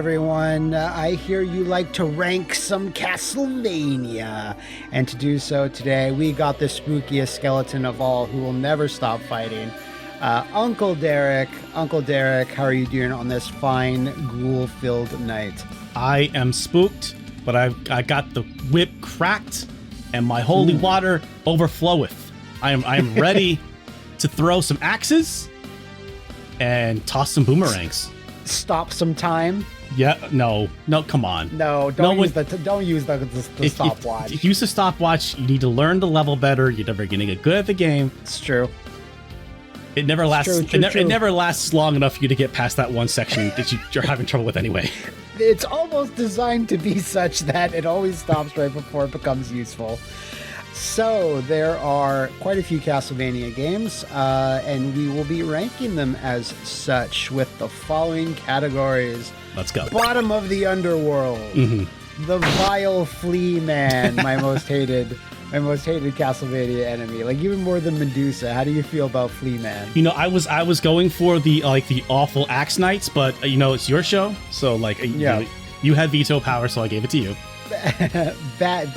everyone. I hear you like to rank some Castlevania. And to do so today, we got the spookiest skeleton of all who will never stop fighting. Uncle Derek, how are you doing on this fine ghoul-filled night? I am spooked, but I got the whip cracked, and my holy water overfloweth. I am ready to throw some axes and toss some boomerangs. Stop some time. Yeah, no, come on. No, don't use the stopwatch. If you use the stopwatch, you need to learn the level better. You're never going to get good at the game. It's true. It never lasts. It never lasts long enough for you to get past that one section that you're having trouble with anyway. It's almost designed to be such that it always stops right before it becomes useful. So there are quite a few Castlevania games, and we will be ranking them as such with the following categories. Let's go. Bottom of the underworld. Mm-hmm. The vile flea man, my most hated Castlevania enemy. Like even more than Medusa. How do you feel about Flea Man? You know, I was going for the awful Axe Knights, but it's your show, so you had veto power, so I gave it to you. bad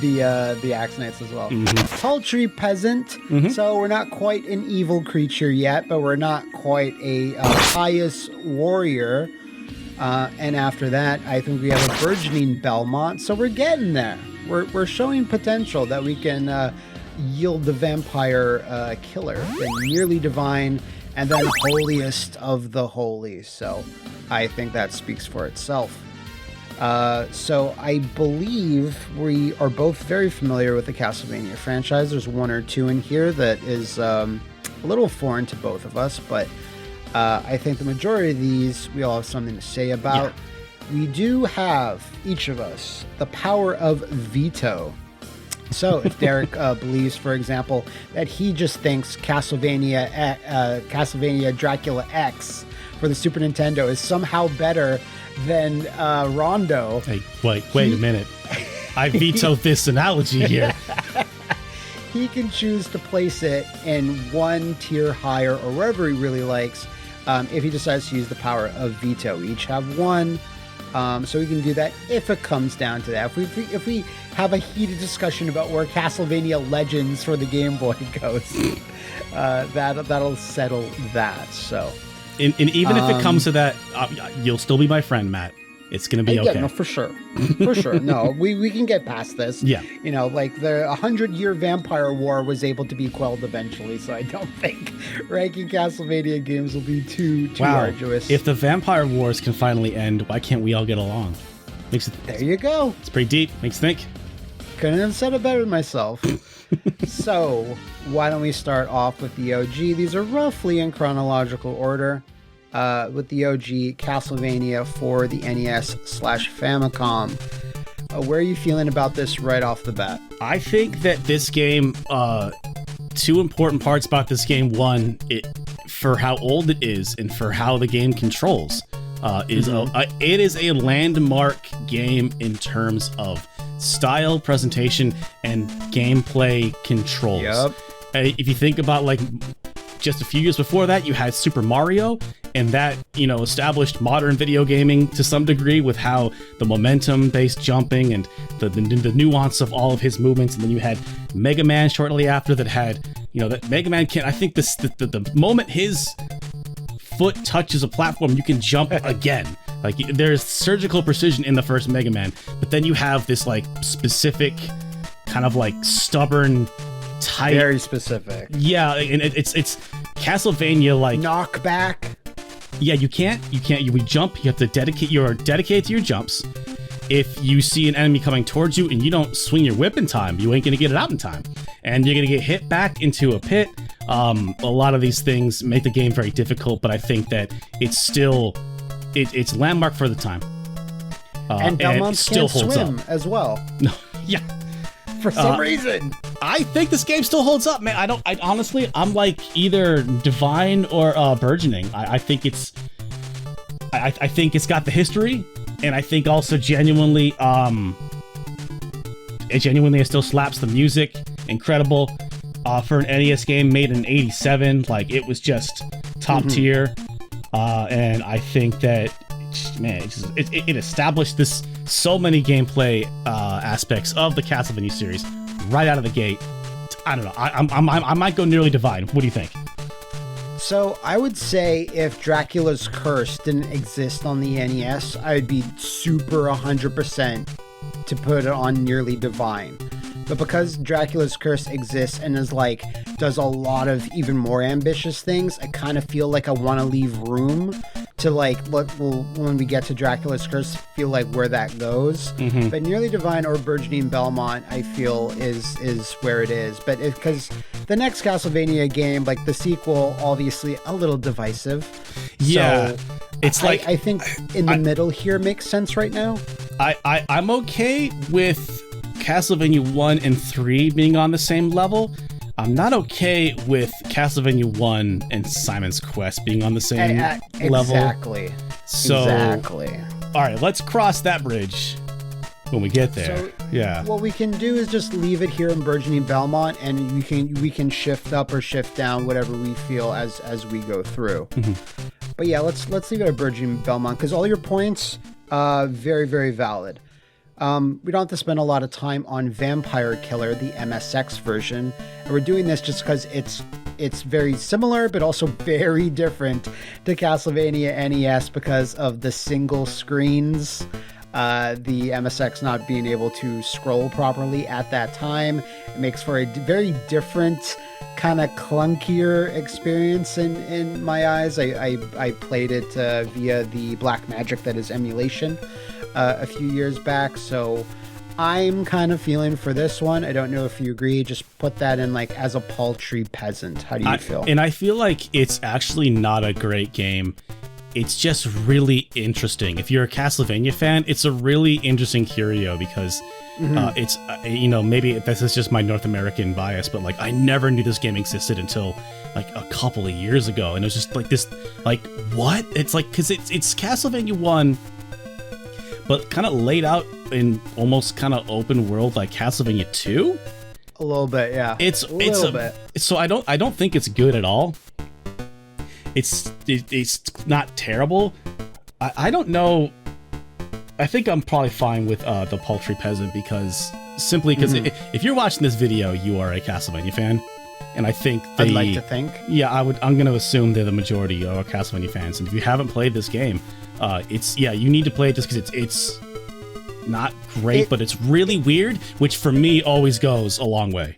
the Axe Knights as well. Mm-hmm. Paltry peasant. Mm-hmm. So we're not quite an evil creature yet, but we're not quite a pious warrior. And after that, I think we have a burgeoning Belmont. So we're getting there. We're showing potential that we can yield the vampire killer, the nearly divine, and then holiest of the holy. So I think that speaks for itself. So I believe we are both very familiar with the Castlevania franchise. There's one or two in here that is a little foreign to both of us, but I think the majority of these we all have something to say about. Yeah. We do have, each of us, the power of veto. So if Derek believes, for example, that he just thinks Castlevania Dracula X for the Super Nintendo is somehow better than Rondo. Hey, wait a minute. I veto this analogy here. He can choose to place it in one tier higher or wherever he really likes if he decides to use the power of veto. We each have one. So we can do that if it comes down to that. If we have a heated discussion about where Castlevania Legends for the Game Boy goes, that'll settle that. So, and even if it comes to that, you'll still be my friend, Matt. It's going to be okay. Yeah, no, for sure. For sure. No, we can get past this. Yeah. You know, like the 100-year vampire war was able to be quelled eventually, so I don't think ranking Castlevania games will be too arduous. If the vampire wars can finally end, why can't we all get along? There you go. It's pretty deep. Makes you think. Couldn't have said it better than myself. So, why don't we start off with the OG? These are roughly in chronological order. With the OG Castlevania for the NES/Famicom. Where are you feeling about this right off the bat? I think that this game, two important parts about this game. One, for how old it is and for how the game controls, it is a landmark game in terms of style, presentation, and gameplay controls. Yep. If you think about just a few years before that, you had Super Mario, and that, established modern video gaming to some degree with how the momentum-based jumping and the nuance of all of his movements. And then you had Mega Man shortly after that had, that Mega Man I think the moment his foot touches a platform, you can jump again. There's surgical precision in the first Mega Man, but then you have this specific kind of stubborn type. Very specific. Yeah, and it's Castlevania knockback. Yeah, you can't. We jump. You have to dedicate. You're dedicated to your jumps. If you see an enemy coming towards you and you don't swing your whip in time, you ain't gonna get it out in time, and you're gonna get hit back into a pit. A lot of these things make the game very difficult, but I think that it's still it's landmark for the time. And Belmont still holds swim up as well. No, yeah. For some reason, I think this game still holds up, man. I honestly, I'm either divine or burgeoning. I think it's got the history, and I think also genuinely, it still slaps. The music, incredible. For an NES game made in '87, it was just top tier. And I think that man, it established so many gameplay aspects of the Castlevania series right out of the gate. I don't know. I might go nearly divine. What do you think? So I would say if Dracula's Curse didn't exist on the NES, I would be super 100% to put it on nearly divine. But because Dracula's Curse exists and does a lot of even more ambitious things, I kind of feel like I want to leave room to when we get to Dracula's Curse, feel like where that goes. Mm-hmm. But nearly divine or burgeoning Belmont, I feel is where it is. But because the next Castlevania game, like the sequel, obviously a little divisive. Yeah, so it's I think in the middle here makes sense right now. I'm okay with Castlevania 1 and 3 being on the same level. I'm not okay with Castlevania 1 and Simon's Quest being on the same level. Exactly. Exactly. All right, let's cross that bridge when we get there. So, yeah. What we can do is just leave it here in burgeoning Belmont, and we can shift up or shift down whatever we feel as we go through. Mm-hmm. But yeah, let's leave it at burgeoning Belmont because all your points, very, very valid. We don't have to spend a lot of time on Vampire Killer, the MSX version, and we're doing this just because it's very similar, but also very different to Castlevania NES because of the single screens, the MSX not being able to scroll properly at that time. It makes for a very different, kind of clunkier experience in my eyes. I played it via the Black Magic that is emulation a few years back, so I'm kind of feeling for this one. I don't know if you agree. Just put that in as a paltry peasant. How do you feel? And I feel like it's actually not a great game. It's just really interesting. If you're a Castlevania fan, it's a really interesting curio because it's, maybe this is just my North American bias, but I never knew this game existed until a couple of years ago. And it was just this, what? It's because it's Castlevania 1, but kind of laid out in almost kind of open world like Castlevania 2. A little bit, yeah. It's a little bit. So I don't think it's good at all. It's not terrible. I don't know. I think I'm probably fine with the paltry peasant because if you're watching this video, you are a Castlevania fan, and I think I'd like to think. Yeah, I'm going to assume they're the majority of Castlevania fans, and if you haven't played this game, you need to play it just because it's not great, but it's really weird, which for me always goes a long way.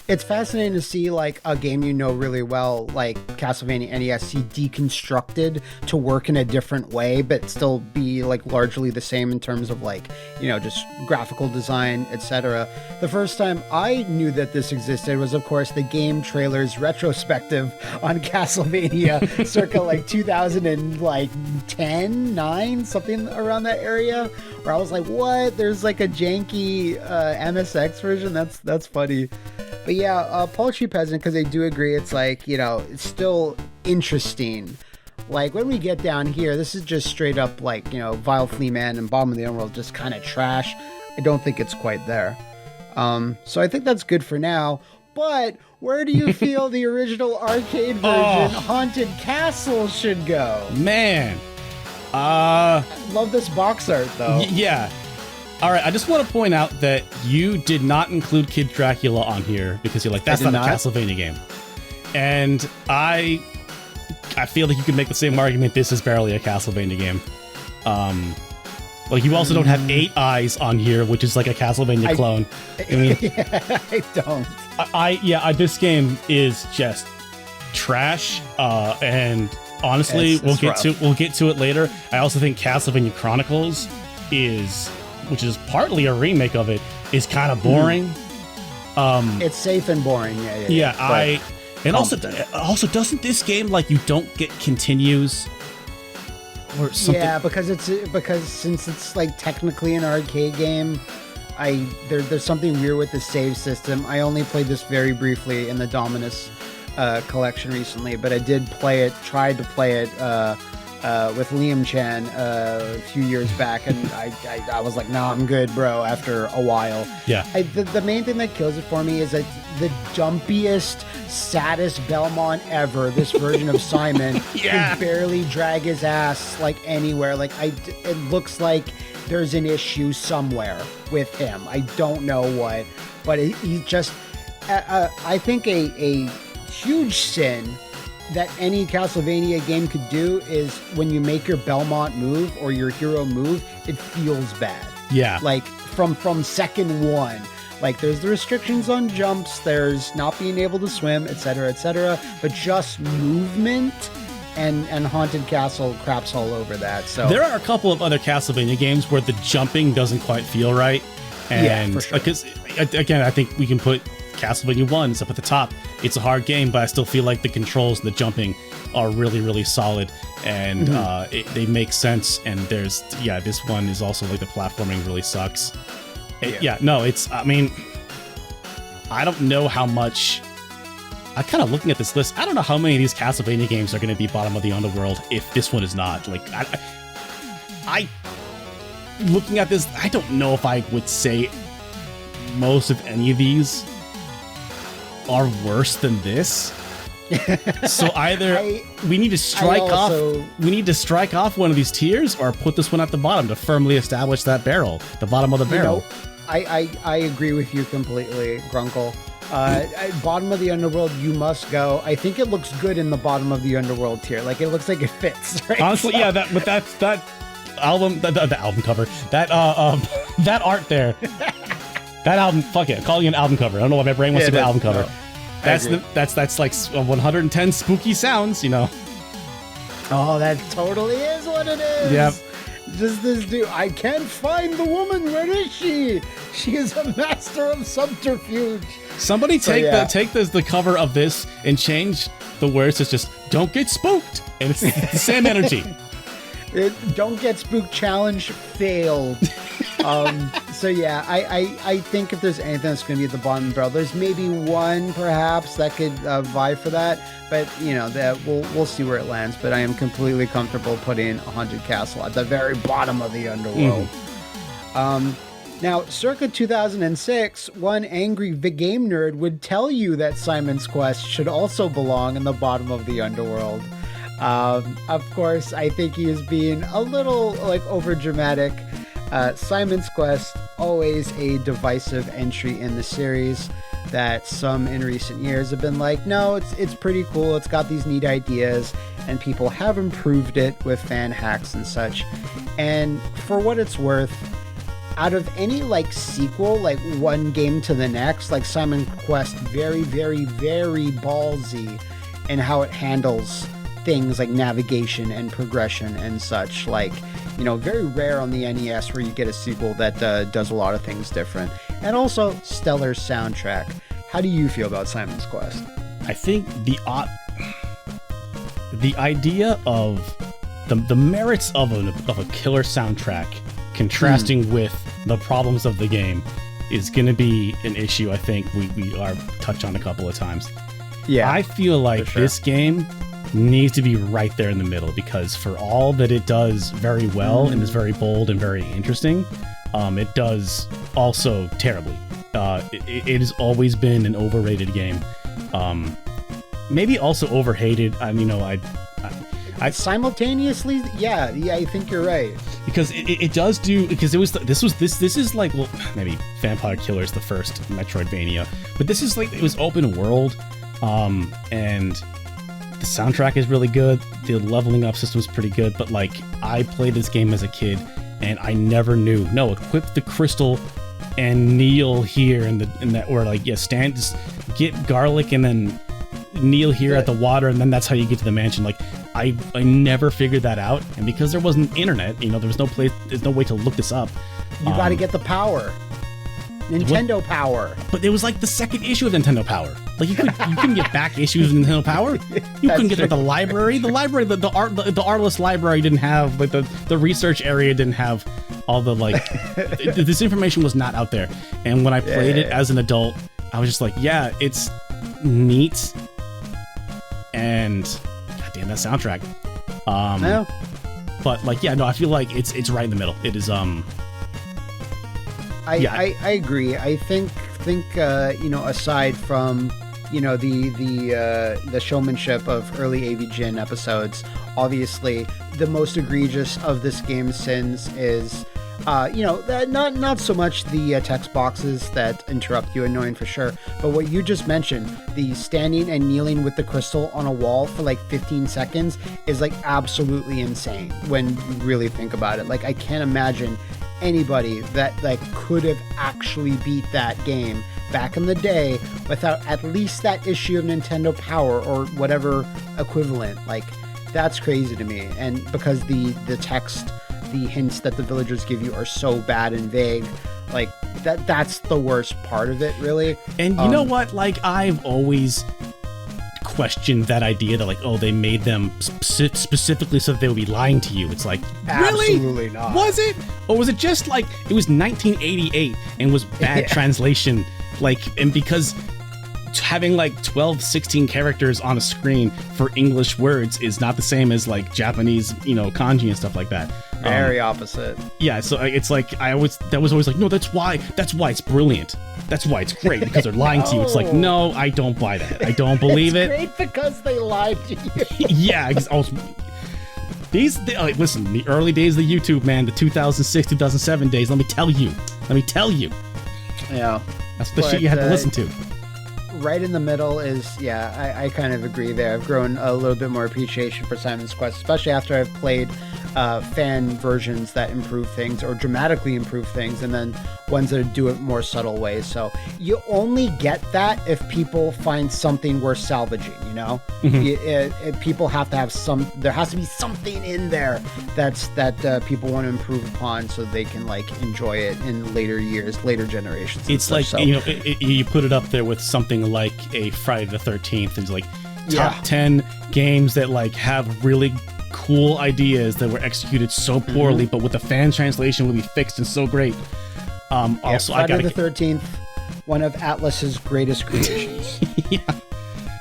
It's fascinating to see a game really well, like Castlevania NES, deconstructed to work in a different way, but still be largely the same in terms of just graphical design, etc. The first time I knew that this existed was, of course, the Game Trailers retrospective on Castlevania, circa 2010, 9, something around that area, where I was like, "What? There's a janky MSX version? That's funny." But yeah, paltry peasant, because I do agree, it's it's still interesting. When we get down here, this is just straight up Vile Flea Man and Bottom of the Underworld, just kind of trash. I don't think it's quite there. So I think that's good for now. But where do you feel the original arcade version, Haunted Castle, should go? Man. I love this box art, though. Yeah. All right, I just want to point out that you did not include Kid Dracula on here because you're that's not a Castlevania game. And I feel like you could make the same argument this is barely a Castlevania game. You also don't have 8 Eyes on here, which is a Castlevania clone. I mean, yeah, I don't. This game is just trash. And honestly, we'll get to it later. I also think Castlevania Chronicles which is partly a remake of it, is kind of boring. It's safe and boring. Yeah. Also doesn't this game you don't get continues or something? Yeah, because since it's technically an arcade game, there's something weird with the save system. I only played this very briefly in the Dominus collection recently, but I did tried to play it with Liam Chan a few years back, and I was like, nah, I'm good, bro, after a while. Yeah. The main thing that kills it for me is that it's the jumpiest, saddest Belmont ever. This version of Simon can barely drag his ass like anywhere. Like it looks like there's an issue somewhere with him. I don't know what, but he's just, I think a huge sin that any Castlevania game could do is when you make your Belmont move or your hero move, it feels bad. Yeah. Like from second one. Like there's the restrictions on jumps, there's not being able to swim, etc., but just movement and Haunted Castle craps all over that. So there are a couple of other Castlevania games where the jumping doesn't quite feel right. And for sure. Because again, I think we can put Castlevania 1 up at the top. It's a hard game, but I still feel like the controls and the jumping are really, really solid, and they make sense. And there's, this one is also like the platforming really sucks. I mean, I don't know how much. I kind of looking at this list. I don't know how many of these Castlevania games are going to be bottom of the underworld if this one is not. Like, I looking at this, I don't know if I would say most of any of these are worse than this. So either we need to strike off one of these tiers, or put this one at the bottom to firmly establish that barrel, the bottom of the barrel. I agree with you completely, Grunkle. Bottom of the underworld, you must go. I think it looks good in the bottom of the underworld tier. Like it looks like it fits. Right? Honestly, so. Yeah. That album, the album cover, that art there. That album, fuck it, calling it an album cover. I don't know why my brain wants to go album cover. No, that's like 110 spooky sounds, you know. Oh, that totally is what it is. Yep. Just this dude. I can't find the woman. Where is she? She is a master of subterfuge. Somebody take the cover of this and change the words to just "Don't get spooked," and it's the same energy. Don't get spooked challenge failed. So yeah, I think if there's anything that's going to be at the bottom of the barrel, there's maybe one perhaps that could vie for that, but you know that we'll see where it lands. But I am completely comfortable putting Haunted Castle at the very bottom of the underworld. Now, circa 2006, one angry game nerd would tell you that Simon's Quest should also belong in the bottom of the underworld. Of course, I think he is being a little like over dramatic. Simon's Quest, always a divisive entry in the series that some in recent years have been like, no, it's pretty cool. It's got these neat ideas, and people have improved it with fan hacks and such. And for what it's worth, out of any like sequel, like one game to the next, like Simon's Quest, very, very, very ballsy in how it handles things like navigation and progression and such. Like, you know, very rare on the NES where you get a sequel that does a lot of things different. And also, stellar soundtrack. How do you feel about Simon's Quest? I think the idea of the merits of a killer soundtrack contrasting with the problems of the game is going to be an issue I think we are touched on a couple of times. Yeah, I feel like this game needs to be right there in the middle, because for all that it does very well and is very bold and very interesting, it does also terribly. It has always been an overrated game, maybe also overhated. I simultaneously, yeah, I think you're right, because it does do, because this is like, well, maybe Vampire Killer is the first Metroidvania, but this is like, it was open world, and the soundtrack is really good. The leveling up system is pretty good, but like, I played this game as a kid and I never knew, no, equip the crystal and kneel here and that, or like, stand, just get garlic and then kneel here at the water, and then that's how you get to the mansion. Like, I never figured that out, and because there wasn't internet, you know, there's no way to look this up. You got to get the power. Nintendo Power. But it was like the second issue of Nintendo Power. Like, you couldn't get back issues of Nintendo Power. You couldn't get the library. The artless library didn't have, like, the research area didn't have all the, like, this information was not out there. And when I played it as an adult, I was just like, yeah, it's neat. And goddamn, that soundtrack. But like, yeah, no, I feel like it's right in the middle. It is I agree. I think aside from the showmanship of early AV-Gen episodes, obviously the most egregious of this game's sins is not so much the text boxes that interrupt you, annoying for sure, but what you just mentioned, the standing and kneeling with the crystal on a wall for like 15 seconds is like absolutely insane when you really think about it. Like, I can't imagine anybody that like could have actually beat that game back in the day without at least that issue of Nintendo Power or whatever equivalent. Like, that's crazy to me. And because the text, the hints that the villagers give you are so bad and vague, like that's the worst part of it, really. And you know what, like, I've always questioned that idea that like, oh, they made them specifically so that they would be lying to you. It's like, really? Absolutely not. Was it? Or was it just like it was 1988 and was bad translation? Like, and because having like 12, 16 characters on a screen for English words is not the same as like Japanese, kanji and stuff like that. Very opposite. Yeah, so it's like that was always like, no, that's why it's brilliant. That's why it's great, because they're lying to you. It's like, no, I don't buy that. I don't believe it. It's great because they lied to you. Yeah, listen, the early days of the YouTube, man, the 2006, 2007 days, let me tell you. Yeah. That's the shit you had to listen to. Right in the middle is, I kind of agree there. I've grown a little bit more appreciation for Simon's Quest, especially after I've played fan versions that improve things or dramatically improve things, and then ones that do it more subtle ways. So you only get that if people find something worth salvaging, Mm-hmm. People have to have there has to be something in there that people want to improve upon so they can like enjoy it in later years, later generations. It's like, you put it up there with something like a Friday the 13th, and it's like top 10 games that like have really cool ideas that were executed so poorly, but with the fan translation will be fixed and so great. Also, Friday the 13th, one of Atlus's greatest creations. Yeah,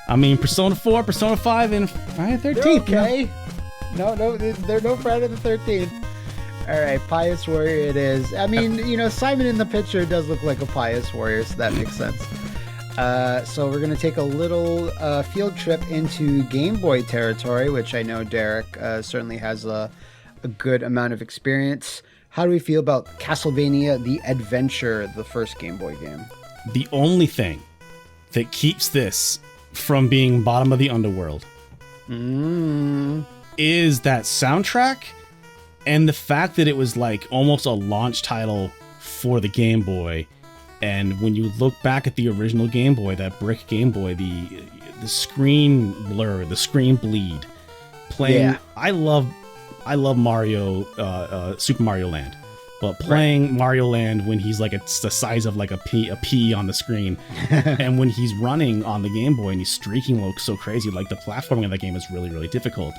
I mean, Persona 4, Persona 5, and Friday the 13th. Okay. No, there's no Friday the 13th. All right, Pious Warrior it is. I mean, Simon in the picture does look like a Pious Warrior, so that makes sense. So we're going to take a little field trip into Game Boy territory, which I know Derek certainly has a good amount of experience. How do we feel about Castlevania The Adventure, the first Game Boy game? The only thing that keeps this from being bottom of the underworld is that soundtrack and the fact that it was like almost a launch title for the Game Boy. And when you look back at the original Game Boy, that brick Game Boy, the screen blur, the screen bleed, playing. Yeah. I love Mario, Super Mario Land, but playing Mario Land when he's like it's the size of like a pea on the screen, and when he's running on the Game Boy and he's streaking looks so crazy. Like the platforming of that game is really, really difficult.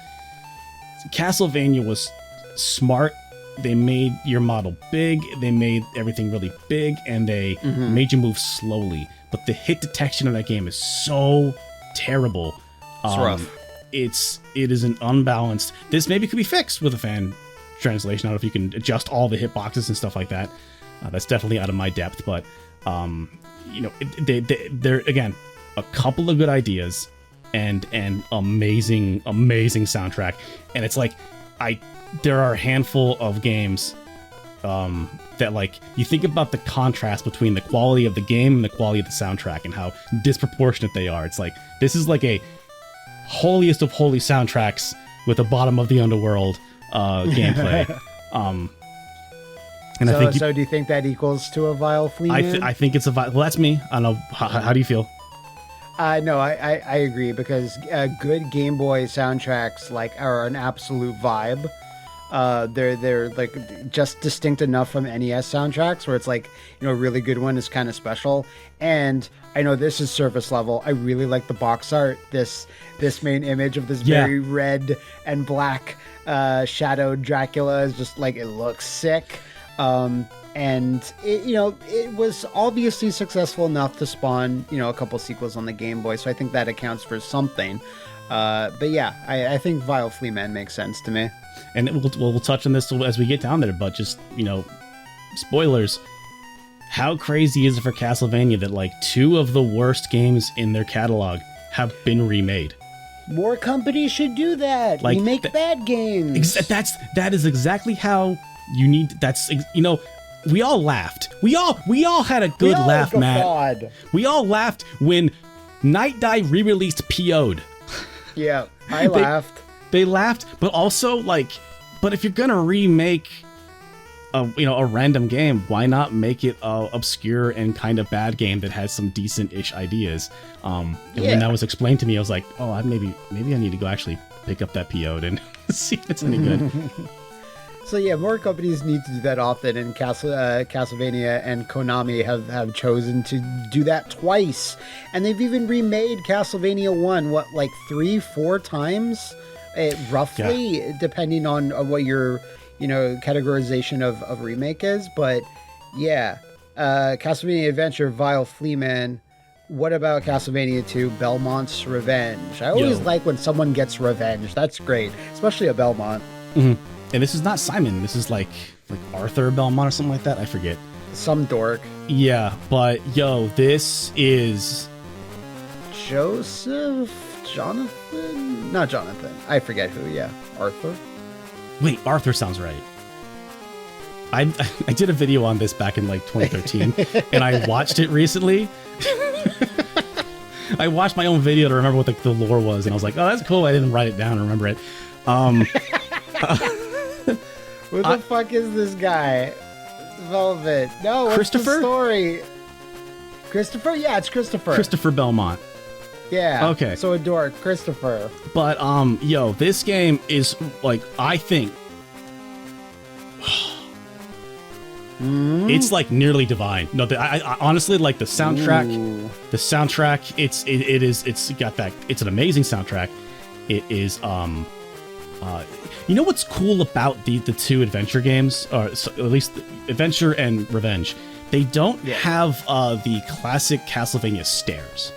Castlevania was smart. They made your model big, they made everything really big, and they made you move slowly. But the hit detection of that game is so terrible. It's rough. It is an unbalanced. This maybe could be fixed with a fan translation. I don't know if you can adjust all the hitboxes and stuff like that. That's definitely out of my depth, but they're again a couple of good ideas and amazing soundtrack. And it's like there are a handful of games that like you think about the contrast between the quality of the game and the quality of the soundtrack and how disproportionate they are. It's like this is like a holiest of holy soundtracks with a bottom of the underworld gameplay. And so do you think that equals to a vile flea man? I think it's a vile. Well, that's me. I don't know. How do you feel? No, I agree, because good Game Boy soundtracks are an absolute vibe. They're like just distinct enough from NES soundtracks where it's like, a really good one is kind of special. And I know this is surface level. I really like the box art. This main image of this very red and black shadowed Dracula is just like, it looks sick. And it was obviously successful enough to spawn, a couple sequels on the Game Boy. So I think that accounts for something. But yeah, I think Vile Flea Man makes sense to me. And we'll touch on this as we get down there, but just, spoilers. How crazy is it for Castlevania that like 2 of the worst games in their catalog have been remade? More companies should do that. Like, remake bad games. That is exactly how you need. We all laughed. We all had a good laugh, Matt. We all laughed when Night Dive re-released PO'd. Yeah, I laughed. They laughed, but also but if you're gonna remake a random game, why not make it a obscure and kind of bad game that has some decent-ish ideas? And when that was explained to me, I was like, oh, maybe I need to go actually pick up that PO'd and see if it's any good. So yeah, more companies need to do that often, and Castlevania and Konami have chosen to do that twice. And they've even remade Castlevania 1, 3-4 times? Roughly, depending on what your categorization of remake is. But yeah, Castlevania Adventure, Vile Flea Man. What about Castlevania 2, Belmont's Revenge? I always like when someone gets revenge. That's great, especially a Belmont. Mm-hmm. And this is not Simon. This is like Arthur Belmont or something like that. I forget. Some dork. Yeah, but this is Jonathan? Not Jonathan. I forget who. Yeah, Arthur. Wait, Arthur sounds right. I did a video on this back in 2013, and I watched it recently. I watched my own video to remember what the lore was, and I was like, oh, that's cool. I didn't write it down and remember it. Who the fuck is this guy? Velvet. No, what's Christopher? The story? Christopher? Yeah, it's Christopher. Christopher Belmont. Yeah. Okay. So a dork, Christopher. But this game is I think it's nearly divine. No, I honestly the soundtrack. Ooh. The soundtrack. It's got that. It's an amazing soundtrack. It is what's cool about the 2 adventure games, or at least Adventure and Revenge? They don't have the classic Castlevania stairs.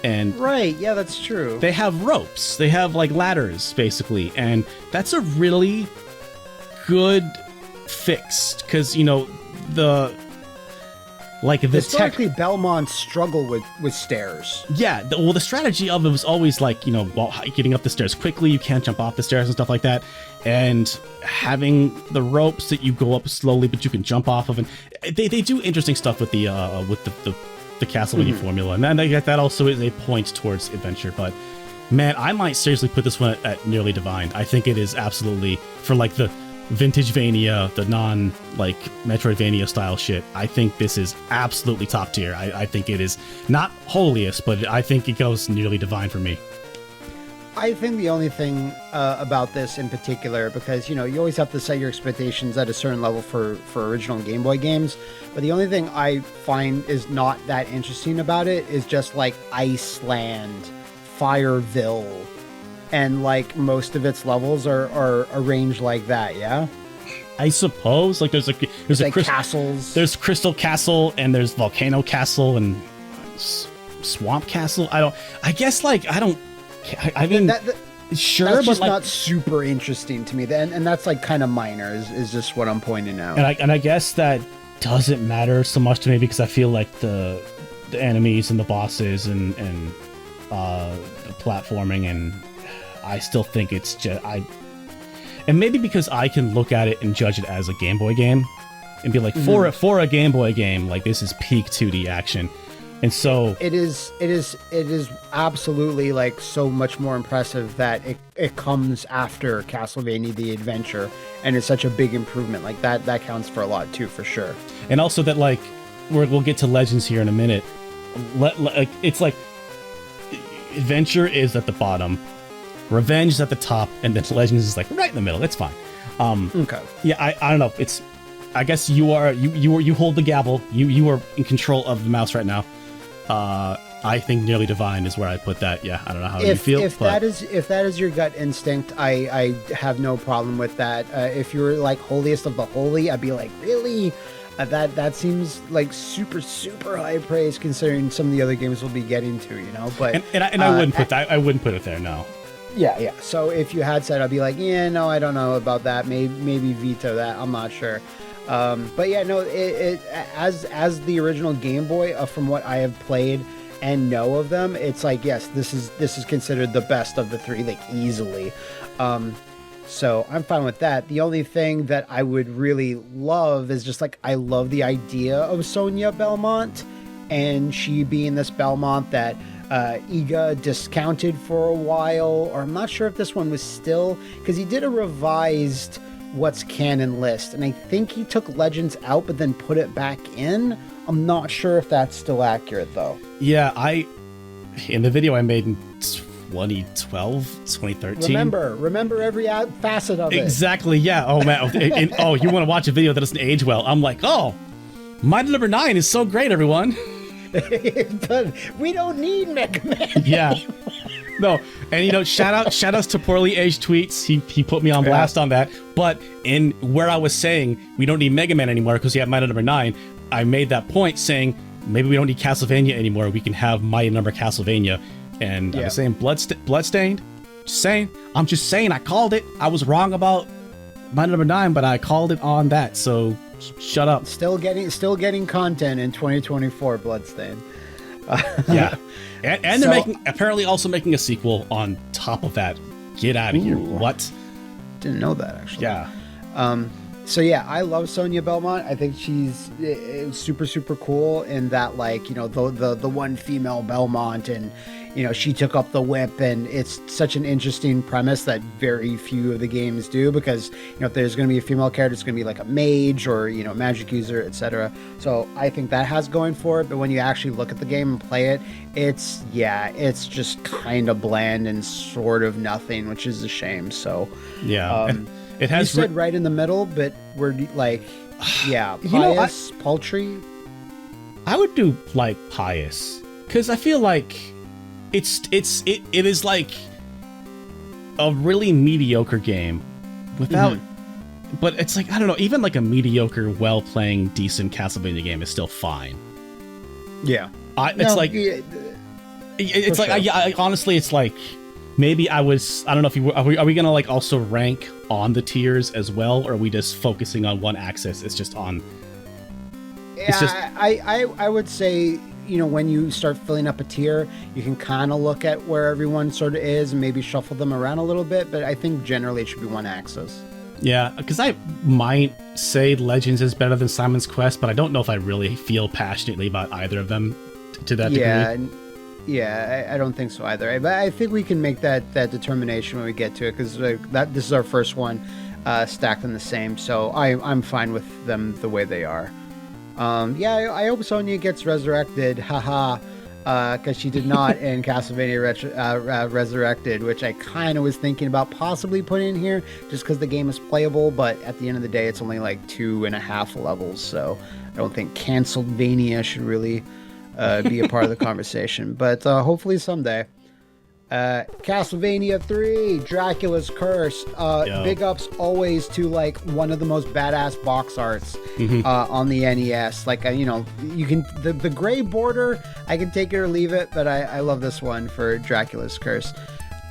And right, yeah, that's true. They have ropes. They have ladders, basically, and that's a really good fix because historically Belmonts struggle with stairs. Yeah, the strategy of it was always getting up the stairs quickly. You can't jump off the stairs and stuff like that, and having the ropes that you go up slowly, but you can jump off of. And they do interesting stuff with the Castlevania formula, and that also is a point towards adventure. But man, I might seriously put this one at nearly divine. I think it is absolutely for the Vintagevania, the non Metroidvania style shit. I think this is absolutely top tier. I think it is not holiest, but I think it goes nearly divine for me. I think the only thing about this in particular, because you always have to set your expectations at a certain level for original Game Boy games, but the only thing I find is not that interesting about it is just Iceland, Fireville, and most of its levels are arranged like that. Yeah, I suppose there's castles. There's Crystal Castle and there's Volcano Castle and Swamp Castle. I mean, sure, that's but just not super interesting to me. And that's kind of minor. Is just what I'm pointing out. And I guess that doesn't matter so much to me because I feel the enemies and the bosses and the platforming, and I still think it's just and maybe because I can look at it and judge it as a Game Boy game and be for a Game Boy game, this is peak 2D action. And so it is absolutely so much more impressive that it comes after Castlevania the Adventure, and it's such a big improvement. That counts for a lot too, for sure. And also that we'll get to Legends here in a minute. It's Adventure is at the bottom, Revenge is at the top, and then Legends is right in the middle. It's fine. Okay. Yeah, I don't know. I guess you hold the gavel. You are in control of the mouse right now. I think nearly divine is where I put that. Yeah, I don't know how you feel. If that is your gut instinct, I have no problem with that. If you're like holiest of the holy, I'd be like, really? That seems like super high praise considering some of the other games we'll be getting to, you know. But and I wouldn't put that. I wouldn't put it there. No. Yeah. So if you had said, I'd be like, yeah, no, I don't know about that. Maybe veto that. I'm not sure. But yeah, no. It as the original Game Boy, from what I have played and know of them, it's like, yes, this is considered the best of the three, like easily. So I'm fine with that. The only thing that I would really love is just like, I love the idea of Sonia Belmont and she being this Belmont that Iga discounted for a while, or I'm not sure if this one was still, because he did a revised what's canon list, and I think he took Legends out but then put it back in. I'm not sure if that's still accurate though. Yeah, in the video I made in 2012, 2013. Remember every facet of it. Exactly, yeah. Oh, man. Oh, you want to watch a video that doesn't age well. I'm like, oh, Mighty Number 9 is so great, everyone. But we don't need Mega Man. Yeah. No, and you know, shout outs to poorly aged tweets. He put me on blast on that. But in where I was saying we don't need Mega Man anymore because we have Mighty Number 9, I made that point saying maybe we don't need Castlevania anymore. We can have Mighty Number Castlevania. And I was saying Bloodstained. Just saying. I'm just saying I called it. I was wrong about Mighty Number 9, but I called it on that. So shut up. Still getting content in 2024, Bloodstained. Yeah. And they're apparently also making a sequel on top of that. Get out of here. What? Didn't know that, actually. Yeah. So yeah, I love Sonia Belmont. I think she's super cool in that, like, you know, the one female Belmont, and you know, she took up the whip, and it's such an interesting premise that very few of the games do, because you know, if there's going to be a female character, it's going to be like a mage or, you know, magic user, etc. So I think that has going for it. But when you actually look at the game and play it, it's just kind of bland and sort of nothing, which is a shame. So yeah. It has you said right in the middle, but we're like, yeah, pious, paltry. I would do like pious, because I feel like it is like a really mediocre game without, but it's like, I don't know, even like a mediocre, well-playing, decent Castlevania game is still fine. Yeah, honestly, it's like. Maybe I don't know if are we gonna like also rank on the tiers as well, or are we just focusing on one axis? It's just on. Yeah, I would say, you know, when you start filling up a tier, you can kind of look at where everyone sort of is and maybe shuffle them around a little bit. But I think generally it should be one axis. Yeah, because I might say Legends is better than Simon's Quest, but I don't know if I really feel passionately about either of them to that degree. Yeah, I don't think so either. But I think we can make that determination when we get to it, because this is our first one stacked in the same. So I'm fine with them the way they are. I hope Sonia gets resurrected, haha, because she did not in Castlevania Resurrected, which I kind of was thinking about possibly putting in here just because the game is playable. But at the end of the day, it's only like 2.5 levels, so I don't think Canceledvania should really be a part of the conversation, but hopefully someday. Castlevania 3, Dracula's Curse. Big ups always to like one of the most badass box arts on the NES. Like, you know, you can the gray border, I can take it or leave it, but I love this one for Dracula's Curse.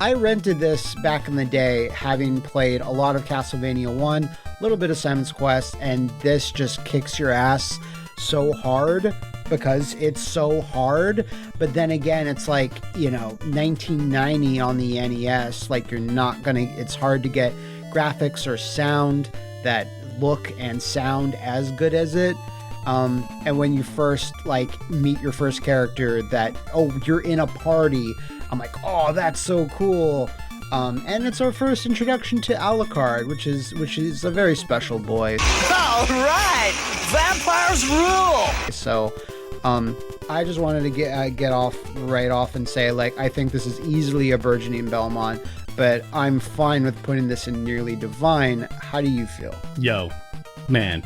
I rented this back in the day, having played a lot of Castlevania 1, a little bit of Simon's Quest, and this just kicks your ass so hard because it's so hard. But then again, it's like, you know, 1990 on the NES, like it's hard to get graphics or sound that look and sound as good as it. And when you first like meet your first character, that, oh, you're in a party, I'm like, oh, that's so cool. And it's our first introduction to Alucard, which is a very special boy. All right, vampires rule. So, I just wanted to get off and say, like, I think this is easily a burgeoning Belmont, but I'm fine with putting this in nearly divine. How do you feel? Yo, man,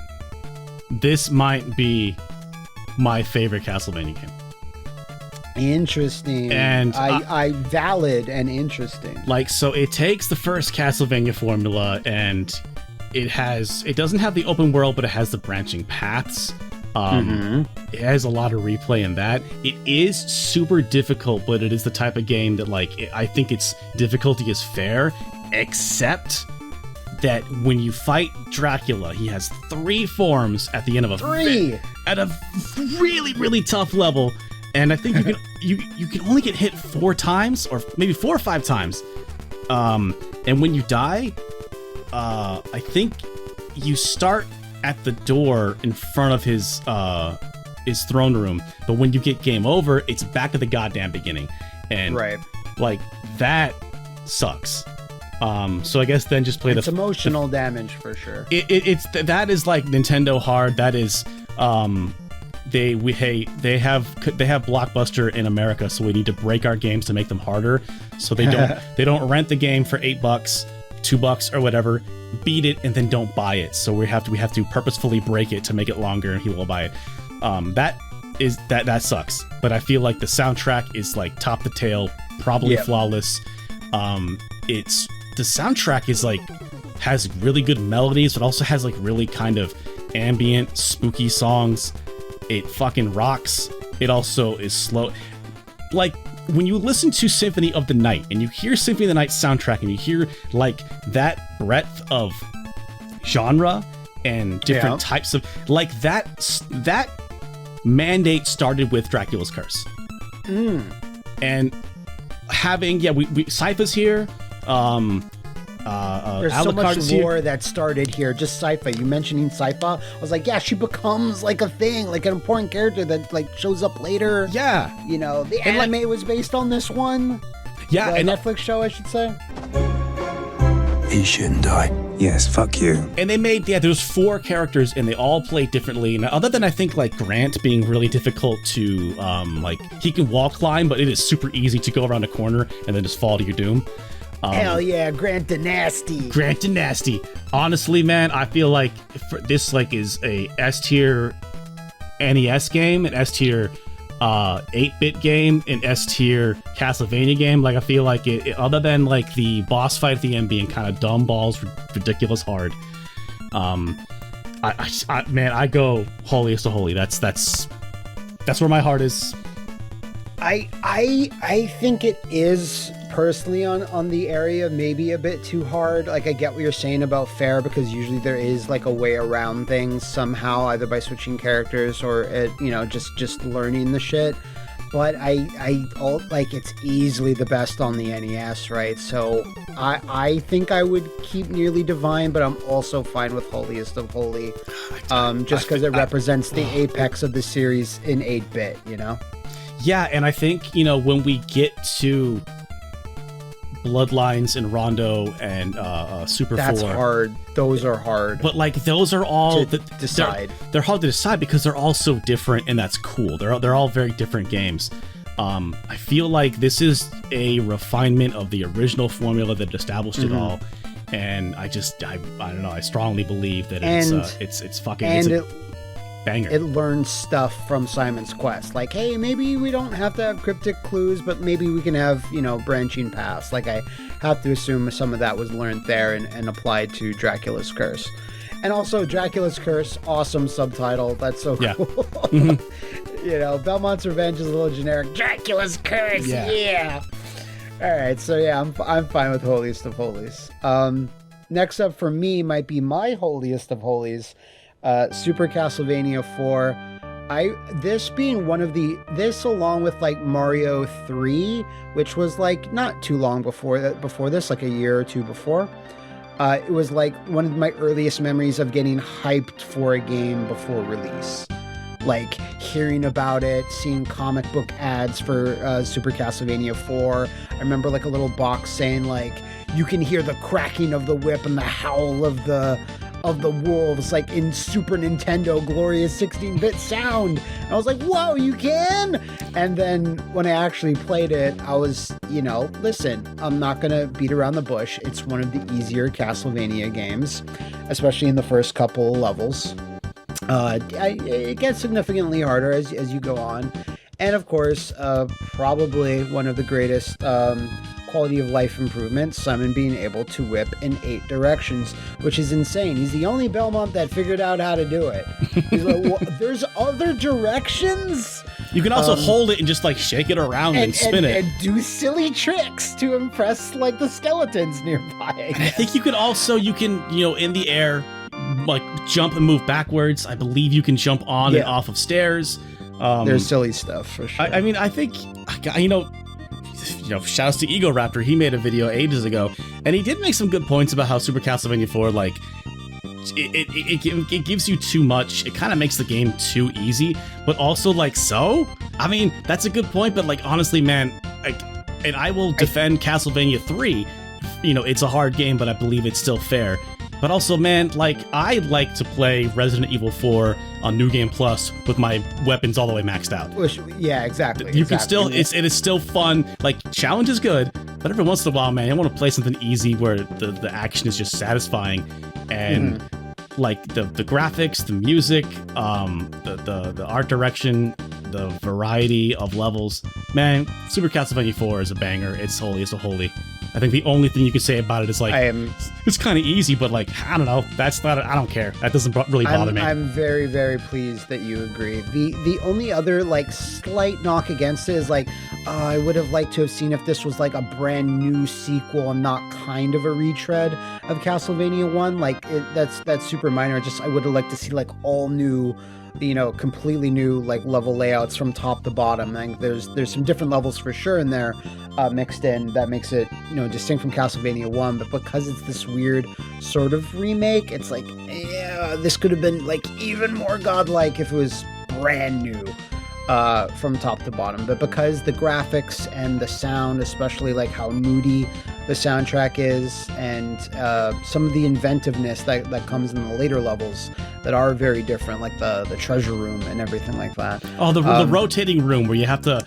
this might be my favorite Castlevania game. Interesting. And I valid and interesting. Like, so it takes the first Castlevania formula, and it doesn't have the open world, but it has the branching paths. It has a lot of replay in that. It is super difficult, but it is the type of game that, like, I think its difficulty is fair, except that when you fight Dracula, he has 3 forms at the end of at a really, really tough level. And I think you can only get hit 4 times, or maybe 4 or 5 times. And when you die, I think you start at the door in front of his throne room, but when you get game over, it's back at the goddamn beginning. And like, that sucks. So I guess then just play it's emotional damage for sure. That is like Nintendo hard. That is they have Blockbuster in America, so we need to break our games to make them harder. So they don't rent the game for $8, $2 or whatever, beat it and then don't buy it. So we have to purposefully break it to make it longer, and he will buy it. That sucks. But I feel like the soundtrack is like top to tail, probably flawless. The soundtrack is like, has really good melodies, but also has like really kind of ambient, spooky songs. It fucking rocks. It also is slow. Like, when you listen to Symphony of the Night and you hear Symphony of the Night soundtrack and you hear like that breadth of genre and different types of, like, that mandate started with Dracula's Curse. And having, Sypha's here. There's so much lore that started here. Just Sypha. You mentioning Sypha, I was like, yeah, she becomes like a thing, like an important character that like shows up later. Yeah, you know, the anime was based on this one. Yeah, the and Netflix show, I should say. He shouldn't die. Yes, fuck you. And they made, there's 4 characters and they all play differently. And other than I think like Grant being really difficult to, like, he can wall climb, but it is super easy to go around a corner and then just fall to your doom. Hell yeah, Grant the Nasty. Grant the Nasty. Honestly, man, I feel like this like is a S-tier NES game, an S-tier 8-bit game, an S-tier Castlevania game. Like, I feel like it other than like the boss fight at the end being kind of dumb balls, ridiculous hard. I go holiest of holy. That's where my heart is. I think it is personally on the area maybe a bit too hard. Like, I get what you're saying about fair, because usually there is like a way around things somehow, either by switching characters or just learning the shit. But it's easily the best on the NES, right? So I think I would keep Nearly Divine, but I'm also fine with Holiest of Holy, just because it represents the apex of the series in 8-bit, you know? Yeah, and I think, when we get to Bloodlines and Rondo and Super 4. That's hard. Those are hard. But like, those are all decide. They're hard to decide because they're all so different, and that's cool. They're all very different games. I feel like this is a refinement of the original formula that established it all. And I don't know. I strongly believe that it's fucking banger. It learns stuff from Simon's Quest. Like, hey, maybe we don't have to have cryptic clues, but maybe we can have, branching paths. Like, I have to assume some of that was learned there and applied to Dracula's Curse. And also, Dracula's Curse, awesome subtitle. That's so cool. Belmont's Revenge is a little generic. Dracula's Curse, yeah. All right, so yeah, I'm fine with Holiest of Holies. Next up for me might be my Holiest of Holies. Super Castlevania 4. This being one of this along with like Mario 3, which was like not too long before this, like a year or two before. It was like one of my earliest memories of getting hyped for a game before release. Like hearing about it, seeing comic book ads for Super Castlevania 4. I remember like a little box saying like, you can hear the cracking of the whip and the howl of the wolves, like in Super Nintendo glorious 16-bit sound. And I was like, whoa, you can? And then when I actually played it, I was, listen, I'm not gonna beat around the bush. It's one of the easier Castlevania games, especially in the first couple levels. It gets significantly harder as you go on. And of course, probably one of the greatest quality of life improvements, Simon being able to whip in 8 directions, which is insane. He's the only Belmont that figured out how to do it. He's like, well, there's other directions? You can also hold it and just like shake it around and spin it. And do silly tricks to impress like the skeletons nearby. I think you can, in the air, like jump and move backwards. I believe you can jump on and off of stairs. There's silly stuff for sure. I think, shouts to Ego Raptor. He made a video ages ago, and he did make some good points about how Super Castlevania 4, like, it gives you too much. It kind of makes the game too easy, but also, like, so? I mean, that's a good point, but, like, honestly, man, and I will defend Castlevania 3. It's a hard game, but I believe it's still fair. But also, man, like, I like to play Resident Evil 4 on New Game Plus with my weapons all the way maxed out. Yeah, exactly. You can still, it is still fun. Like, challenge is good, but every once in a while, man, I want to play something easy where the action is just satisfying. And, like, the graphics, the music, the art direction, the variety of levels. Man, Super Castlevania 4 is a banger. It's holy. I think the only thing you can say about it is like, it's kind of easy, but like, I don't know. I don't care. That doesn't really bother me. I'm very, very pleased that you agree. The only other like slight knock against it is like, I would have liked to have seen if this was like a brand new sequel and not kind of a retread of Castlevania 1. Like that's super minor. I would have liked to see like all new, completely new like level layouts from top to bottom. Like there's some different levels for sure in there mixed in that makes it distinct from Castlevania 1, but because it's this weird sort of remake, it's like, yeah, this could have been like even more godlike if it was brand new from top to bottom. But because the graphics and the sound, especially like how moody the soundtrack is, and some of the inventiveness that comes in the later levels that are very different, like the treasure room and everything like that. Oh, the rotating room where you have to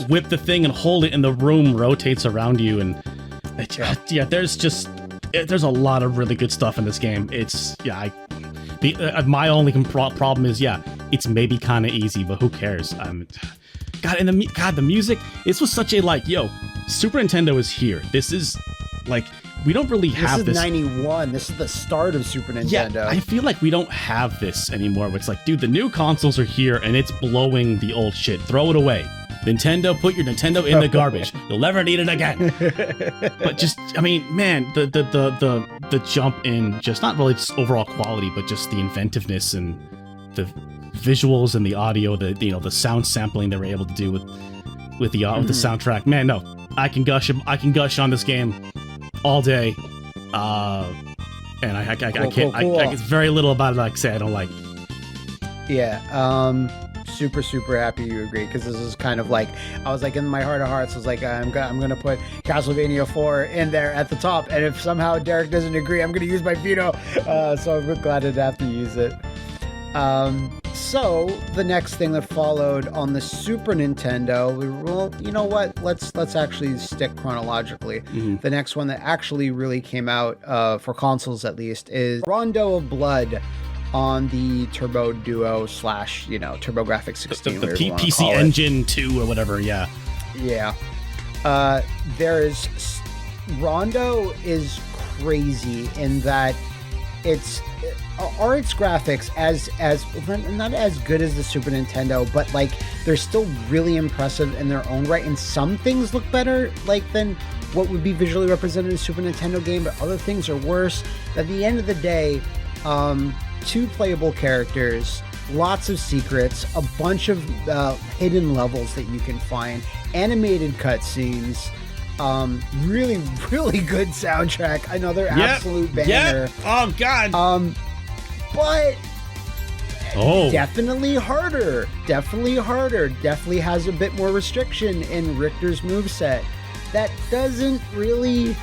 whip the thing and hold it, and the room rotates around you. And there's a lot of really good stuff in this game. My only problem is, it's maybe kind of easy, but who cares? The music. This was such a Super Nintendo is here. This is like, we don't really have this. This is 91. This is the start of Super Nintendo. Yeah, I feel like we don't have this anymore. It's like, dude, the new consoles are here and it's blowing the old shit. Throw it away. Nintendo, put your Nintendo in the garbage. You'll never need it again. But just, man, the jump in just not really just overall quality, but just the inventiveness and the visuals and the audio, the sound sampling they were able to do with the soundtrack. Man, no, I can gush on this game all day. And I can't. Cool. It's very little about it I can say I don't like. Yeah. Super happy you agree, because this is kind of like, I was like, in my heart of hearts, I was like, I'm gonna put Castlevania 4 in there at the top, and if somehow Derek doesn't agree, I'm gonna use my veto. So I'm glad I didn't have to use it. So the next thing that followed on the Super Nintendo, you know what? Let's actually stick chronologically. The next one that actually really came out for consoles at least is Rondo of Blood on the Turbo Duo / TurboGrafx 16. The PC Engine 2 or whatever, yeah. Yeah. Rondo is crazy in that its graphics as not as good as the Super Nintendo, but like they're still really impressive in their own right, and some things look better than what would be visually represented in a Super Nintendo game, but other things are worse. At the end of the day, 2 playable characters, lots of secrets, a bunch of hidden levels that you can find, animated cutscenes, really good soundtrack, another absolute banger. Yep. Oh god. But definitely harder. Definitely has a bit more restriction in Richter's moveset. That doesn't really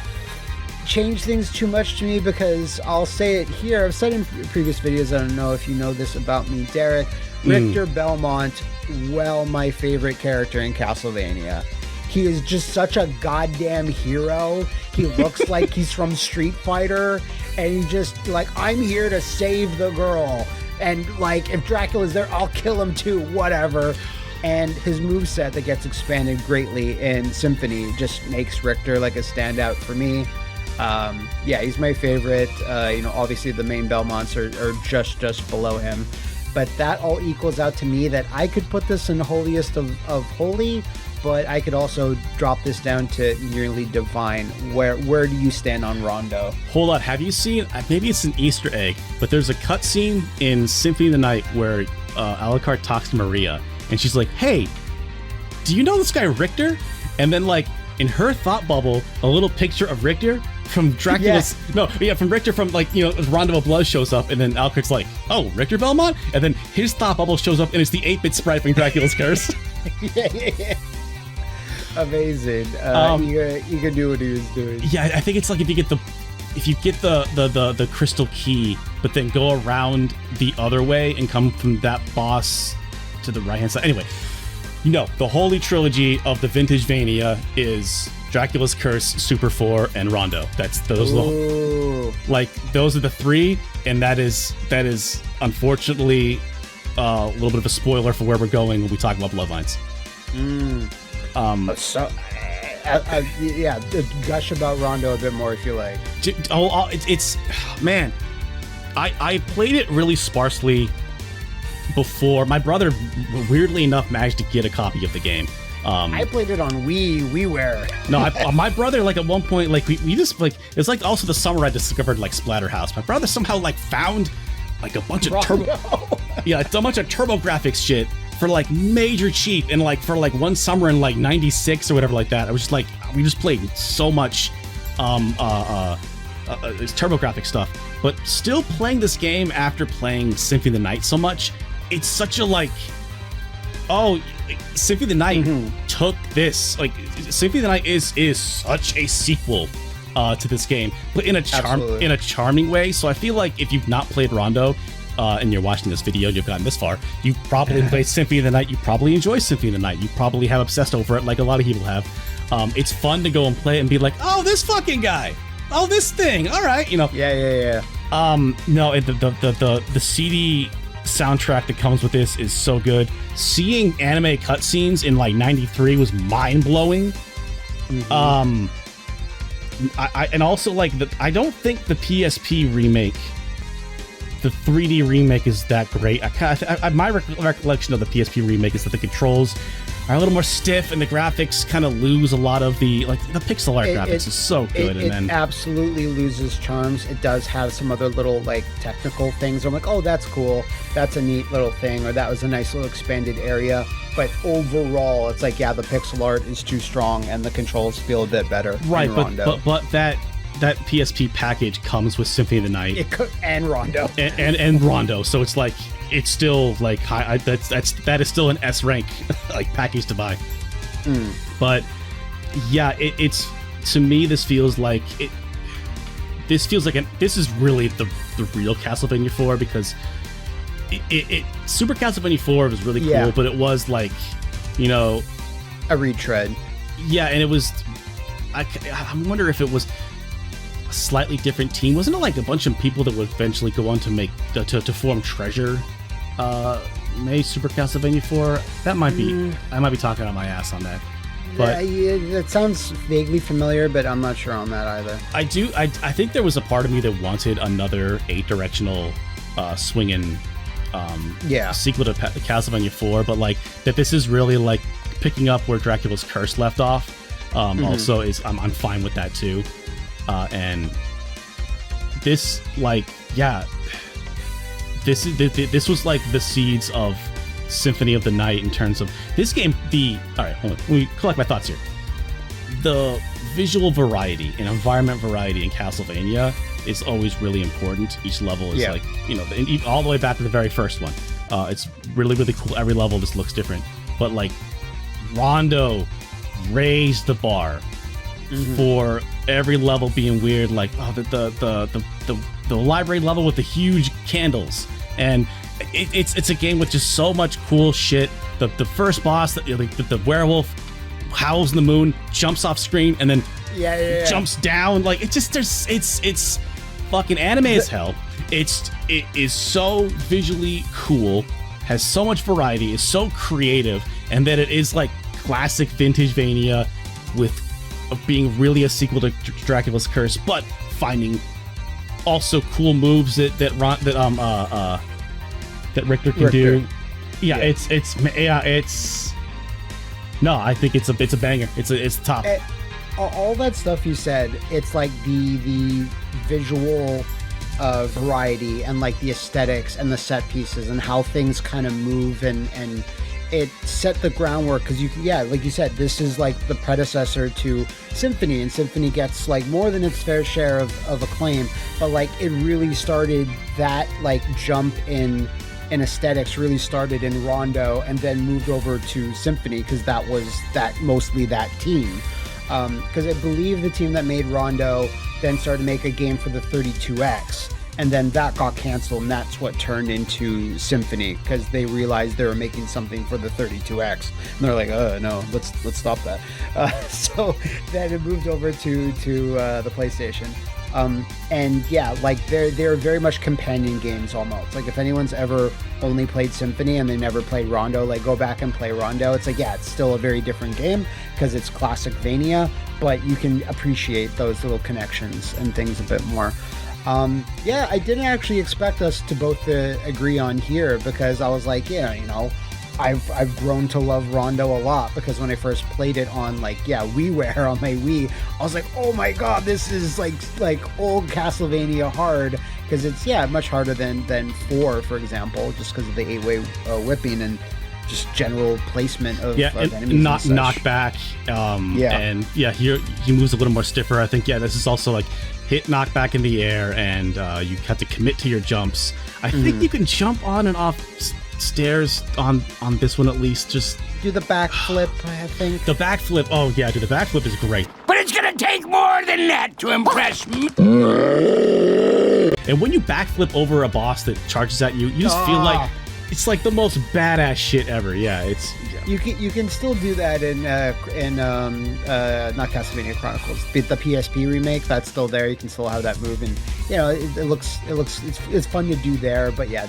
change things too much to me, because I'll say it here, I've said in previous videos, I don't know if you know this about me, Derek, Richter Belmont, my favorite character in Castlevania. He is just such a goddamn hero. He looks like he's from Street Fighter, and he just like, I'm here to save the girl, and like if Dracula's there, I'll kill him too, whatever. And his moveset that gets expanded greatly in Symphony just makes Richter like a standout for me. Yeah, he's my favorite. Obviously the main Belmonts are just below him. But that all equals out to me that I could put this in holiest of holy, but I could also drop this down to nearly divine. Where do you stand on Rondo? Hold on, have you seen, maybe it's an Easter egg, but there's a cutscene in Symphony of the Night where Alucard talks to Maria, and she's like, hey, do you know this guy Richter? And then like, in her thought bubble, a little picture of Richter from Dracula's... Yeah. From Richter from like, Rondo of Blood shows up, and then Alucard's like, oh, Richter Belmont? And then his thought bubble shows up, and it's the 8-bit sprite from Dracula's Curse. Yeah. Amazing. You can do what he was doing. Yeah, I think it's like if you get the crystal key, but then go around the other way and come from that boss to the right hand side. Anyway, the holy trilogy of the Vintage Vania is Dracula's Curse, Super 4, and Rondo. Those are the three, and that is unfortunately a little bit of a spoiler for where we're going when we talk about Bloodlines. Gush about Rondo a bit more if you like. Man, I played it really sparsely before. My brother, weirdly enough, managed to get a copy of the game. I played it on WiiWare. No, my brother, like, at one point, like, we just, like, it's like also the summer I discovered, like, Splatterhouse. My brother somehow, like, found, like, a bunch of TurboGrafx shit for, like, major cheap, and, like, for, like, one summer in, like, 96 or whatever like that. I was just, like, we just played so much, TurboGrafx stuff. But still playing this game after playing Symphony of the Night so much, it's such a, like, Symphony of the Night took this. Like, Symphony of the Night is such a sequel to this game, but in a charming way. So I feel like if you've not played Rondo and you're watching this video, you've gotten this far, you probably played Symphony of the Night. You probably enjoy Symphony of the Night. You probably have obsessed over it like a lot of people have. It's fun to go and play it and be like, oh, this fucking guy. Oh, this thing. All right, Yeah. No, the CD soundtrack that comes with this is so good. Seeing anime cutscenes in like 93 was mind-blowing. And also like I don't think the PSP remake, the 3D remake, is that great. My recollection of the PSP remake is that the controls are a little more stiff and the graphics kind of lose a lot of the pixel art graphics is so good. It absolutely loses charms. It does have some other little like technical things. I'm like, oh, that's cool. That's a neat little thing, or that was a nice little expanded area. But overall, it's like, yeah, the pixel art is too strong and the controls feel a bit better. Right, but that PSP package comes with Symphony of the Night and Rondo and Rondo, so it's like, it's still like high. That is still an S rank like package to buy. But yeah, it's to me this feels like this is really the real Castlevania 4, because it Super Castlevania 4 was really cool, but it was like, a retread. Yeah, and it was. I wonder if it was a slightly different team. Wasn't it like a bunch of people that would eventually go on to make to form Treasure? May Super Castlevania 4. That might be. I might be talking out my ass on that. But that sounds vaguely familiar, but I'm not sure on that either. I think there was a part of me that wanted another 8-directional swinging sequel to Castlevania 4, but like that this is really like picking up where Dracula's Curse left off. Also is I'm fine with that too. And this, like, this was like the seeds of Symphony of the Night in terms of this game. All right, hold on, let me collect my thoughts here. The visual variety and environment variety in Castlevania is always really important. Each level is like, all the way back to the very first one. It's really, really cool. Every level just looks different. But like, Rondo raised the bar for every level being weird. Like, the library level with the huge candles, and it's a game with just so much cool shit. The first boss, the werewolf howls in the moon, jumps off screen, and then jumps down. Like, it's fucking anime as hell. It is so visually cool, has so much variety, is so creative, and that it is like classic vintage Vania with being really a sequel to Dracula's Curse, but finding also cool moves that Richter can do. Yeah, it's no, I think it's a banger. It's top. All that stuff you said, it's like the visual variety and like the aesthetics and the set pieces and how things kind of move and it set the groundwork because like you said, this is like the predecessor to Symphony, and Symphony gets like more than its fair share of acclaim, but like it really started that like jump in aesthetics really started in Rondo and then moved over to Symphony because that was mostly that team. Because I believe the team that made Rondo then started to make a game for the 32X, and then that got canceled, and that's what turned into Symphony because they realized they were making something for the 32X, and they're like, no, let's stop that. So then it moved over to the PlayStation. And yeah, like they're very much companion games almost. Like if anyone's ever only played Symphony and they never played Rondo, like go back and play Rondo. It's like, yeah, it's still a very different game because it's classic Vania, but you can appreciate those little connections and things a bit more. Yeah, I didn't actually expect us to both agree on here because I was like, yeah, you know, I've grown to love Rondo a lot because when I first played it on WiiWare on my Wii, I was like, oh my god, this is like old Castlevania hard because it's much harder than 4, for example, just because of the 8-way whipping and just general placement of enemies. Knockback. And here he moves a little more stiffer. I think this is also like hit knockback in the air and you have to commit to your jumps. I think you can jump on and off stairs on this one at least. Just do the backflip. I think the backflip. Oh yeah, dude, the backflip is great. But it's gonna take more than that to impress me. And when you backflip over a boss that charges at you, you just feel like it's like the most badass shit ever. You can still do that in not Castlevania Chronicles, but the PSP remake. That's still there. You can still have that move, and you know it's fun to do there. But yeah,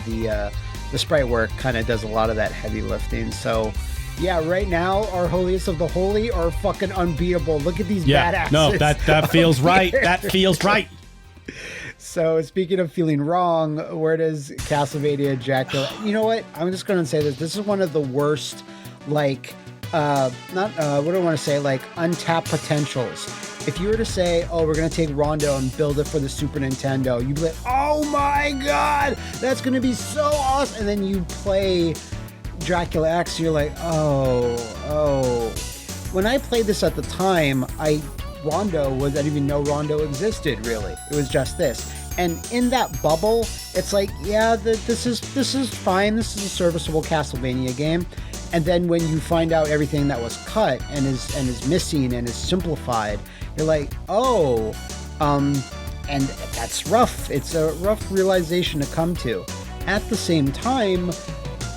the sprite work kind of does a lot of that heavy lifting. So yeah, right now our holiest of the holy are fucking unbeatable. Look at these badasses. No, that feels right. That feels right. So speaking of feeling wrong, where does Castlevania Dracula? You know what? I'm just going to say this. This is one of the worst, like, what do I want to say? Like untapped potentials. If you were to say, oh, we're going to take Rondo and build it for the Super Nintendo, you'd be like, oh my God, that's going to be so awesome. And then you play Dracula X, you're like, oh. When I played this at the time, I didn't even know Rondo existed, really. It was just this. And in that bubble, it's like, yeah, this is fine. This is a serviceable Castlevania game. And then when you find out everything that was cut and is missing and is simplified, you're like, and that's rough. It's a rough realization to come to. At the same time,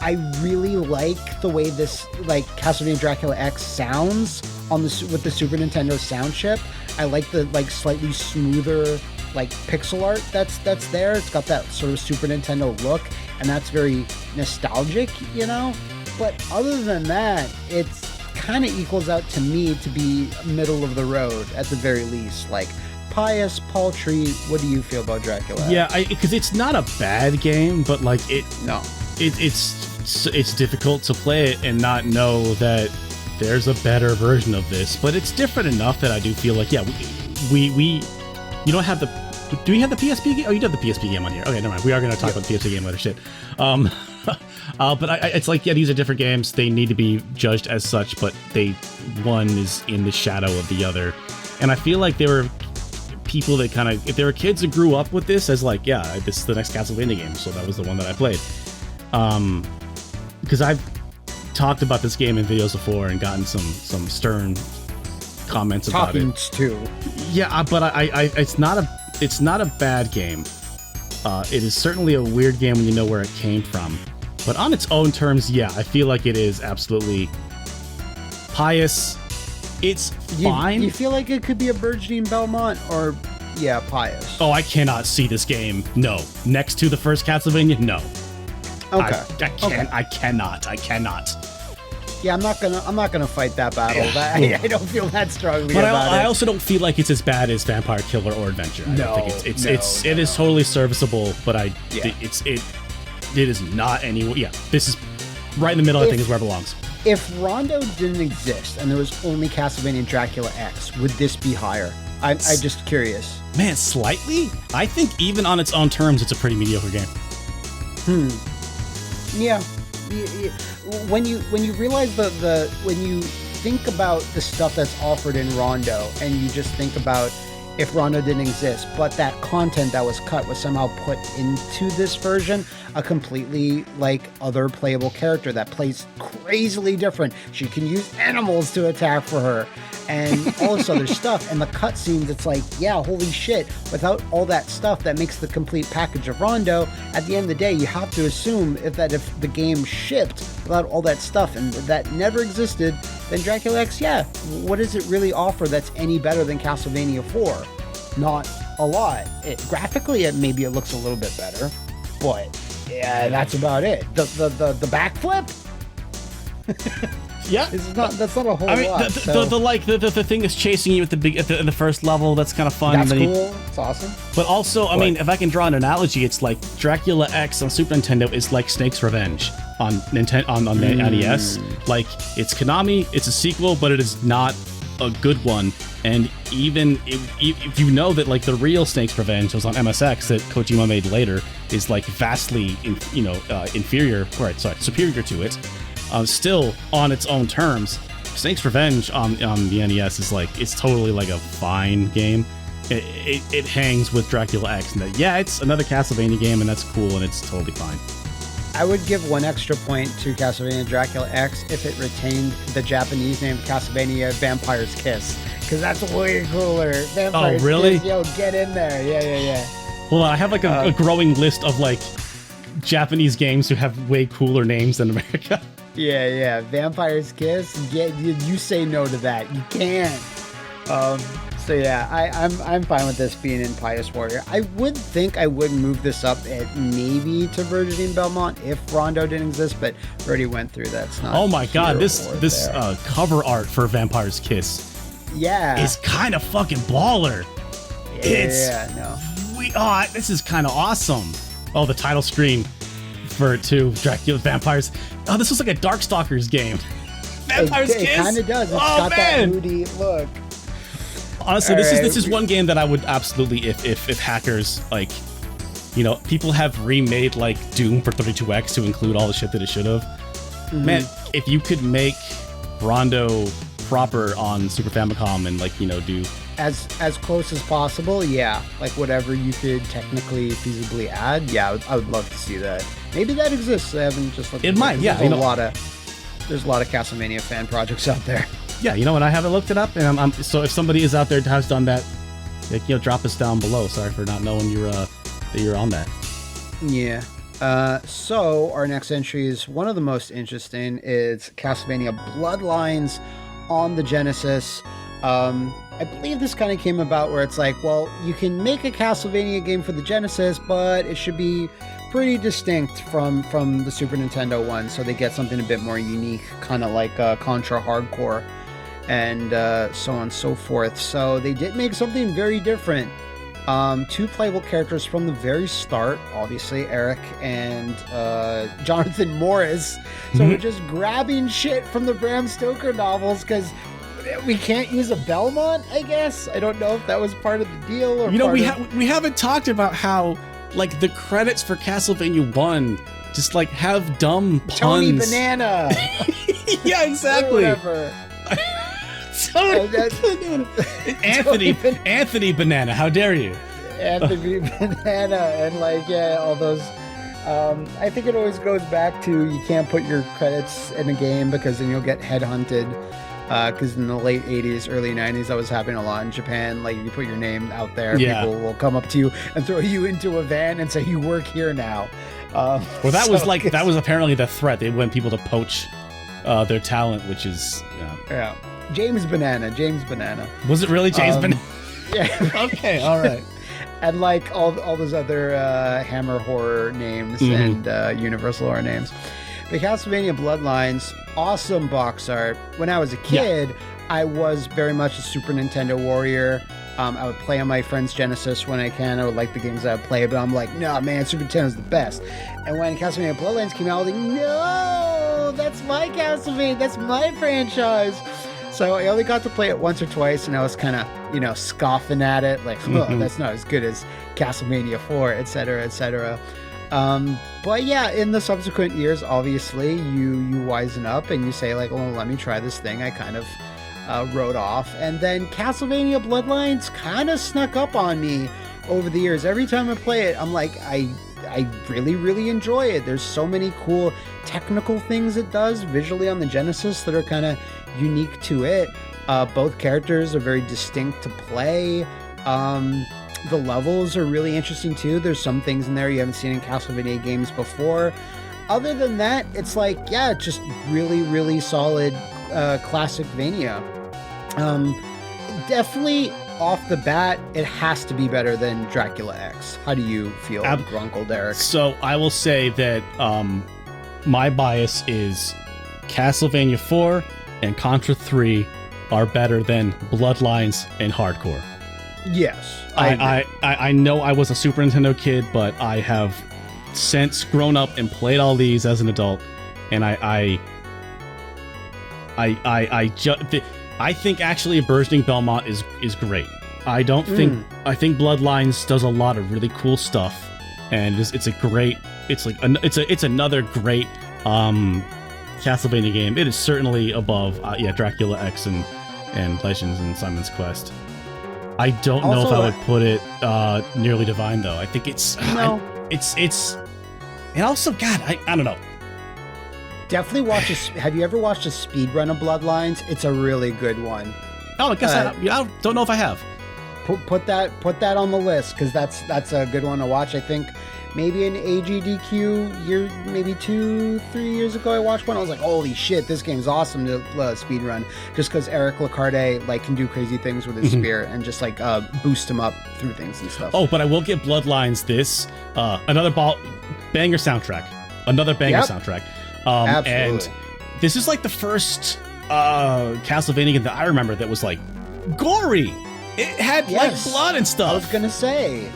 I really like the way this Castlevania Dracula X sounds with the Super Nintendo sound chip. I like the slightly smoother pixel art that's there. It's got that sort of Super Nintendo look, and that's very nostalgic, you know. But other than that, it's kind of equals out to me to be middle of the road at the very least. Like pious, paltry. What do you feel about Dracula? Yeah, because it's not a bad game, but it's difficult to play it and not know that there's a better version of this. But it's different enough that I do feel like, we you don't have do we have the PSP game? Oh, you do have the PSP game on here. Okay, never mind. We are going to talk about the PSP game later. Shit. But it's like, these are different games. They need to be judged as such, but one is in the shadow of the other. And I feel like there were people that if there were kids that grew up with this as this is the next Castlevania game, so that was the one that I played. Because I've talked about this game in videos before and gotten some stern comments about it. Too. Yeah, but it's not a bad game. It is certainly a weird game when you know where it came from. But on its own terms, I feel like it is absolutely pious. It's fine. You feel like it could be a burgeoning Belmont or, pious? Oh, I cannot see this game. No. Next to the first Castlevania? No. Okay. I cannot. Yeah, I'm not gonna fight that battle. I don't feel that strongly but about it. I also don't feel like it's as bad as Vampire Killer or Adventure. I don't think it is totally serviceable, but it is not anywhere. Yeah, this is right in the middle. I think is where it belongs. If Rondo didn't exist and there was only Castlevania and Dracula X, would this be higher? I'm just curious. Man, slightly. I think even on its own terms, it's a pretty mediocre game. Yeah. When you realize when you think about the stuff that's offered in Rondo, and you just think about if Rondo didn't exist, but that content that was cut was somehow put into this version, a completely other playable character that plays crazily different. She can use animals to attack for her, and all this other stuff. And the cutscenes, it's like, yeah, holy shit. Without all that stuff that makes the complete package of Rondo, at the end of the day, you have to assume if the game shipped without all that stuff and that never existed, then Dracula X, yeah, what does it really offer that's any better than Castlevania 4? Not a lot. Graphically, maybe it looks a little bit better, but yeah, that's about it. The backflip? Yeah, that's not a whole lot. The thing that's chasing you at the first level, that's kind of fun. That's cool. It's awesome. But also, I mean, if I can draw an analogy, it's like Dracula X on Super Nintendo is like Snake's Revenge on the NES. Like, it's Konami, it's a sequel, but it is not a good one. And even if you know that the real Snake's Revenge was on MSX that Kojima made later is vastly superior to it. Still on its own terms, Snake's Revenge on the NES is it's totally a fine game. It hangs with Dracula X, and it's another Castlevania game, and that's cool, and it's totally fine. I would give one extra point to Castlevania Dracula X if it retained the Japanese name Castlevania Vampire's Kiss, because that's way cooler. Vampire's really? Kiss, yo, get in there. Yeah. Well, I have a growing list of Japanese games who have way cooler names than America. Yeah. Vampire's Kiss. You say no to that. You can't. So yeah, I'm fine with this being in Pious Warrior. I would think I would move this up at maybe to Virgin and Belmont if Rondo didn't exist, but we already went through that. It's not. Oh my god, this cover art for Vampire's Kiss. Yeah. Is kind of fucking baller. This is kind of awesome. Oh, the title screen for Dracula Vampires. Oh, this was like a Darkstalkers game. Vampires Kiss. It kind of does. It's got that moody look. Honestly, this is one game that I would absolutely, if hackers people have remade Doom for 32X to include all the shit that it should have. Mm-hmm. Man, if you could make Rondo proper on Super Famicom and do as close as possible, yeah, whatever you could technically feasibly add, yeah, I would love to see that. Maybe that exists. I haven't just looked. It might, yeah. There's a lot of Castlevania fan projects out there. Yeah, and I haven't looked it up, and so if somebody is out there that has done that, drop us down below. Sorry for not knowing you're on that. Yeah. So our next entry is one of the most interesting. It's Castlevania Bloodlines on the Genesis. I believe this kind of came about where it's you can make a Castlevania game for the Genesis, but it should be pretty distinct from the Super Nintendo one, so they get something a bit more unique, kind of like Contra Hardcore, and so on and so forth. So they did make something very different. 2 playable characters from the very start, obviously Eric and Jonathan Morris. So we're just grabbing shit from the Bram Stoker novels because we can't use a Belmont, I guess. I don't know if that was part of the deal or we haven't talked about how the credits for Castlevania 1 just have dumb puns. Tony Banana. Yeah, exactly. Whatever. Anthony Banana, how dare you? Anthony Banana and all those. I think it always goes back to you can't put your credits in a game because then you'll get headhunted. Because in the late 80s, early 90s, that was happening a lot in Japan. You put your name out there, people will come up to you and throw you into a van and say, you work here now. That was apparently the threat. They want people to poach their talent, which is... Yeah. James Banana. Was it really James Banana? Yeah. Okay, all right. And all those other Hammer horror names and Universal horror names. The Castlevania Bloodlines, awesome box art. When I was a kid, I was very much a Super Nintendo warrior. I would play on my friend's Genesis when I can. I would like the games I would play, but I'm like, no, man, Super Nintendo's the best. And when Castlevania Bloodlines came out, I was like, no, that's my Castlevania. That's my franchise. So I only got to play it once or twice, and I was kind of, scoffing at it, like, oh, that's not as good as Castlevania 4, etc., etc. But yeah, in the subsequent years, obviously, you wisen up and you say, like, well, let me try this thing I kind of wrote off. And then Castlevania Bloodlines kind of snuck up on me over the years. Every time I play it, I'm like, I really, really enjoy it. There's so many cool technical things it does visually on the Genesis that are kind of unique to it. Both characters are very distinct to play. The levels are really interesting too. There's some things in there you haven't seen in Castlevania games before. Other than that, it's like, yeah, just really, really solid classic Vania. Definitely off the bat, it has to be better than Dracula X. How do you feel, Grunkle Derek? So I will say that my bias is Castlevania 4 and Contra 3 are better than Bloodlines and Hardcore. Yes. I know I was a Super Nintendo kid, but I have since grown up and played all these as an adult, and I think actually a burgeoning Belmont is great. I don't think I think Bloodlines does a lot of really cool stuff, and it's another great Castlevania game. It is certainly above Dracula X and Legends and Simon's Quest. I don't know if I would put it nearly divine though. I think it's and also, God, I don't know. Definitely watch have you ever watched a speed run of Bloodlines? It's a really good one. Oh, I guess I don't know if I have. Put that on the list, because that's a good one to watch. I think maybe an AGDQ maybe 2-3 years ago I watched one. I was like, holy shit, this game's awesome to speed run, just because Eric Lacarde can do crazy things with his spear and just boost him up through things and stuff. Oh, but I will give Bloodlines this another banger soundtrack, soundtrack. Absolutely. And this is the first Castlevania game that I remember that was gory. It had blood and stuff. I was gonna say,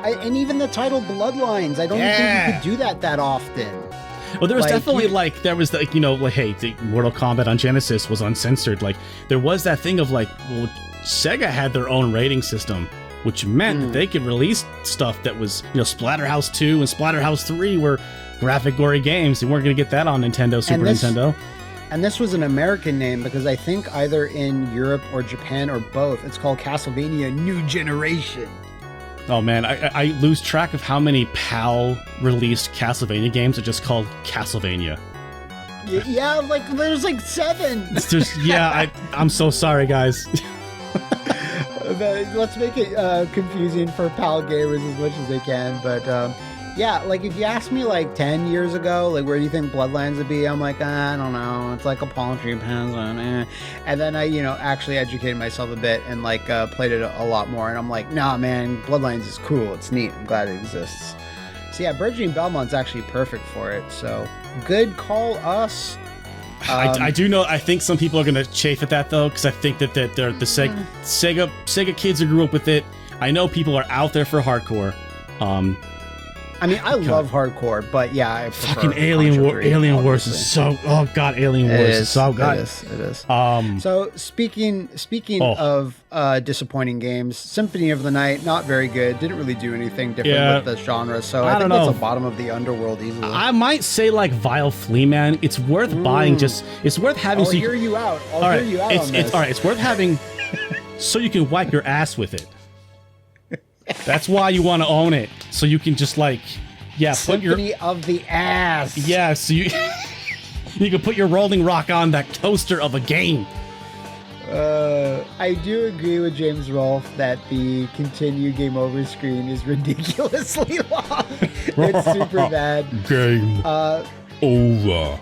and even the title Bloodlines, I don't think you could do that often. Well, there was definitely there was hey, the Mortal Kombat on Genesis was uncensored. There was that thing of Sega had their own rating system, which meant that they could release stuff that was Splatterhouse 2 and Splatterhouse 3 were graphic gory games. They weren't going to get that on Nintendo, Super Nintendo. And this was an American name, because I think either in Europe or Japan or both, it's called Castlevania New Generation. Oh man, I lose track of how many PAL released Castlevania games are just called Castlevania. Yeah, there's 7. I'm so sorry, guys. Let's make it confusing for PAL gamers as much as they can, but if you asked me 10 years ago, where do you think Bloodlines would be? I'm like, I don't know. It's like a paltry peasant. And then I, actually educated myself a bit and played it a lot more. And I'm like, nah, man, Bloodlines is cool. It's neat. I'm glad it exists. So yeah, Burgeoning Belmont's actually perfect for it. So good call, us. I do know. I think some people are gonna chafe at that though, because I think that they're the Sega kids who grew up with it. I know people are out there for hardcore. I love hardcore, but yeah, I prefer fucking Alien Wars is so. Oh god, Alien Wars is so good. It is. So speaking of disappointing games, Symphony of the Night, not very good. Didn't really do anything different with the genre. So I think it's the bottom of the underworld easily. I might say Vile Flea Man. It's worth buying. It's worth having. I'll hear you out. I'll hear you out on this. All right. It's worth having, so you can wipe your ass with it. That's why you want to own it, so you can just Symphony of the ass. Yeah, so you can put your Rolling Rock on that toaster of a game. I do agree with James Rolfe that the continue game over screen is ridiculously long. It's super bad. Game over.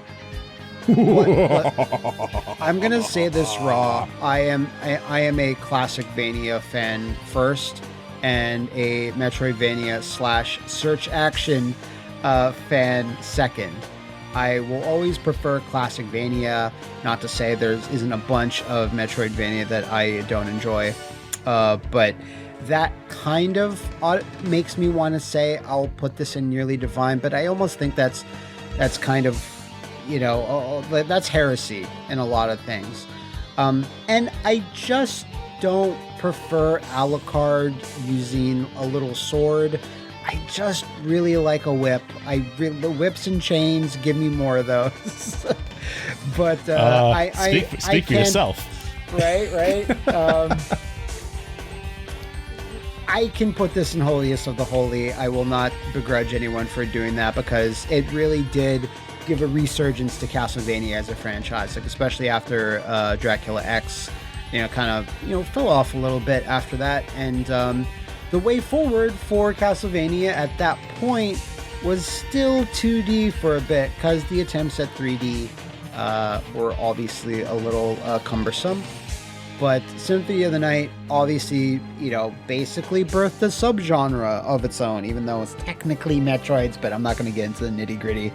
I'm gonna say this raw. I am a Classicvania fan first, and a Metroidvania / search action fan second. I will always prefer Classicvania. Not to say there isn't a bunch of Metroidvania that I don't enjoy, but that kind of makes me want to say I'll put this in Nearly Divine, but I almost think that's kind of, that's heresy in a lot of things. And I just don't prefer Alucard using a little sword. I just really like a whip. The whips and chains, give me more of those. But speak for yourself. Right. I can put this in Holiest of the Holy. I will not begrudge anyone for doing that because it really did give a resurgence to Castlevania as a franchise, like especially after Dracula X, fell off a little bit after that. And the way forward for Castlevania at that point was still 2D for a bit because the attempts at 3D were obviously a little cumbersome. But Symphony of the Night obviously, basically birthed a subgenre of its own, even though it's technically Metroids, but I'm not going to get into the nitty-gritty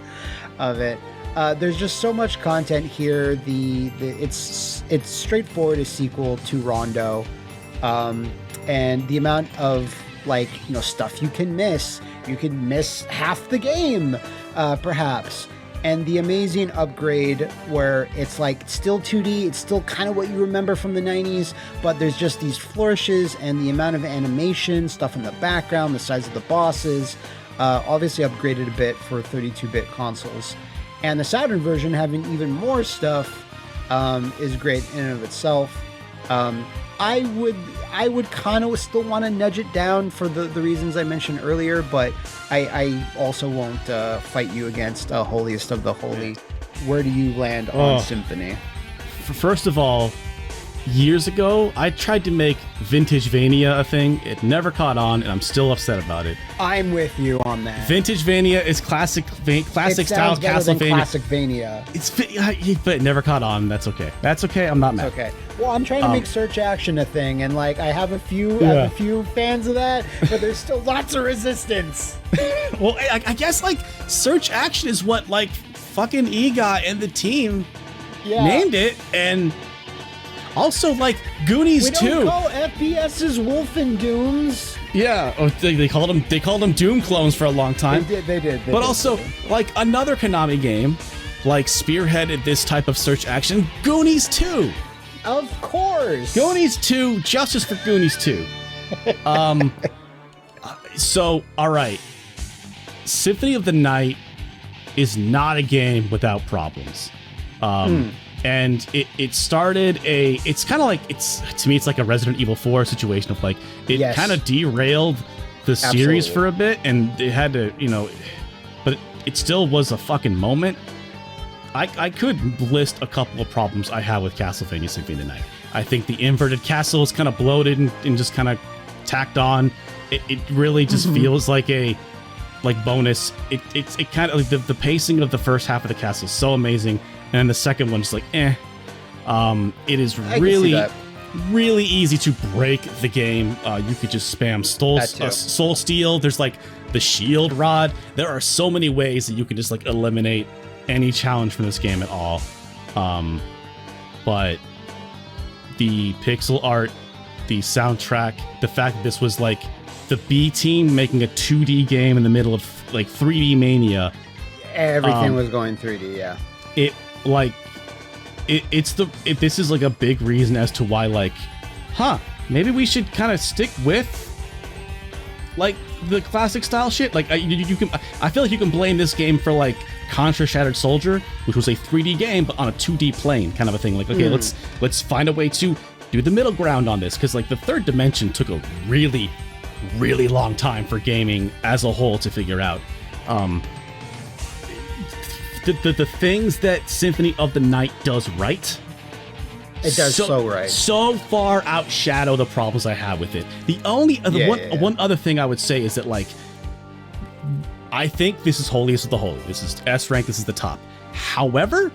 of it. There's just so much content here. It's straightforward a sequel to Rondo. And the amount of stuff you can miss half the game, perhaps. And the amazing upgrade where it's still 2D, it's still kind of what you remember from the 90s, but there's just these flourishes and the amount of animation, stuff in the background, the size of the bosses, obviously upgraded a bit for 32-bit consoles. And the Saturn version having even more stuff is great in and of itself. I would kind of still want to nudge it down for the reasons I mentioned earlier, but I also won't fight you against Holiest of the Holy. Where do you land on Symphony? First of all, years ago, I tried to make Vintagevania a thing. It never caught on, and I'm still upset about it. I'm with you on that. Vintagevania is classic style Castlevania. But it never caught on. That's okay. I'm not mad. It's okay. Well, I'm trying to make search action a thing, and I have a few fans of that, but there's still lots of resistance. Well, I guess search action is what fucking EGOT and the team named it, and also Goonies 2. We don't call FPS's Wolfen Dooms. Yeah, they called them Doom clones for a long time. They did. But also another Konami game spearheaded this type of search action, Goonies 2. Of course. Goonies 2, justice for Goonies 2. So, all right. Symphony of the Night is not a game without problems. And it started it's kind of to me, it's like a Resident Evil 4 situation of it kind of derailed the series for a bit, and it had to, but it still was a fucking moment. I could list a couple of problems I have with Castlevania Symphony of the Night. I think the inverted castle is kind of bloated and just kind of tacked on. It really just feels like a bonus. It kind of the pacing of the first half of the castle is so amazing, and then the second one's it is really easy to break the game. You could just spam soul steal. There's the shield rod. There are so many ways that you can just eliminate any challenge from this game at all. But the pixel art, the soundtrack, the fact that this was the B team making a 2D game in the middle of 3D mania. Everything was going 3D, yeah. This is a big reason as to why maybe we should kind of stick with the classic style shit. I feel like you can blame this game for Contra Shattered Soldier, which was a 3D game but on a 2D plane kind of a thing. Let's find a way to do the middle ground on this, because the third dimension took a really long time for gaming as a whole to figure out. The things that Symphony of the Night does right, it does so right, so far outshadow the problems I have with it. The only one other thing I would say is that I think this is Holiest of the Holy. This is S rank. This is the top. However,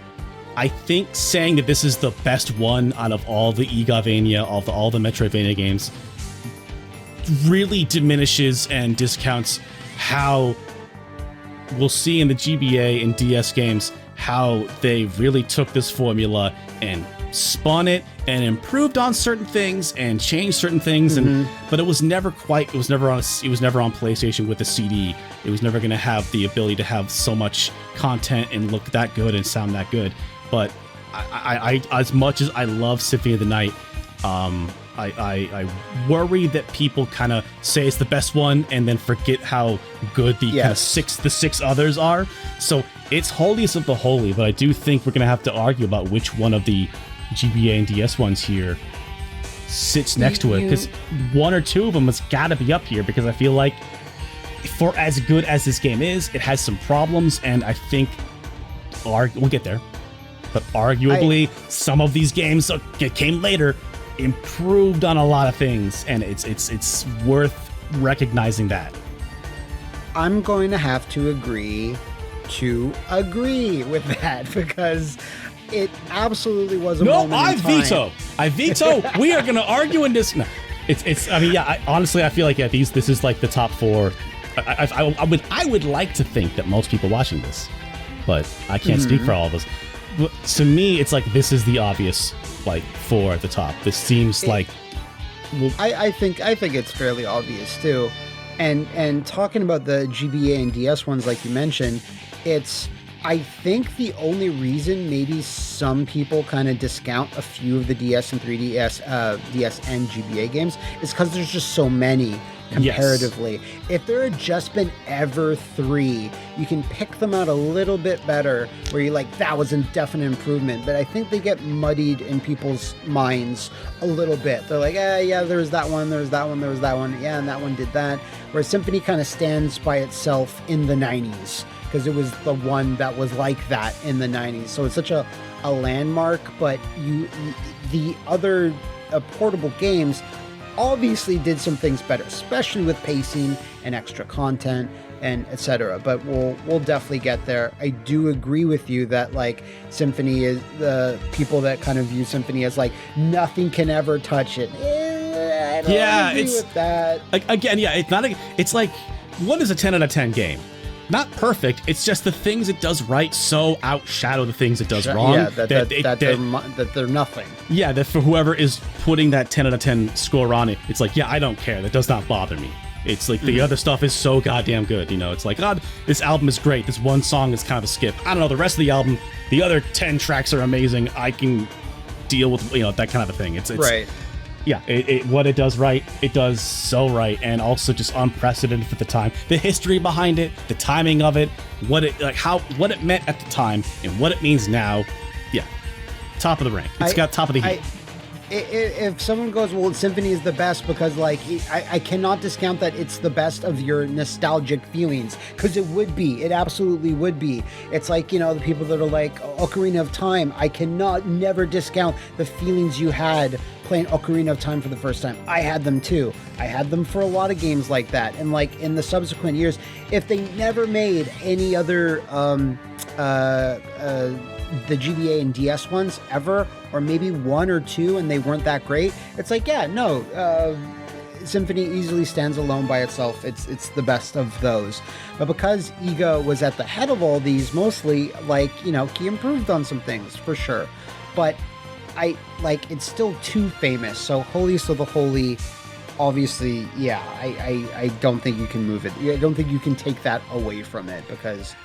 I think saying that this is the best one out of all the EGOVania, all the Metroidvania games, really diminishes and discounts how we'll see in the GBA and DS games how they really took this formula and spun it and improved on certain things and changed certain things, but it was never on PlayStation with a CD. It was never going to have the ability to have so much content and look that good and sound that good. But I as much as I love Symphony of the Night, I worry that people kind of say it's the best one and then forget how good the kind of six others are. So it's holiest of the holy, but I do think we're gonna have to argue about which one of the GBA and DS ones here sits next to it, because one or two of them has got to be up here, because I feel like for as good as this game is, it has some problems, and I think we'll get there, but arguably some of these games that came later improved on a lot of things, and it's worth recognizing that. I'm going to have to agree with that, because it absolutely was a moment in time. I veto. We are going to argue in this. No, it's. I mean, yeah. Honestly, I feel like this is like the top four. I would like to think that most people watching this, but I can't speak for all of us. But to me, it's like this is the obvious like four at the top. This seems like. Well, I think it's fairly obvious too, and talking about the GBA and DS ones, like you mentioned, I think the only reason maybe some people kind of discount a few of the DS and 3DS, DS and GBA games is because there's just so many comparatively. Yes. If there had just been ever 3, you can pick them out a little bit better where you're like, that was a definite improvement. But I think they get muddied in people's minds a little bit. They're like, yeah, there was that one, there was that one, there was that one. Yeah, and that one did that. Where Symphony kind of stands by itself in the 90s. Because it was the one that was like that in the 90s. So it's such a landmark, but the other portable games obviously did some things better, especially with pacing and extra content and etc. But we'll definitely get there. I do agree with you that like Symphony is the people that kind of view Symphony as like nothing can ever touch it. I don't agree with that. Again, it's like, what is a 10 out of 10 game? Not perfect. It's just the things it does right so outshadow the things it does wrong. Yeah, that they're nothing. Yeah, that for whoever is putting that 10 out of 10 score on it, it's like, yeah, I don't care. That does not bother me. It's like the other stuff is so goddamn good. You know, it's like, God, this album is great. This one song is kind of a skip. I don't know. The rest of the album, the other 10 tracks are amazing. I can deal with, that kind of a thing. It's right. Yeah, what it does right, it does so right, and also just unprecedented for the time. The history behind it, the timing of it, what it meant at the time, and what it means now. Yeah, top of the rank. It's got top of the heat. If someone goes, well, Symphony is the best because, like, I cannot discount that it's the best of your nostalgic feelings, because it would be. It absolutely would be. It's like, the people that are like, Ocarina of Time, I cannot never discount the feelings you had playing Ocarina of Time for the first time. I had them too. I had them for a lot of games like that. And, like, in the subsequent years, if they never made any other the GBA and DS ones ever, or maybe one or two and they weren't that great, it's like, Symphony easily stands alone by itself. It's the best of those. But because Iga was at the head of all these, mostly, like, he improved on some things for sure. But it's still too famous. So holiest of the holy, obviously, I don't think you can move it. I don't think you can take that away from it, because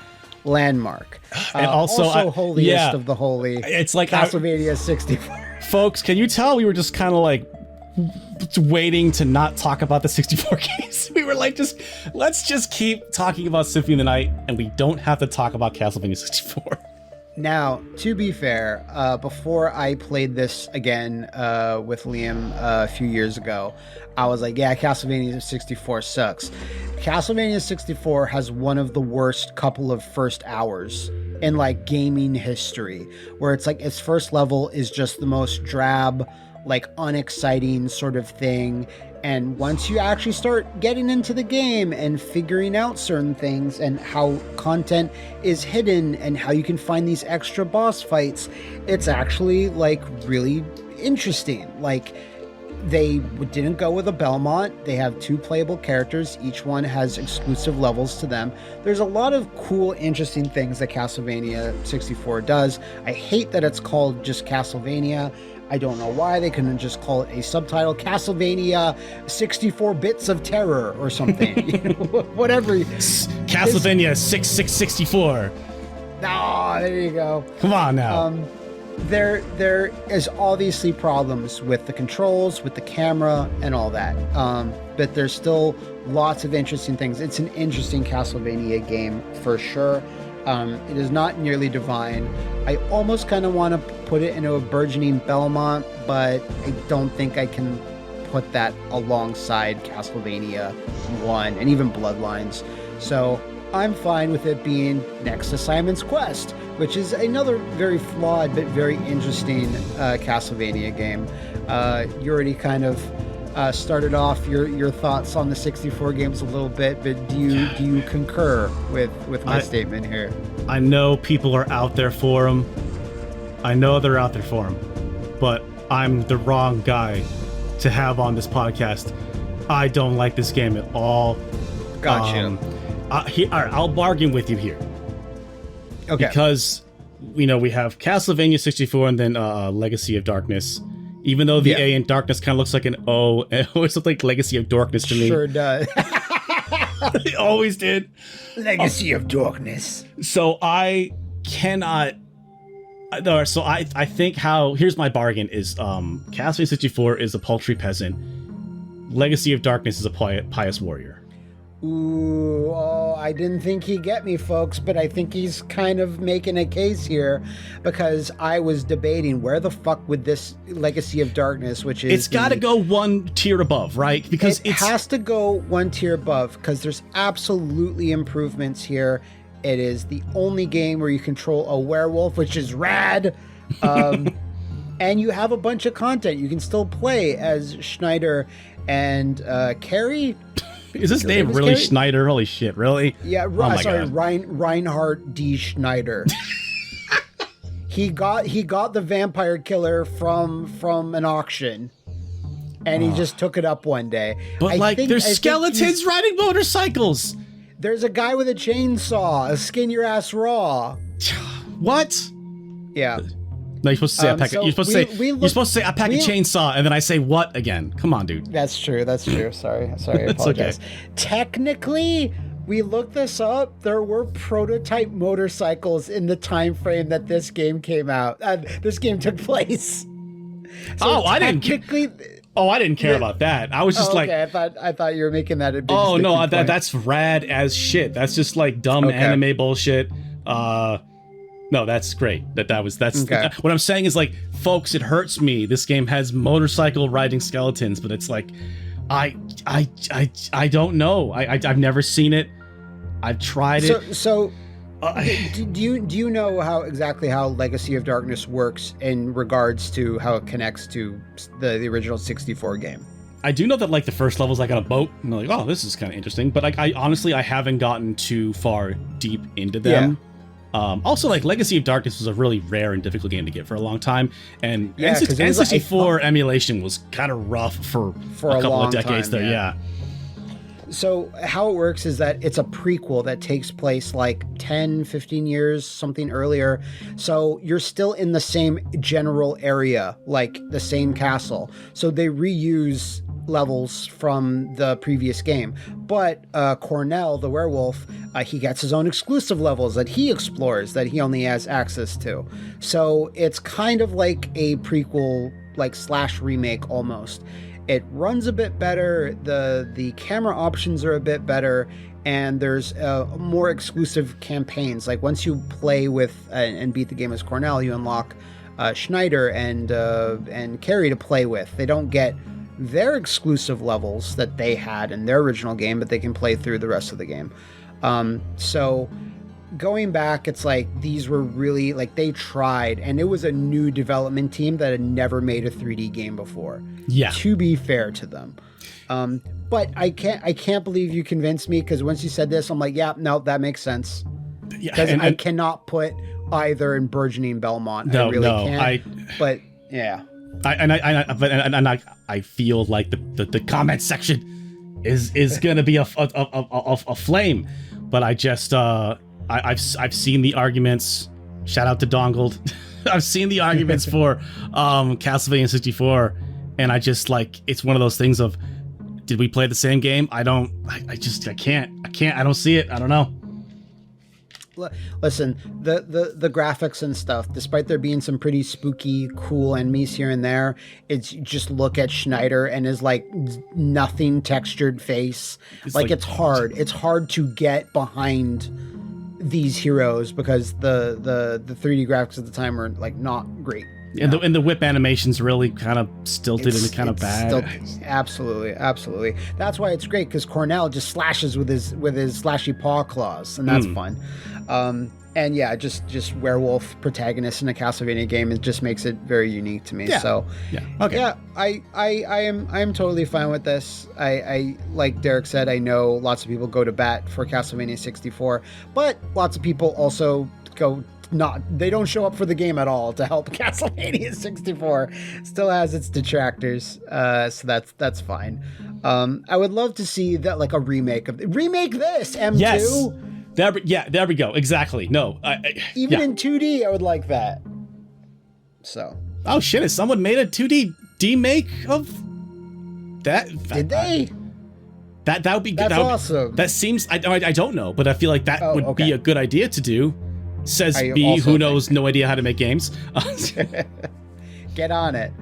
landmark. And also holiest of the holy. It's like Castlevania 64. Folks, can you tell we were just kind of like waiting to not talk about the 64 games? We were like, let's just keep talking about Symphony of the Night, and we don't have to talk about Castlevania 64. Now, to be fair, before I played this again with Liam a few years ago, I was like, yeah, Castlevania 64 sucks. Castlevania 64 has one of the worst couple of first hours in, like, gaming history, where it's like its first level is just the most drab, like, unexciting sort of thing. And once you actually start getting into the game and figuring out certain things and how content is hidden and how you can find these extra boss fights, it's actually, like, really interesting. Like, They didn't go with a Belmont. They have 2 playable characters. Each one has exclusive levels to them. There's a lot of cool, interesting things that Castlevania 64 does. I hate that it's called just Castlevania. I don't know why they couldn't just call it a subtitle, Castlevania 64 Bits of Terror or something. Whatever. Castlevania 6664. Oh, there you go. Come on now. There is obviously problems with the controls, with the camera, and all that. But there's still lots of interesting things. It's an interesting Castlevania game for sure. It is not nearly divine. I almost kind of want to put it into a burgeoning Belmont, but I don't think I can put that alongside Castlevania 1 and even Bloodlines. So I'm fine with it being next to Simon's Quest, which is another very flawed but very interesting Castlevania game. You already kind of started off your thoughts on the 64 games a little bit, but do you concur with my statement here? I know people are out there for them. I know they're out there for them, but I'm the wrong guy to have on this podcast. I don't like this game at all. Gotcha. All right, I'll bargain with you here. Okay. Because, we have Castlevania 64 and then Legacy of Darkness. Even though the A in Darkness kind of looks like an O, it always looked like Legacy of Darkness to me. Sure does. It always did. Legacy of Darkness. So I cannot... So I think here's my bargain is Castlevania 64 is a paltry peasant. Legacy of Darkness is a pious warrior. Ooh, I didn't think he'd get me, folks, but I think he's kind of making a case here, because I was debating where the fuck would this Legacy of Darkness, which is... It's got to go 1 tier above, right? Because it has to go 1 tier above, because there's absolutely improvements here. It is the only game where you control a werewolf, which is rad. And you have a bunch of content. You can still play as Schneider and Carrie. Is his name really Carrie? Schneider? Holy shit, really? Yeah, Reinhard D. Schneider. He got the vampire killer from an auction, and he just took it up one day. But there's skeletons riding motorcycles. There's a guy with a chainsaw. Skin your ass raw. What? Yeah. No, you're supposed to say I pack. You're supposed to say I pack a chainsaw, and then I say what again? Come on, dude. That's true. Sorry. I apologize. Okay. Technically, we looked this up. There were prototype motorcycles in the time frame that this game came out. This game took place. So I didn't care about that. I was just like, I thought you were making that a big. Oh no, that's rad as shit. That's just like dumb anime bullshit. No, that's great. That's okay. What I'm saying is, like, folks, it hurts me. This game has motorcycle riding skeletons, but it's like, I don't know. I've never seen it. I've tried it. So do you know exactly how Legacy of Darkness works in regards to how it connects to the original 64 game? I do know that, like, the first level's like on a boat, and they're like, oh, this is kind of interesting. But like, I honestly haven't gotten too far deep into them. Yeah. Also, like, Legacy of Darkness was a really rare and difficult game to get for a long time, and N64 emulation was kind of rough for a couple of decades there. Yeah. So how it works is that it's a prequel that takes place like 10, 15 years, something earlier. So you're still in the same general area, like the same castle. So they reuse levels from the previous game. But Cornell, the werewolf, he gets his own exclusive levels that he explores, that he only has access to. So it's kind of like a prequel, like / remake almost. It runs a bit better, the camera options are a bit better, and there's more exclusive campaigns. Like once you play with and beat the game as Cornell, you unlock Schneider and Carrie to play with. They don't get their exclusive levels that they had in their original game, but they can play through the rest of the game. So going back, it's like these were really, like, they tried, and it was a new development team that had never made a 3D game before. Yeah. To be fair to them. But I can't believe you convinced me, because once you said this, I'm like, yeah, no, that makes sense. Because I cannot put either in burgeoning Belmont. No, I really can't. But yeah. I feel like the comment section is gonna be a flame, but I just I've seen the arguments. Shout out to Dongled. I've seen the arguments for Castlevania 64, and I just like, it's one of those things of, did we play the same game? I can't. I don't see it. I don't know. Listen, the graphics and stuff, despite there being some pretty spooky, cool enemies here and there, it's just look at Schneider and his like nothing textured face. Like it's hard. It's hard to get behind these heroes because the 3D graphics at the time are like not great. And the whip animation's really kind of stilted and kind of bad. Absolutely. That's why it's great, because Cornell just slashes with his slashy paw claws, and that's fun. And yeah, just werewolf protagonist in a Castlevania game, it just makes it very unique to me. Yeah. So Okay. Yeah, I am totally fine with this. I like Derek said, I know lots of people go to bat for Castlevania 64, but lots of people also they don't show up for the game at all to help. Castlevania 64 still has its detractors, so that's fine. I would love to see that, like a remake this M2. Yes. There we go. Exactly. No. Even in 2D, I would like that. So. Oh shit! Has someone made a 2D remake of that? Did they? That would be good. That's awesome. That seems. I don't know, but I feel like that would be a good idea to do. Says me, who knows no idea how to make games. Get on it.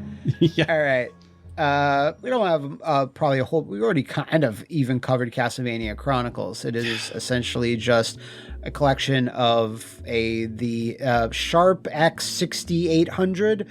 Yeah. All right. We don't have probably a whole. We already kind of even covered Castlevania Chronicles. It is essentially just a collection of the Sharp X6800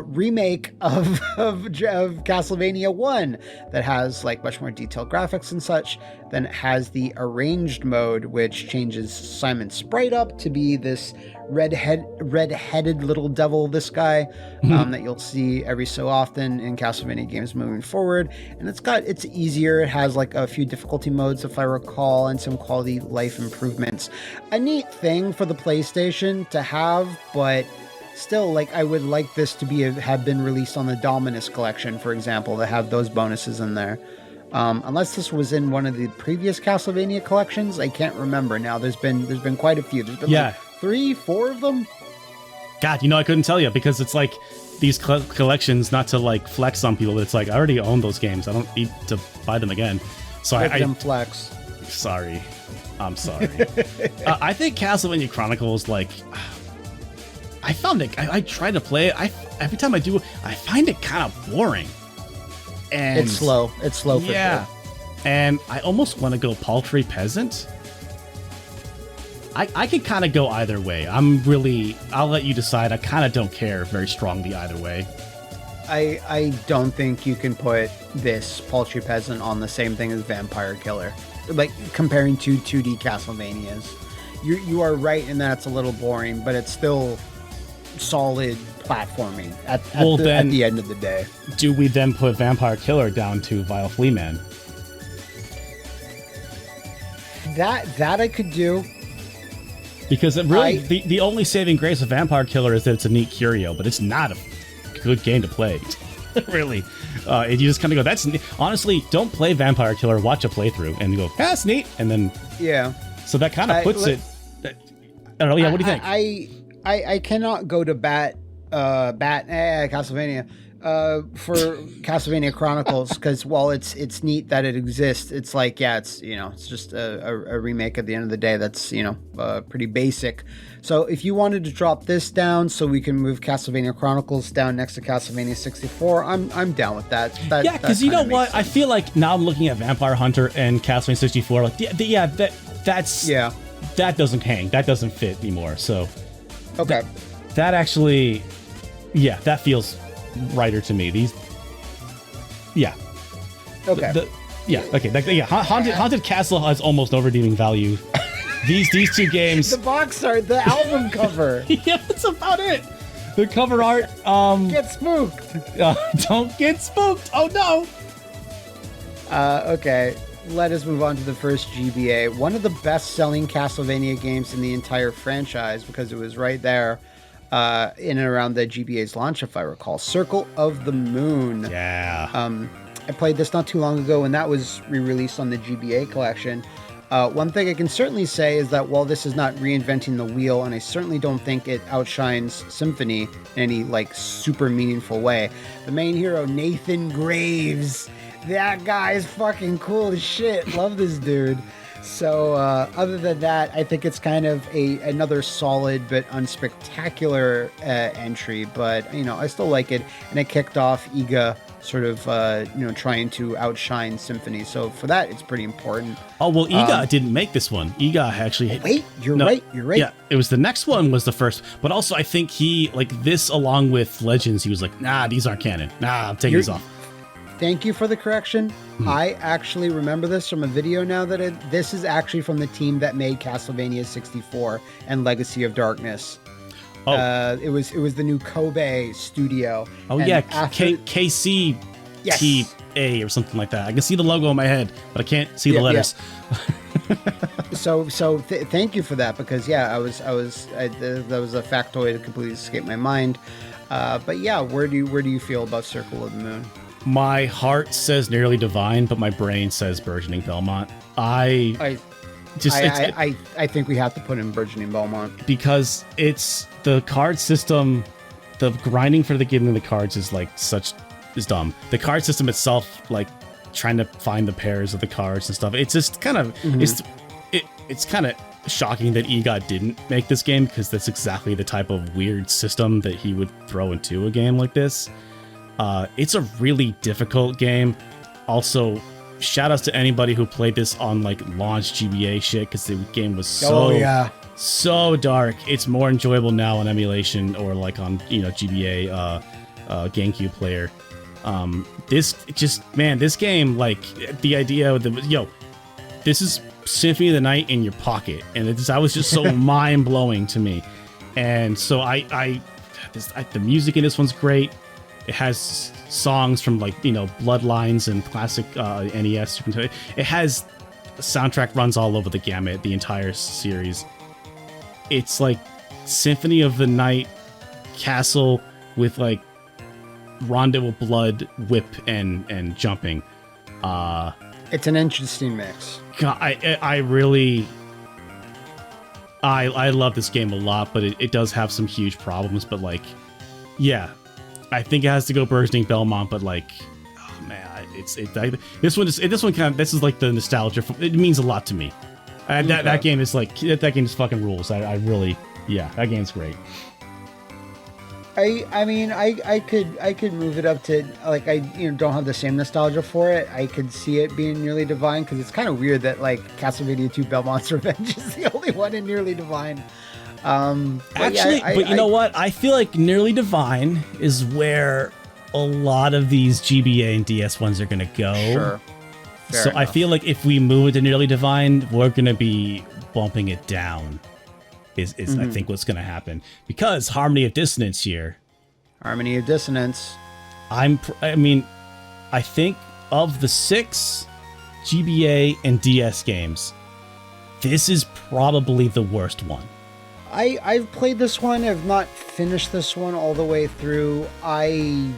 remake of Castlevania 1 that has like much more detailed graphics and such. Then it has the arranged mode, which changes Simon's sprite up to be this red-headed little devil, this guy, that you'll see every so often in Castlevania games moving forward. And it's easier. It has like a few difficulty modes, if I recall, and some quality life improvements. A neat thing for the PlayStation to have, but still, like, I would like this to have been released on the Dominus collection, for example, to have those bonuses in there. Unless this was in one of the previous Castlevania collections, I can't remember now. There's been quite a few. There's been like 3, 4 of them. God, I couldn't tell you, because it's like these collections, not to like flex on people, but it's like I already own those games. I don't need to buy them again. So I flex. Sorry, I'm sorry. I think Castlevania Chronicles, like, I found it. I tried to play it. Every time I do, I find it kind of boring. And it's slow. It's slow for sure. And I almost want to go paltry peasant. I can kind of go either way. I'll let you decide. I kind of don't care very strongly either way. I don't think you can put this paltry peasant on the same thing as Vampire Killer. Like, comparing to 2D Castlevanias. You are right in that it's a little boring, but it's still solid platforming at the end of the day. Do we then put Vampire Killer down to Vile Flea Man? That I could do. Because it really, the only saving grace of Vampire Killer is that it's a neat curio, but it's not a good game to play. Really. You just kind of go, that's neat. Honestly, don't play Vampire Killer, watch a playthrough, and you go, that's neat, and then... Yeah. So that kind of puts it... I don't know, what do you think? I cannot go to Castlevania for Castlevania Chronicles, because while it's neat that it exists, it's like, it's just a remake at the end of the day that's pretty basic. So if you wanted to drop this down so we can move Castlevania Chronicles down next to Castlevania 64, I'm down with that. Yeah, because you know what, sense. I feel like now I'm looking at Vampire Hunter and Castlevania 64, like that doesn't hang, that doesn't fit anymore. So okay, that actually, that feels righter to me. Haunted Castle has almost no redeeming value. These two games. The box art, the album cover. Yeah, that's about it. The cover art. Get spooked. Don't get spooked. Oh no. Okay. Let us move on to the first GBA. One of the best-selling Castlevania games in the entire franchise, because it was right there. in and around the GBA's launch, if I recall. Circle of the Moon. Yeah. I played this not too long ago, and that was re-released on the GBA collection. One thing I can certainly say is that while this is not reinventing the wheel, and I certainly don't think it outshines Symphony in any like super meaningful way, the main hero, Nathan Graves, that guy is fucking cool as shit. Love this dude. So other than that, I think it's kind of another solid but unspectacular entry, but you know, I still like it, and it kicked off EGA sort of trying to outshine Symphony. So for that, it's pretty important. Oh well, EGA didn't make this one. EGA actually. Wait, you're right. Yeah, it was the next one was the first, but also I think he like this along with Legends. He was like, nah, these aren't canon. Nah, I'm taking these off. Thank you for the correction. I actually remember this from a video now that this is actually from the team that made Castlevania 64 and Legacy of Darkness. Oh, it was the new Kobe studio. Oh and yeah, after, KCTA yes. or something like that. I can see the logo in my head, but I can't see the letters. Yeah. So thank you for that, because that was a factoid that completely escaped my mind. But yeah, where do you feel about Circle of the Moon? My heart says Nearly Divine, but my brain says Burgeoning Belmont. I think we have to put in Burgeoning Belmont, because it's the card system. The grinding for getting the cards is dumb. The card system itself, like trying to find the pairs of the cards and stuff. It's just kind of it's kind of shocking that EGOT didn't make this game, because that's exactly the type of weird system that he would throw into a game like this. It's a really difficult game. Also, shout outs to anybody who played this on like launch GBA shit, because the game was so dark. It's more enjoyable now on emulation or like on GBA GameCube player. This game, like the idea of this is Symphony of the Night in your pocket, and that was just so mind blowing to me. And so the music in this one's great. It has songs from Bloodlines and classic NES. It has soundtrack runs all over the gamut, the entire series. It's like Symphony of the Night Castle with like Rondo of Blood, whip and jumping. It's an interesting mix. God, I love this game a lot, but it does have some huge problems. But I think it has to go Burgeoning Belmont, but oh man, this is like the nostalgia. It means a lot to me. That game is that game is fucking rules. I really, that game's great. I mean, I could move it up to I don't have the same nostalgia for it. I could see it being Nearly Divine, because it's kind of weird that Castlevania 2 Belmont's Revenge is the only one in Nearly Divine. You know what? I feel like Nearly Divine is where a lot of these GBA and DS ones are going to go. Sure. Fair enough. I feel like if we move it to Nearly Divine, we're going to be bumping it down. Is I think what's going to happen, because Harmony of Dissonance here. Harmony of Dissonance. I think of the 6 GBA and DS games, this is probably the worst one. I've played this one. I've not finished this one all the way through. I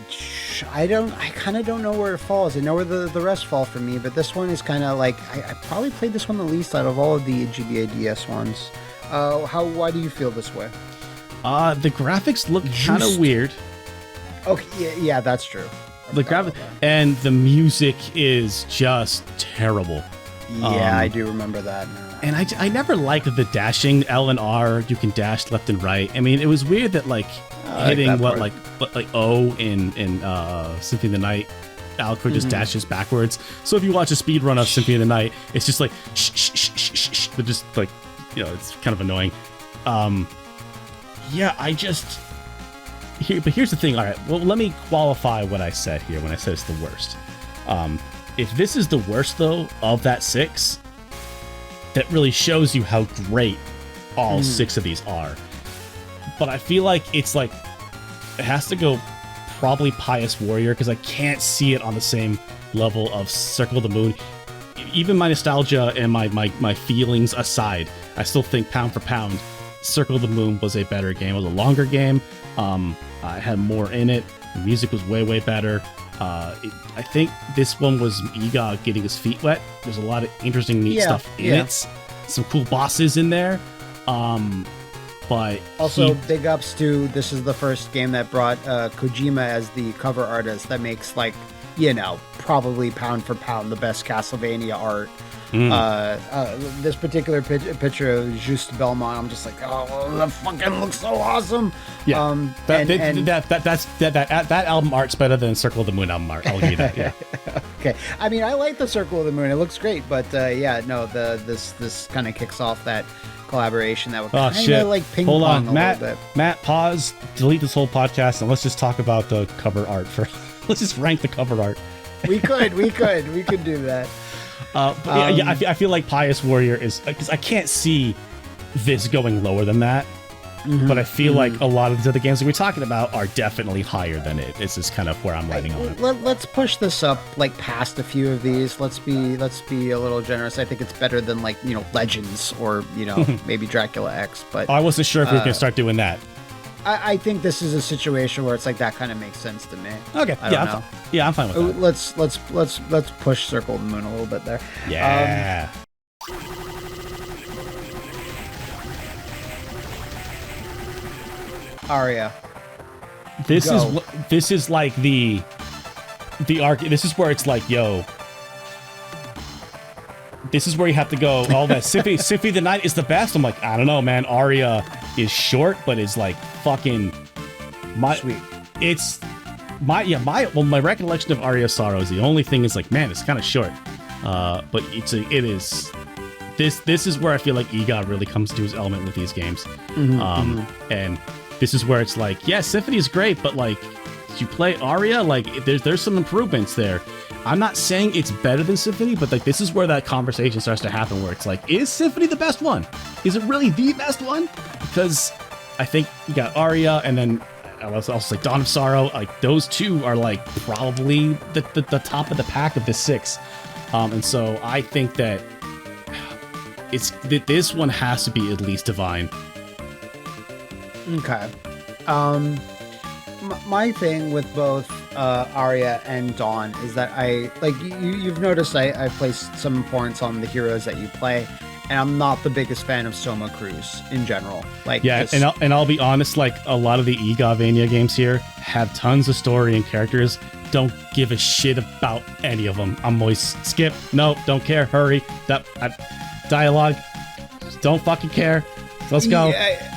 kind of don't know where it falls. I know where the rest fall for me, but this one is kind of I probably played this one the least out of all of the GBA DS ones. Why do you feel this way? The graphics look kind of weird. Okay, yeah, that's true. The graphic and the music is just terrible. Yeah, I do remember that now. And I never liked the dashing. L and R, you can dash left and right. I mean, it was weird that hitting O in Symphony of the Night, Alcor just dashes backwards. So if you watch a speed run of Symphony of the Night, it's just shh, but just it's kind of annoying. But here's the thing. All right, well, let me qualify what I said here when I said it's the worst. If this is the worst though of that 6, that really shows you how great all 6 of these are. But I feel like it has to go probably Pious Warrior, because I can't see it on the same level of Circle of the Moon. Even my nostalgia and my feelings aside, I still think pound for pound, Circle of the Moon was a better game. It was a longer game. I had more in it. The music was way better. I think this one was Iga getting his feet wet. There's a lot of interesting, neat stuff in it. Some cool bosses in there. But also, big ups to, this is the first game that brought Kojima as the cover artist that makes, like, you know, probably pound for pound the best Castlevania art. This particular picture of Juste Belmont, I'm just like, oh, that fucking looks so awesome. Yeah, that album art's better than Circle of the Moon album art. I'll give you that. Yeah. Okay. I mean, I like the Circle of the Moon. It looks great, but this kind of kicks off that collaboration that would kind of like ping Hold pong on, Matt. little bit. Matt, pause. Delete this whole podcast and let's just talk about the cover art for. Let's just rank the cover art. We could do that. I feel like Pious Warrior is, because I can't see this going lower than that. But I feel like a lot of the other games that we're talking about are definitely higher than it. This is kind of where I'm lighting on it. Let's push this up like past a few of these. Let's be a little generous. I think it's better than, like, you know, Legends or, you know, maybe Dracula X. But I wasn't sure if we were gonna start doing that. I think this is a situation where it's like that kind of makes sense to me. Okay, I'm fine with that. Let's push Circle of the Moon a little bit there. Yeah. Aria. This is like the arc. This is where it's like, yo. This is where you have to go. All that Symphony of the Night is the best. I'm like, I don't know, man. Aria is short, but is like fucking sweet. It's my recollection of Aria of Sorrow is the only thing is like, man, it's kind of short. But it is. This is where I feel like EGOT really comes to his element with these games. And this is where it's like, yeah, Symphony is great, but like, did you play Aria? Like, there's some improvements there. I'm not saying it's better than Symphony, but like, this is where that conversation starts to happen, where it's like, is Symphony the best one? Is it really the best one? Because I think you got Aria, and then I was also like Dawn of Sorrow. Like, those two are like probably the top of the pack of the six. And so I think that this one has to be at least Divine. Okay. My thing with both Aria and Dawn is that you've noticed I placed some importance on the heroes that you play, and I'm not the biggest fan of Soma Cruz in general. Like, yeah, and I'll be honest, like, a lot of the EGOVania games here have tons of story and characters. Don't give a shit about any of them. I'm always skip. No, don't care. Hurry. Dialogue. Don't fucking care. Let's go. Yeah,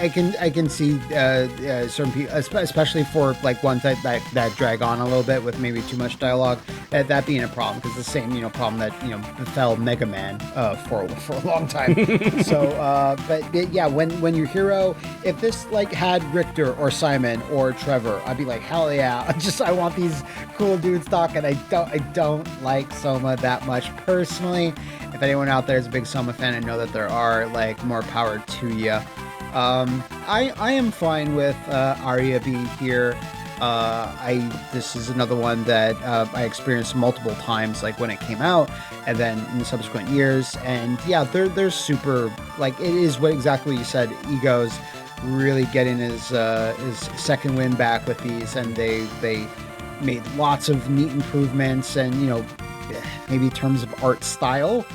I can see certain people, especially for like ones that drag on a little bit with maybe too much dialogue, that being a problem, because the same problem that befell Mega Man for a long time. So, but yeah, when your hero, if this like had Richter or Simon or Trevor, I'd be like, hell yeah! I want these cool dudes talking. I don't like Soma that much personally. If anyone out there is a big Soma fan, I know that there are, like, more power to you. I am fine with Aria being here. This is another one that I experienced multiple times, like when it came out, and then in the subsequent years. And yeah, they're super, like, it is exactly what you said. Ego's really getting his second win back with these, and they made lots of neat improvements, and maybe in terms of art style,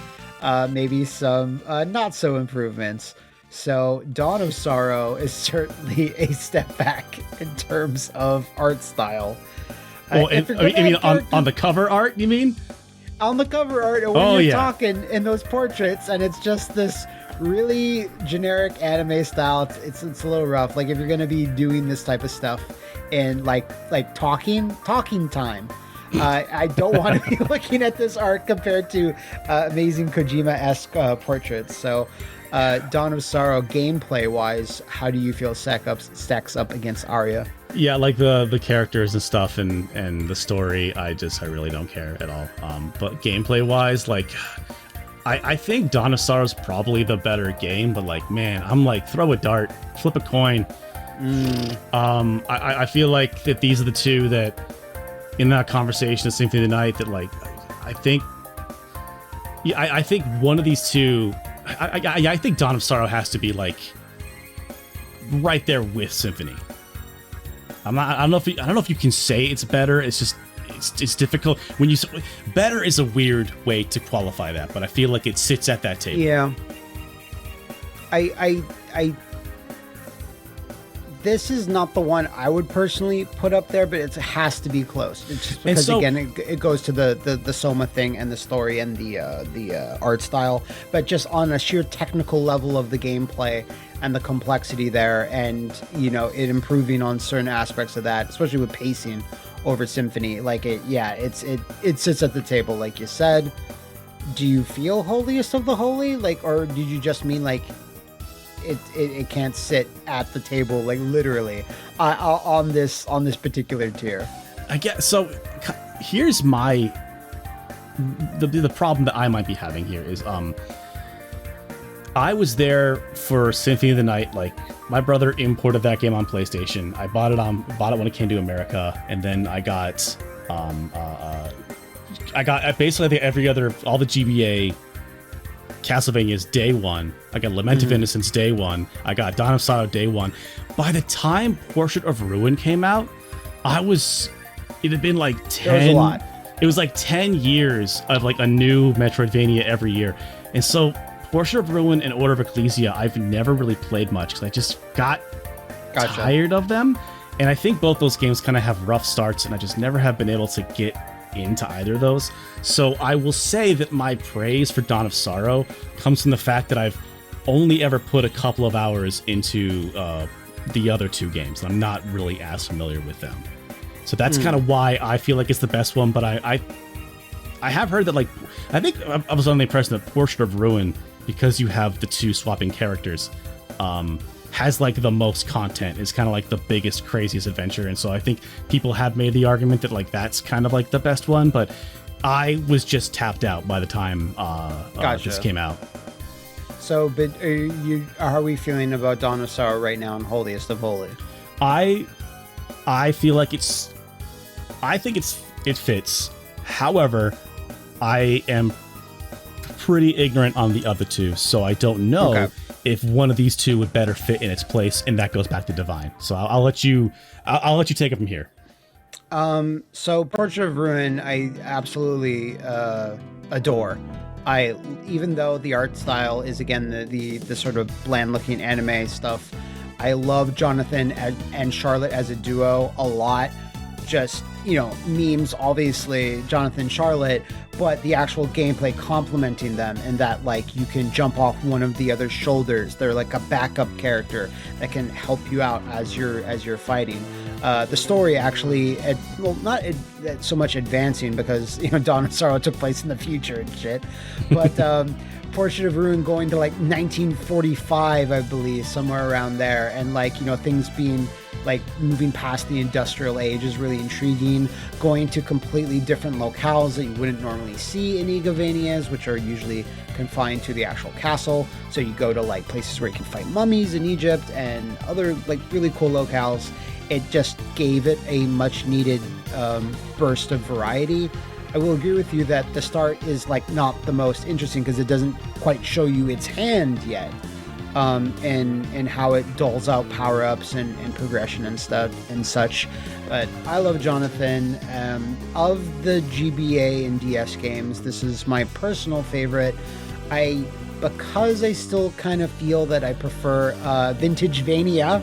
maybe some not so improvements. So Dawn of Sorrow is certainly a step back in terms of art style. Well, on the cover art, you mean? On the cover art, and when you're talking in those portraits, and it's just this really generic anime style. It's a little rough. Like, if you're gonna be doing this type of stuff in like talking time, I don't want to be looking at this art compared to amazing Kojima-esque portraits. So, Dawn of Sorrow, gameplay-wise, how do you feel stacks up against Aria? Yeah, like the characters and stuff and the story, I really don't care at all. But gameplay-wise, like, I think Dawn of Sorrow is probably the better game, but like, man, I'm like, throw a dart, flip a coin. I feel like that these are the two that, in that conversation of Symphony of the Night, that like, I think one of these two, I think Dawn of Sorrow has to be like right there with Symphony. I don't know if you can say it's better. It's just it's difficult when you better is a weird way to qualify that, but I feel like it sits at that table. Yeah. I this is not the one I would personally put up there, but it has to be close. It's just because again, it goes to the Soma thing and the story and the art style, but just on a sheer technical level of the gameplay and the complexity there, and it improving on certain aspects of that, especially with pacing over Symphony. Like it sits at the table, like you said. Do you feel holiest of the holy, like, or did you just mean like it can't sit at the table, like literally on this particular tier? I guess so. Here's the problem that I might be having here is I was there for Symphony of the Night. Like, my brother imported that game on PlayStation. I bought it when it came to America, and then I got basically all the GBA Castlevania's day one. I got Lament of Innocence day one. I got Dawn of Sorrow day one. By the time Portrait of Ruin came out, it had been like 10. There was a lot. It was like 10 years of like a new Metroidvania every year, and so Portrait of Ruin and Order of Ecclesia, I've never really played much because I just got tired of them. And I think both those games kind of have rough starts, and I just never have been able to get into either of those. So I will say that my praise for Dawn of Sorrow comes from the fact that I've only ever put a couple of hours into the other two games, and I'm not really as familiar with them. So that's kind of why I feel like it's the best one. But I have heard that, like, I think I was under the impression that Portrait of Ruin, because you have the two swapping characters, has like the most content, is kind of like the biggest, craziest adventure. And so I think people have made the argument that like that's kind of like the best one, but I was just tapped out by the time this came out. So, but how are we feeling about Dawn of Sorrow right now in Holiest of Holy? I feel like it fits. However, I am pretty ignorant on the other two, so I don't know if one of these two would better fit in its place, and that goes back to Divine. So I'll let you take it from here. So Portrait of Ruin, I absolutely adore. Even though the art style is again the sort of bland looking anime stuff, I love Jonathan and Charlotte as a duo a lot. Just, memes, obviously, Jonathan, Charlotte, but the actual gameplay complementing them, and that like you can jump off one of the other's shoulders. They're like a backup character that can help you out as you're fighting. The story actually, not so much advancing because Dawn of Sorrow took place in the future and shit, but Portrait of Ruin going to like 1945, I believe, somewhere around there, and like things being like moving past the industrial age is really intriguing. Going to completely different locales that you wouldn't normally see in EVERY, which are usually confined to the actual castle. So you go to like places where you can fight mummies in Egypt and other like really cool locales. It just gave it a much needed burst of variety. I will agree with you that the start is like not the most interesting because it doesn't quite show you its hand yet. And how it doles out power-ups and progression and stuff and such. But I love Jonathan. Of the GBA and DS games, this is my personal favorite. Because I still kind of feel that I prefer Vintagevania,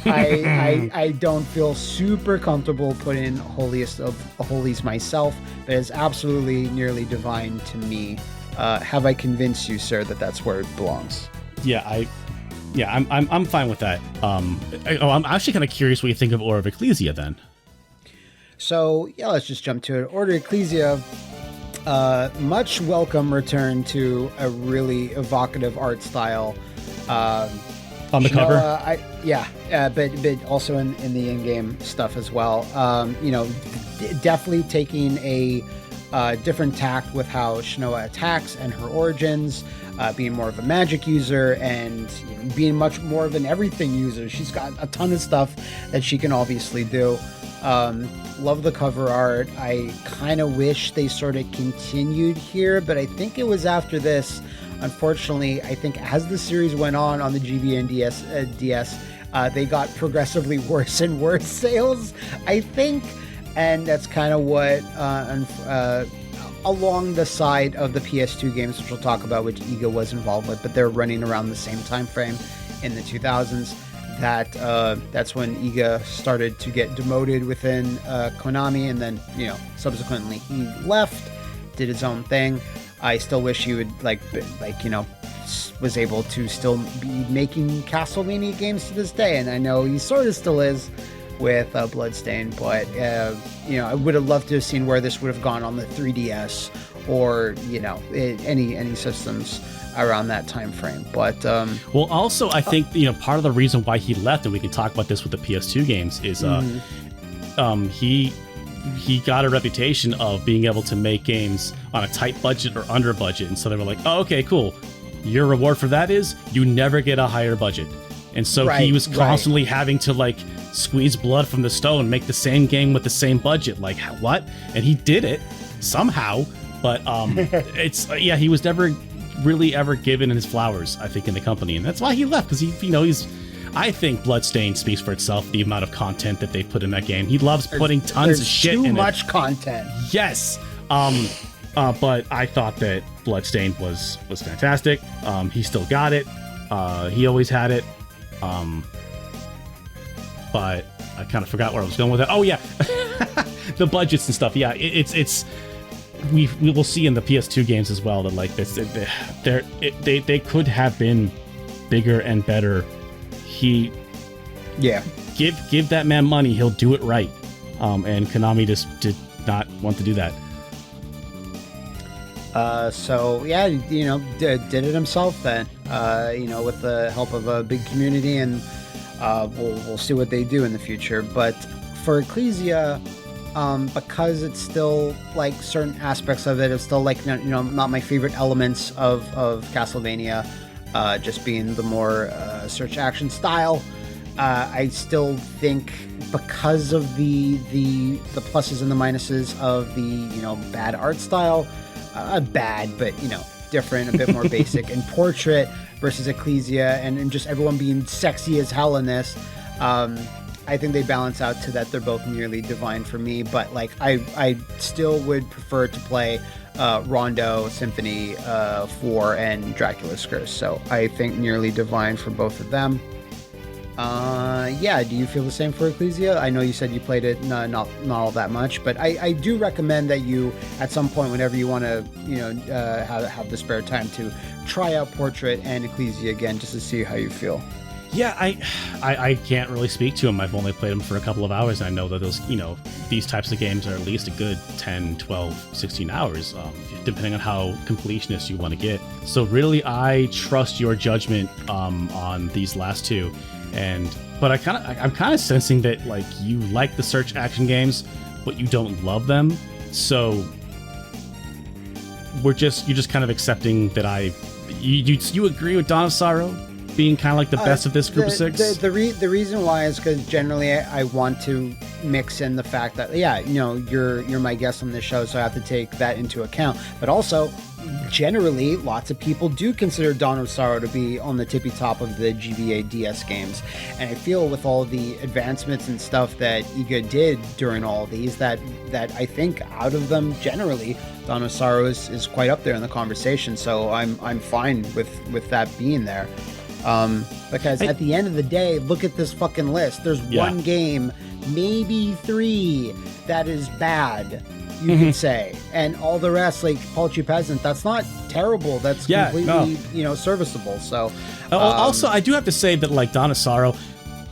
I don't feel super comfortable putting Holiest of Holies myself, but it's absolutely nearly divine to me. Have I convinced you, sir, that that's where it belongs? I'm fine with that. I'm actually kind of curious what you think of Order of Ecclesia then. So yeah, let's just jump to it. Order of Ecclesia, much welcome return to a really evocative art style. On the cover, but also in the in-game stuff as well. Definitely taking a different tact with how Shinoa attacks and her origins. Being more of a magic user and being much more of an everything user. She's got a ton of stuff that she can obviously do. Love the cover art. I kind of wish they sort of continued here, but I think it was after this. Unfortunately, I think as the series went on the GBA and DS, they got progressively worse and worse sales, I think. And that's kind of what, along the side of the PS2 games, which we'll talk about, which EGA was involved with, but they're running around the same time frame in the 2000s. That's when EGA started to get demoted within Konami, and then subsequently he left, did his own thing. I still wish he would was able to still be making Castlevania games to this day, and I know he sort of still is with Bloodstained, but I would have loved to have seen where this would have gone on the 3DS or any systems around that time frame. But well, also I think part of the reason why he left, and we can talk about this with the PS2 games, is he got a reputation of being able to make games on a tight budget or under budget, and so they were like, oh, okay, cool, your reward for that is you never get a higher budget. And so he was constantly having to squeeze blood from the stone, make the same game with the same budget. Like, what? And he did it somehow, but he was never really ever given his flowers, I think, in the company, and that's why he left, because he's. I think Bloodstained speaks for itself, the amount of content that they put in that game. He loves putting tons of shit in it. Too much content. Yes. But I thought that Bloodstained was fantastic. He still got it. He always had it. But I kind of forgot where I was going with it. Oh yeah, the budgets and stuff. Yeah, we will see in the PS2 games as well that they could have been bigger and better. Give that man money, he'll do it right. And Konami just did not want to do that. Did it himself then, with the help of a big community, and we'll see what they do in the future. But for Ecclesia, because it's still certain aspects of it is still not my favorite elements of Castlevania, just being the more search action style. I still think because of the pluses and the minuses of the bad art style, bad, but different, a bit more basic, and Portrait versus Ecclesia, and just everyone being sexy as hell in this. I think they balance out to that they're both nearly divine for me, but I still would prefer to play Rondo, Symphony 4, and Dracula's Curse. So I think nearly divine for both of them. Do you feel the same for Ecclesia? I know you said you played it not all that much, but I do recommend that you, at some point, whenever you want to, have the spare time, to try out Portrait and Ecclesia again, just to see how you feel. Yeah, I can't really speak to them. I've only played them for a couple of hours, and I know that those, these types of games are at least a good 10, 12, 16 hours, depending on how completionist you want to get. So really, I trust your judgment on these last two. But I'm kind of sensing that you like the search action games, but you don't love them. So you're just kind of accepting that you agree with Dawn of Sorrow being kind of the best of this group of six. The reason why is because generally I want to mix in the fact that you're my guest on this show, so I have to take that into account. But also, generally, lots of people do consider Dawn of Sorrow to be on the tippy top of the GBA DS games, and I feel with all the advancements and stuff that EGA did during all these, that I think out of them generally, Dawn of Sorrow is quite up there in the conversation. So I'm fine with that being there. Because at the end of the day, look at this fucking list. There's one game, maybe 3, that is bad, you could say, and all the rest, Paltry Peasant, that's not terrible. That's completely serviceable. So also, I do have to say that Dawn of Sorrow,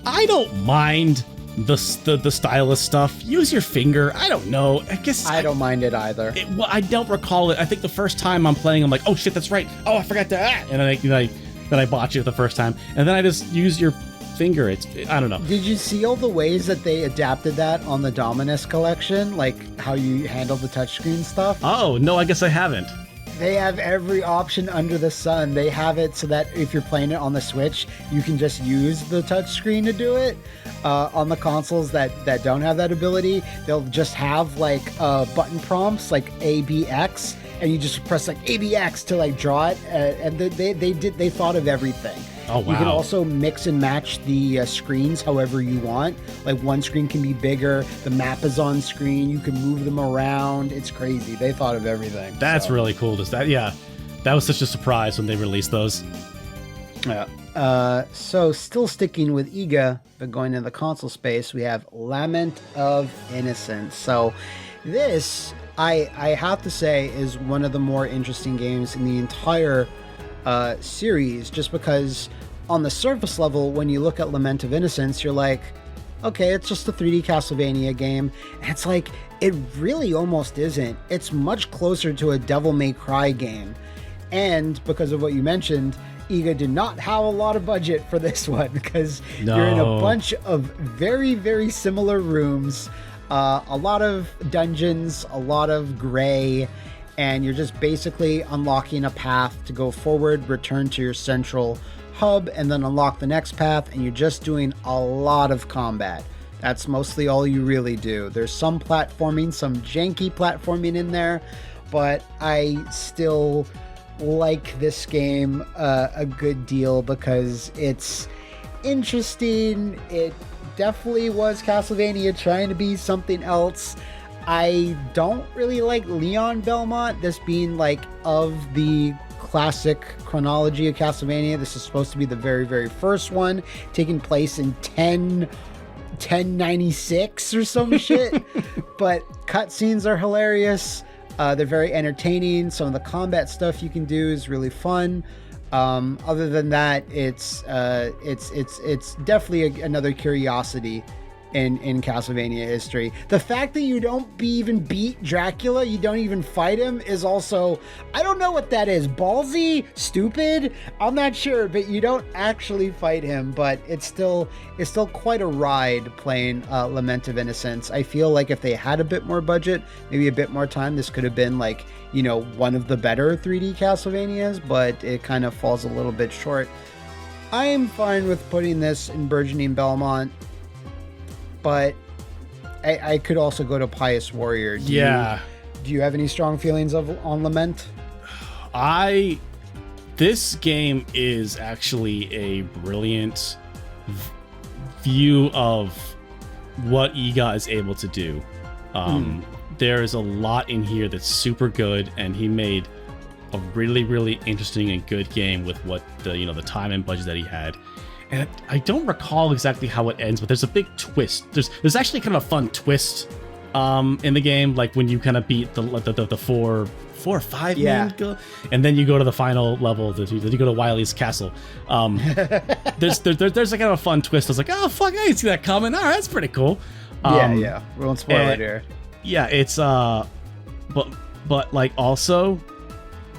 I don't mind the stylus stuff. Use your finger. I don't know. I guess I don't mind it either. I don't recall it. I think the first time I'm playing, I'm like, oh shit, that's right. Oh, I forgot to and then I botch it the first time, and then I just use your finger. I don't know. Did you see all the ways that they adapted that on the Dominus collection? How you handle the touchscreen stuff? Oh, no, I guess I haven't. They have every option under the sun. They have it so that if you're playing it on the Switch, you can just use the touchscreen to do it. On the consoles that don't have that ability, they'll just have button prompts A, B, X, and you just press A, B, X to draw it. And they thought of everything. Oh, wow. You can also mix and match the screens however you want. Like one screen can be bigger, the map is on screen, you can move them around. It's crazy. They thought of everything. That's really cool. That was such a surprise when they released those. Yeah. So still sticking with EGA, but going into the console space, we have Lament of Innocence. So this, I have to say, is one of the more interesting games in the entire series, just because on the surface level, when you look at Lament of Innocence, you're like, okay, it's just a 3D Castlevania game. And it's like, it really almost isn't. It's much closer to a Devil May Cry game. And because of what you mentioned, EGA did not have a lot of budget for this one, because you're in a bunch of very, very similar rooms, a lot of dungeons, a lot of gray, and you're just basically unlocking a path to go forward, return to your central hub, and then unlock the next path, and you're just doing a lot of combat. That's mostly all you really do. There's some platforming, some janky platforming in there, but I still like this game a good deal because it's interesting. It definitely was Castlevania trying to be something else. I don't really like Leon Belmont, this being like of the classic chronology of Castlevania. This is supposed to be the very, very first one, taking place in 1096 or some shit. But cutscenes are hilarious. They're very entertaining. Some of the combat stuff you can do is really fun. Other than that, it's definitely another curiosity in Castlevania history. The fact that you don't even beat Dracula, you don't even fight him, is also, I don't know what that is. Ballsy? Stupid? I'm not sure, but you don't actually fight him, but it's still quite a ride playing Lament of Innocence. I feel like if they had a bit more budget, maybe a bit more time, this could have been like, you know, one of the better 3D Castlevanias, but it kind of falls a little bit short. I'm fine with putting this in Burgeoning Belmont, but I could also go to Pious Warrior. Do you have any strong feelings on Lament? This game is actually a brilliant view of what EGA is able to do. There is a lot in here that's super good, and he made a really, really interesting and good game with what the time and budget that he had. And I don't recall exactly how it ends, but there's a big twist. There's actually kind of a fun twist in the game, like when you kind of beat the four or five man, and then you go to the final level. You go to Wily's castle. There's a kind of a fun twist. I was like, oh fuck, I didn't see that coming. All right, that's pretty cool. We won't spoil it here. Yeah, it's but like also,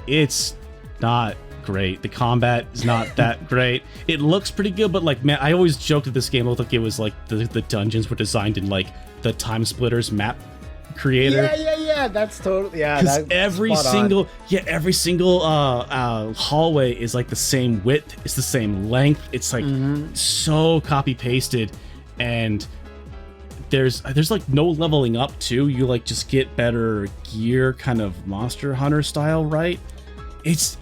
it's not great. The combat is not that great. It looks pretty good, but like, man, I always joked that this game looked like it was like the dungeons were designed in like the Time Splitters map creator. Yeah. That's totally Because every single hallway is like the same width. It's the same length. It's like so copy pasted, and there's like no leveling up too. You like just get better gear, kind of Monster Hunter style, right? It's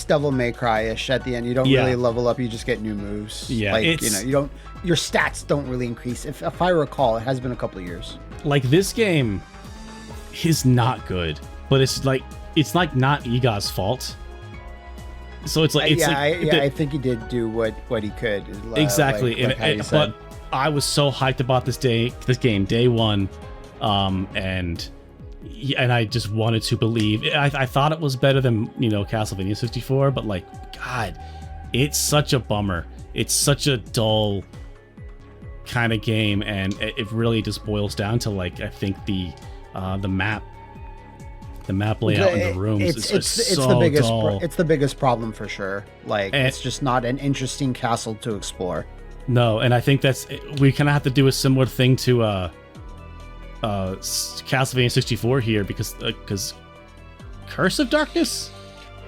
Devil May Cry-ish at the end. You don't really level up, you just get new moves. Yeah, like, your stats don't really increase. If I recall, it has been a couple of years. Like, this game is not good, but it's like not EGA's fault. So it's like I think he did do what he could. Exactly. But I was so hyped about this game day one, and I just wanted to believe. I thought it was better than Castlevania 64, but like, God, it's such a bummer. It's such a dull kind of game, and it really just boils down to, like, I think the map layout in the rooms is so dull. It's the biggest problem for sure. Like, it's just not an interesting castle to explore. No, and I think we kind of have to do a similar thing to Castlevania 64 here, because Curse of Darkness?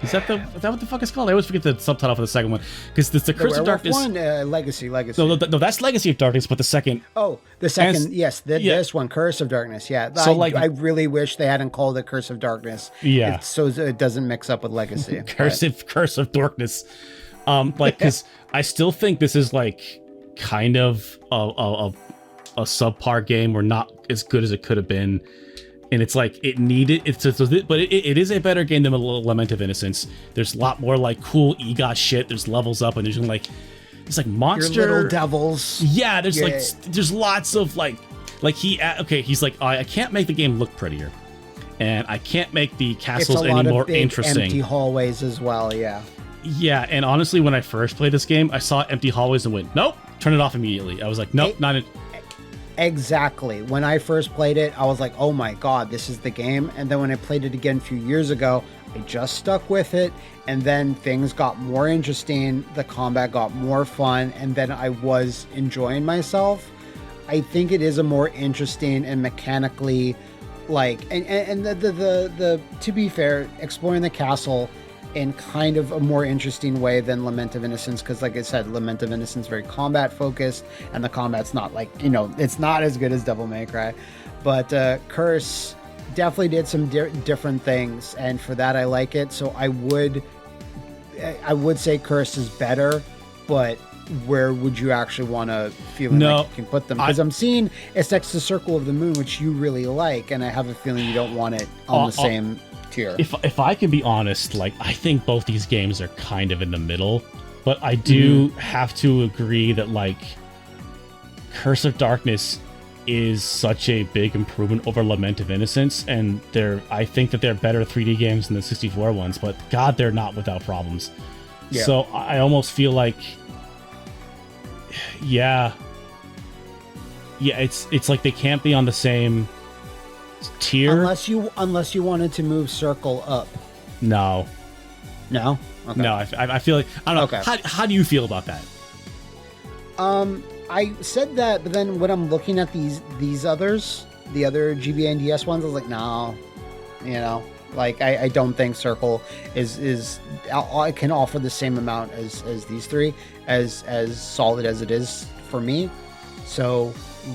Is that what the fuck it's called? I always forget the subtitle for the second one, because the Curse of Darkness. One, Legacy. No, that's Legacy of Darkness, but the second. Oh, the second. Yes, this one, Curse of Darkness. Yeah, so I really wish they hadn't called it Curse of Darkness. Yeah, so it doesn't mix up with Legacy. Curse of Darkness. Like, because I still think this is like kind of a subpar game, or not as good as it could have been. And it's like it needed but it is a better game than Lament of Innocence. There's a lot more like cool EGOT shit. There's levels up, and there's like monster Your little devils. Yeah, there's lots of he's like, I can't make the game look prettier, and I can't make the castles any more interesting. Empty hallways as well. Yeah. Yeah, and honestly, when I first played this game, I saw empty hallways and went, nope, turn it off immediately. I was like, nope, not it. Exactly. When I first played it, I was like, oh my god, this is the game. And then when I played it again a few years ago, I just stuck with it. And then things got more interesting. The combat got more fun. And then I was enjoying myself. I think it is a more interesting and mechanically and the to be fair, exploring the castle in kind of a more interesting way than Lament of Innocence, because like I said, Lament of Innocence very combat focused, and the combat's not it's not as good as Devil May Cry, but Curse definitely did some different things, and for that I like it. So I would say Curse is better, but where would you actually want to feel like you can put them? Because I'm seeing it's next to Circle of the Moon, which you really like, and I have a feeling you don't want it on the same tier. If I can be honest, like, I think both these games are kind of in the middle, but I do have to agree that like Curse of Darkness is such a big improvement over Lament of Innocence, and I think that they're better 3D games than the 64 ones, but god, they're not without problems. Yeah. So I almost feel like it's like they can't be on the same tier unless you wanted to move Circle up. No. Okay. No, I feel like, I don't know. Okay. How do you feel about that? I said that, but then when I'm looking at these others, the other GBA and DS ones, I was like, no, I don't think Circle is I can offer the same amount as these three, as solid as it is for me. So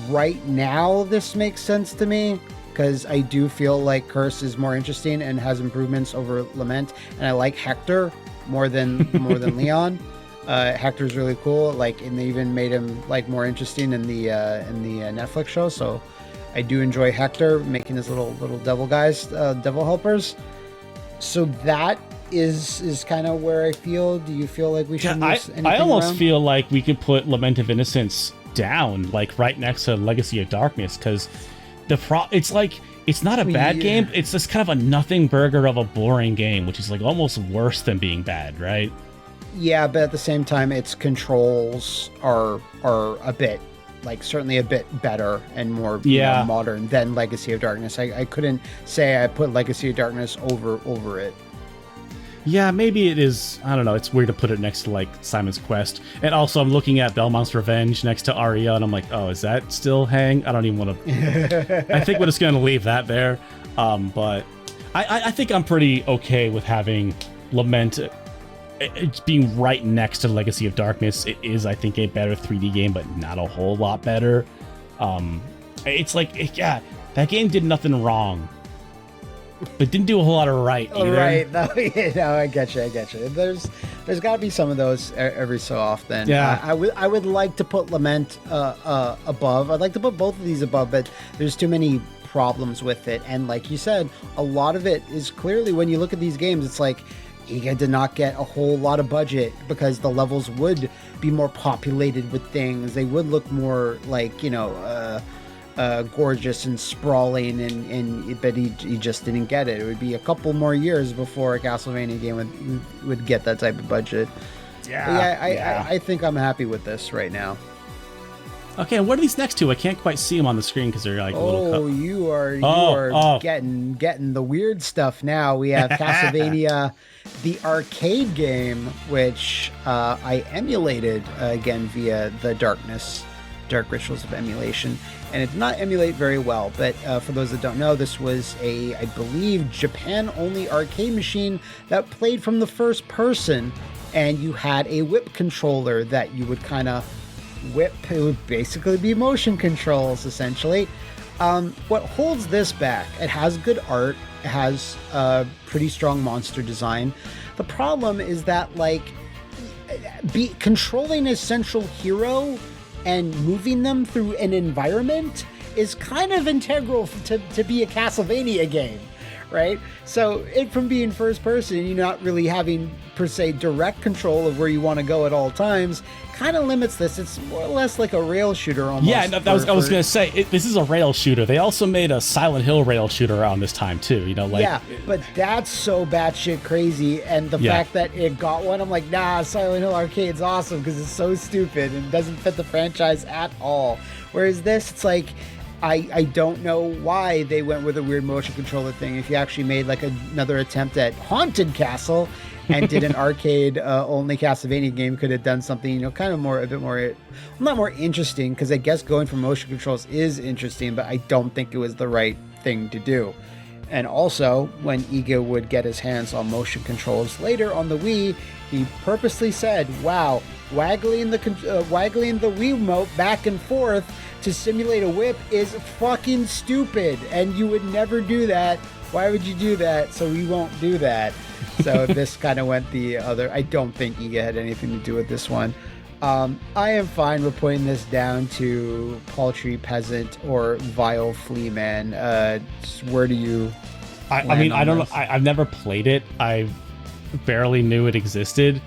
right now this makes sense to me, because I do feel like Curse is more interesting and has improvements over Lament, and I like Hector more than Leon. Hector's really cool, and they even made him more interesting in the Netflix show. So I do enjoy Hector making his little devil guys, devil helpers. So that is kind of where I feel. Do you feel like we should move anything I almost around? feel like we could put Lament of Innocence down, right next to Legacy of Darkness, because it's not a bad game. It's just kind of a nothing burger of a boring game, which is almost worse than being bad, right? Yeah, but at the same time, its controls are a bit, certainly a bit better and more modern than Legacy of Darkness. I couldn't say I put Legacy of Darkness over it. Yeah, maybe it is. I don't know. It's weird to put it next to Simon's Quest. And also, I'm looking at Belmont's Revenge next to Aria, and I'm like, oh, is that still hang? I don't even want to. I think we're just going to leave that there. But I think I'm pretty okay with having Lament being right next to Legacy of Darkness. It is, I think, a better 3D game, but not a whole lot better. It's that game did nothing wrong, but didn't do a whole lot of right either. Right. No, I get you. There's got to be some of those every so often. Yeah. I would like to put Lament above. I'd like to put both of these above, but there's too many problems with it. And like you said, a lot of it is clearly, when you look at these games, it's like EGA did not get a whole lot of budget, because the levels would be more populated with things. They would look more gorgeous and sprawling, but he just didn't get it. It would be a couple more years before a Castlevania game would get that type of budget. I think I'm happy with this right now. Okay, and what are these next two? I can't quite see them on the screen because they're a little. You are getting the weird stuff now. We have Castlevania, the arcade game, which I emulated again via the Dark Rituals of Emulation, and it did not emulate very well. But for those that don't know, this was I believe, Japan-only arcade machine that played from the first person, and you had a whip controller that you would kind of whip. It would basically be motion controls, essentially. What holds this back, it has good art, it has a pretty strong monster design. The problem is that be controlling a central hero and moving them through an environment is kind of integral to be a Castlevania game, right? So it from being first person, you're not really having per se direct control of where you want to go at all times, kind of limits this. It's more or less like a rail shooter almost. Yeah, I was going to say, this is a rail shooter. They also made a Silent Hill rail shooter around this time too, Yeah, but that's so batshit crazy, and the fact that it got one, I'm like, nah, Silent Hill Arcade's awesome because it's so stupid and doesn't fit the franchise at all. Whereas this, it's like, I don't know why they went with a weird motion controller thing. If you actually made like another attempt at Haunted Castle and did an arcade only Castlevania game, could have done something, kind of a bit more, not more interesting, because I guess going for motion controls is interesting, but I don't think it was the right thing to do. And also, when Iga would get his hands on motion controls later on the Wii, he purposely said, wow, waggling the Wii remote back and forth to simulate a whip is fucking stupid, and you would never do that. Why would you do that? So we won't do that. So this kind of went the other. I don't think Iga had anything to do with this one. I am fine with putting this down to paltry peasant or vile flea man. Where do you? I mean, I don't know. I've never played it. I barely knew it existed.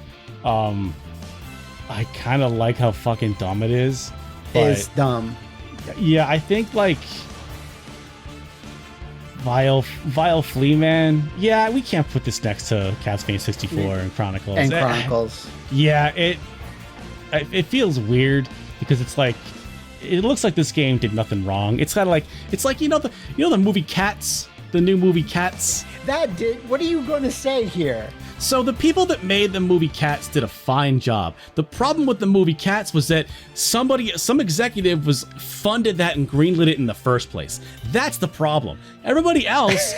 I kind of like how fucking dumb it is. It's dumb. Yeah, I think like Vile Flea Man. Yeah, we can't put this next to Castlevania 64 and Chronicles. And Chronicles. Yeah, it feels weird because it's like it looks like this game did nothing wrong. It's kind of like the movie Cats, the new movie Cats. What are you going to say here? So the people that made the movie Cats did a fine job. The problem with the movie Cats was that some executive was funded that and greenlit it in the first place. That's the problem. Everybody else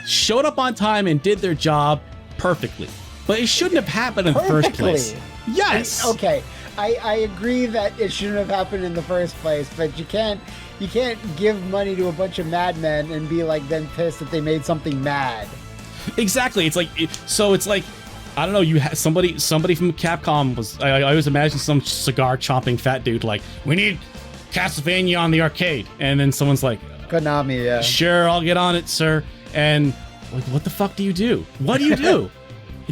showed up on time and did their job perfectly. But it shouldn't have happened in the first place. Yes. Okay. I agree that it shouldn't have happened in the first place, but you can't give money to a bunch of madmen and be like then pissed that they made something mad. Exactly. It's like I don't know. You had somebody from Capcom was. I always imagine some cigar chomping fat dude like, we need Castlevania on the arcade, and then someone's like, Konami, yeah, sure, I'll get on it, sir. And like, what the fuck do you do? What do you do?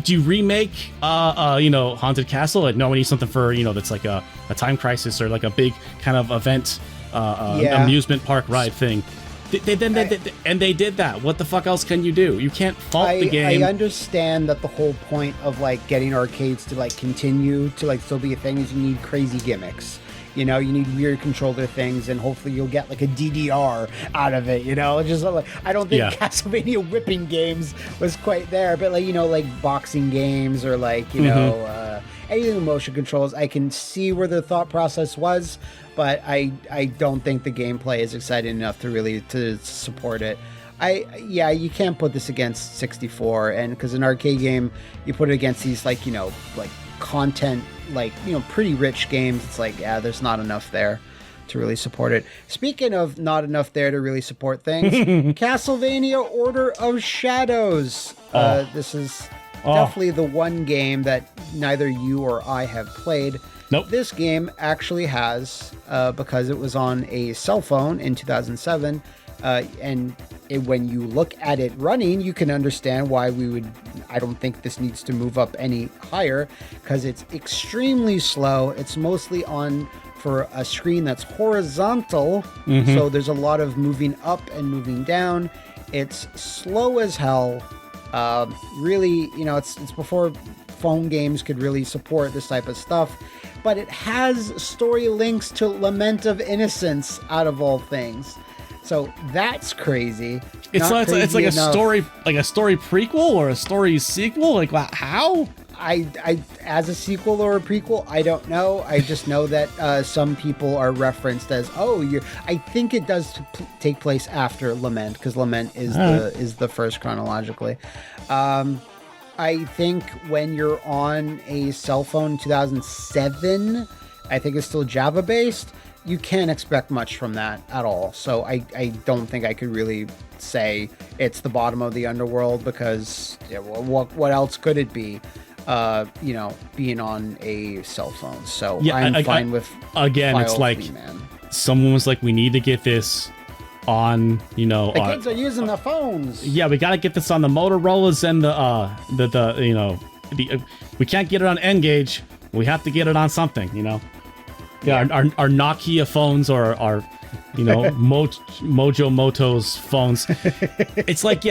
Do you remake Haunted Castle? Like, no, we need something for that's like a Time Crisis or like a big kind of event amusement park ride thing. They did that. What the fuck else can you do? You can't fault the game. I understand that the whole point of like getting arcades to like continue to like still be a thing is you need crazy gimmicks. You need weird controller things, and hopefully you'll get like a DDR out of it. Just like I don't think Castlevania whipping games was quite there, but like boxing games or like anything with motion controls, I can see where the thought process was. But I don't think the gameplay is exciting enough to support it. You can't put this against 64, and because an arcade game, you put it against these like content, pretty rich games. It's like, there's not enough there to really support it. Speaking of not enough there to really support things, Castlevania Order of Shadows. This is definitely the one game that neither you or I have played. Nope. This game actually has, because it was on a cell phone in 2007, when you look at it running, you can understand why I don't think this needs to move up any higher, because it's extremely slow. It's mostly on for a screen that's horizontal, so there's a lot of moving up and moving down. It's slow as hell. Really, it's before phone games could really support this type of stuff. But it has story links to Lament of Innocence, out of all things. So that's crazy. It's like a story prequel or a story sequel. Like, how? I as a sequel or a prequel, I don't know. I just know that some people are referenced as, I think it does take place after Lament, because Lament is the first chronologically. I think when you're on a cell phone in 2007, I think it's still Java based. You can't expect much from that at all. So I don't think I could really say it's the bottom of the underworld, because what else could it be? being on a cell phone. So Yeah, I'm fine with again. It's file like free, man. someone was like, we need to get this on, The kids are using the phones. yeah, we got to get this on the Motorola's and we can't get it on N-Gage. We have to get it on something, Yeah, our Nokia phones or our Mojo Moto's phones. It's like,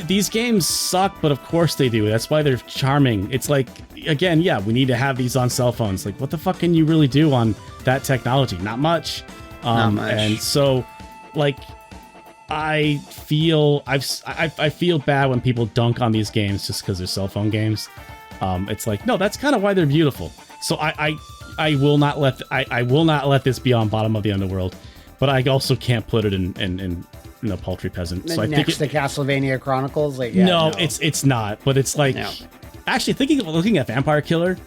these games suck, but of course they do. That's why they're charming. It's like, again, yeah, we need to have these on cell phones. Like, what the fuck can you really do on that technology? Not much. Not much. And so, like, I feel bad when people dunk on these games just because they're cell phone games. It's like, no, that's kind of why they're beautiful. So I will not let this be on Bottom of the Underworld, but I also can't put it in Paltry Peasant. So Next to Castlevania Chronicles, no, it's not. But it's like, actually looking at Vampire Killer,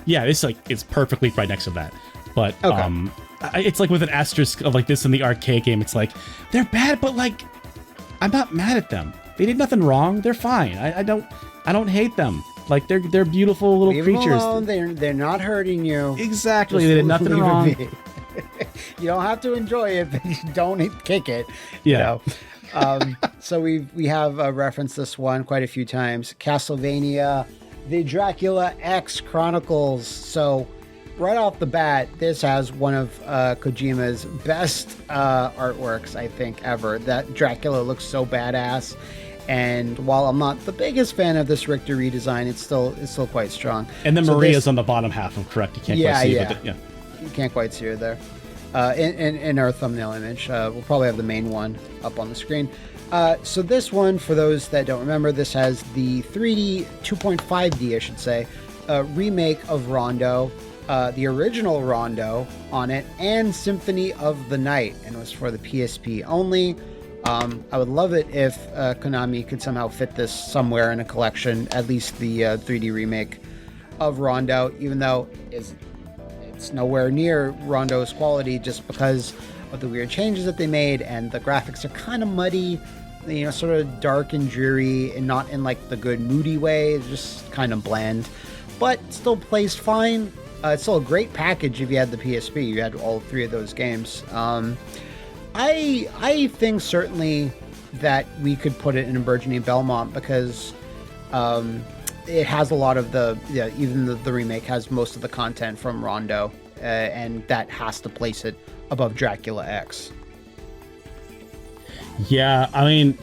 yeah, it's perfectly right next to that. But okay. It's like with an asterisk of like this in the arcade game. It's like, they're bad, but like, I'm not mad at them. They did nothing wrong. They're fine. I don't hate them. Like, they're beautiful little creatures. Them alone. They're not hurting you. Exactly. They did nothing wrong. You don't have to enjoy it, but you don't kick it. Yeah. So we have referenced this one quite a few times. Castlevania, the Dracula X Chronicles. So right off the bat, this has one of Kojima's best artworks, I think, ever. That Dracula looks so badass. And while I'm not the biggest fan of this Richter redesign, it's still quite strong. And then Maria's on the bottom half, I'm correct. You can't quite see it. But You can't quite see her there. In our thumbnail image. We'll probably have the main one up on the screen. So this one, for those that don't remember, this has the 3D, 2.5D, I should say, remake of Rondo, the original Rondo on it, and Symphony of the Night, and it was for the PSP only. I would love it if Konami could somehow fit this somewhere in a collection, at least the 3D remake of Rondo, even though it's nowhere near Rondo's quality just because of the weird changes that they made, and the graphics are kind of muddy, sort of dark and dreary, and not in like the good moody way. It's just kind of bland, but still plays fine. It's still a great package if you had the PSP. You had all three of those games. I think certainly that we could put it in a burgeoning Belmont because it has a lot of even the remake has most of the content from Rondo, and that has to place it above Dracula X. Yeah, I mean,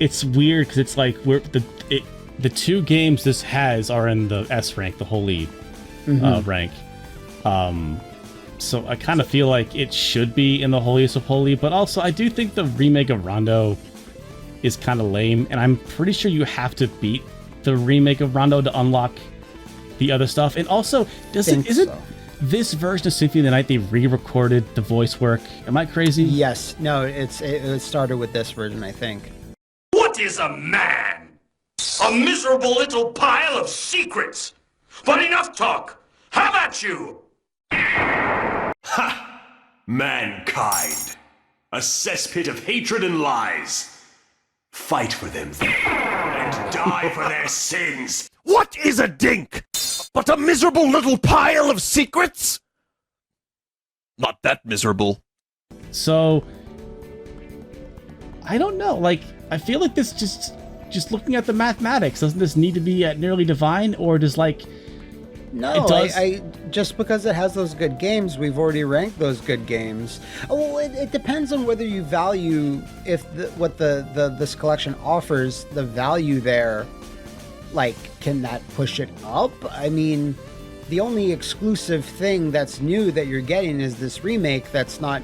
it's weird because it's like the two games this has are in the S rank, the holy rank. So I kind of feel like it should be in the holiest of holy, but also I do think the remake of Rondo is kind of lame, and I'm pretty sure you have to beat the remake of Rondo to unlock the other stuff. And also, isn't this version of Symphony of the Night they re-recorded the voice work? Am I crazy? Yes. No, it started with this version, I think. What is a man? A miserable little pile of secrets. But enough talk. How about you? Ha! Mankind. A cesspit of hatred and lies. Fight for them and die for their sins. What is a dink? But a miserable little pile of secrets? Not that miserable. So, I don't know. Like, I feel like this just looking at the mathematics, doesn't this need to be at nearly divine, or does like... No, I just because it has those good games, we've already ranked those good games. Well, it depends on whether you value what this collection offers, the value there. Like, can that push it up? I mean, the only exclusive thing that's new that you're getting is this remake that's not,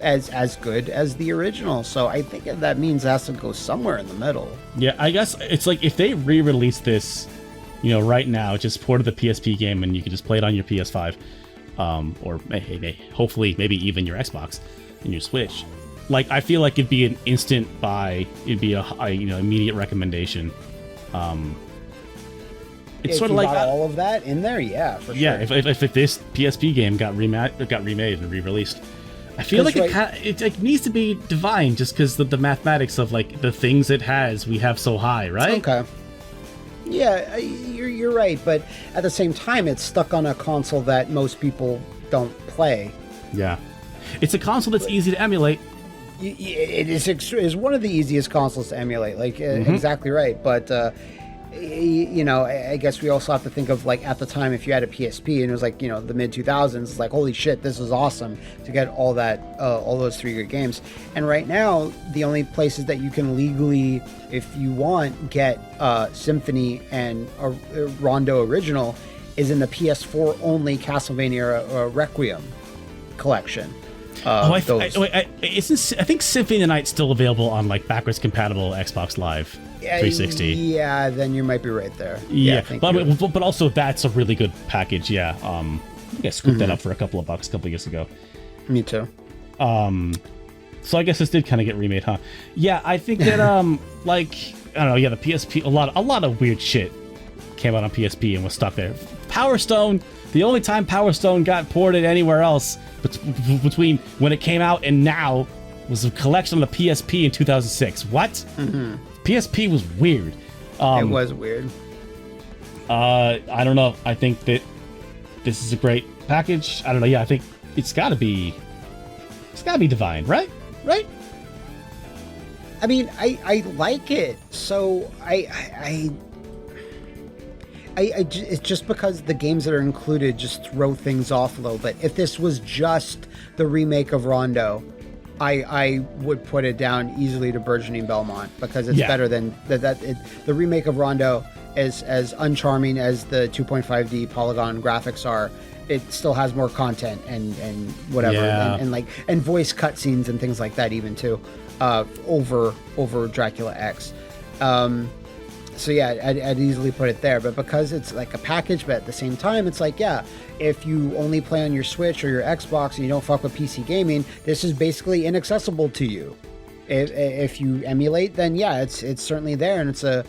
as good as the original. So I think that means it has to go somewhere in the middle. Yeah, I guess it's like if they re-release this, right now, just port of the PSP game and you can just play it on your PS5, or hopefully maybe even your Xbox and your Switch. Like, I feel like it'd be an instant buy. It'd be a immediate recommendation. It's sort of like all of that in there, yeah, for sure. Yeah, if this PSP game got remade and re-released, I feel like it needs to be divine just because the mathematics of like the things it has we have so high, right? Okay. Yeah, you're right, but at the same time, it's stuck on a console that most people don't play. Yeah. It's a console that's easy to emulate. It is one of the easiest consoles to emulate, like exactly right. But I guess we also have to think of, like, at the time, if you had a PSP and it was like, the mid 2000s, it's like, holy shit, this is awesome to get all those 3 good games. And right now, the only places that you can legally, if you want, get Symphony and Rondo Original is in the PS4 only Castlevania Requiem collection. I think Symphony of the Night's still available on, like, backwards compatible Xbox Live 360. Yeah, then you might be right there. Yeah, but also that's a really good package. Yeah, I think I scooped that up for a couple of bucks a couple of years ago. Me too. So I guess this did kind of get remade, huh? Yeah, I think that like, I don't know. Yeah, the PSP, a lot of weird shit came out on PSP and was stuck there. Power Stone. The only time Power Stone got ported anywhere else between when it came out and now was a collection on the PSP in 2006. What? Mm-hmm. PSP was weird. It was weird. I don't know. I think that this is a great package. I don't know. Yeah, I think it's got to be divine, right? Right? I mean, I like it. So it's just because the games that are included just throw things off a little bit. If this was just the remake of Rondo, I would put it down easily to Burgeoning Belmont, because it's better than that. The remake of Rondo, as uncharming as the 2.5D polygon graphics are, it still has more content and whatever, and voice cutscenes and things like that even too, over Dracula X. So yeah, I'd easily put it there, but because it's like a package, but at the same time, it's like, yeah, if you only play on your Switch or your Xbox and you don't fuck with PC gaming, this is basically inaccessible to you. If you emulate, then yeah, it's certainly there, and it's a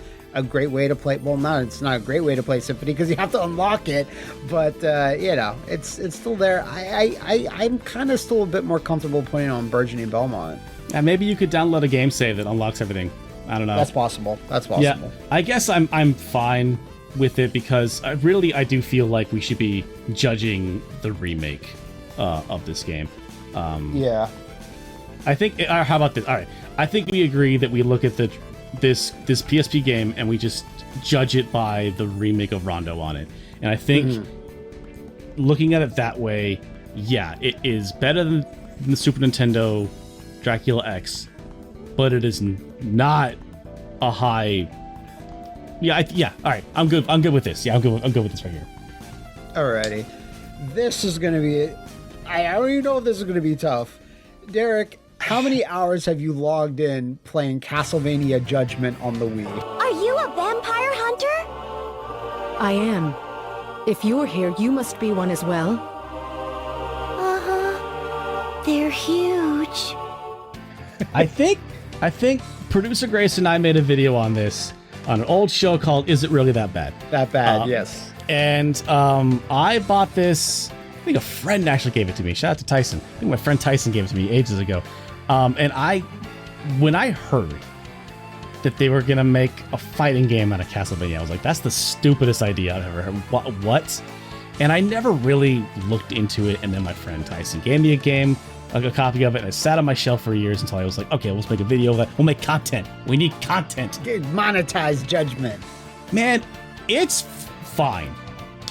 great way to play. Well, it's not a great way to play Symphony because you have to unlock it, but it's still there. I'm kind of still a bit more comfortable putting on Burgeoning Belmont. And maybe you could download a game save that unlocks everything. I don't know. That's possible. Yeah, I guess I'm fine with it, because I do feel like we should be judging the remake of this game. Yeah. I think. How about this? All right. I think we agree that we look at this PSP game and we just judge it by the remake of Rondo on it. And I think looking at it that way, yeah, it is better than the Super Nintendo Dracula X, but it is not a high. Yeah. All right, I'm good. I'm good with this. Yeah, I'm good with this right here. Alrighty, this is gonna be. I don't even know if this is gonna be tough. Derek, how many hours have you logged in playing Castlevania Judgment on the Wii? Are you a vampire hunter? I am. If you're here, you must be one as well. Uh-huh. They're huge. I think producer Grace and I made a video on this on an old show called Is It Really That Bad? That bad, yes. And I bought this. I think a friend actually gave it to me. Shout out to Tyson. I think my friend Tyson gave it to me ages ago. And when I heard that they were gonna make a fighting game out of Castlevania, I was like, that's the stupidest idea I've ever heard. What? And I never really looked into it. And then my friend Tyson gave me a copy of it, and it sat on my shelf for years until I was like, okay, let's make a video of it. We'll make content. We need content. Monetize Judgment. Man, it's fine.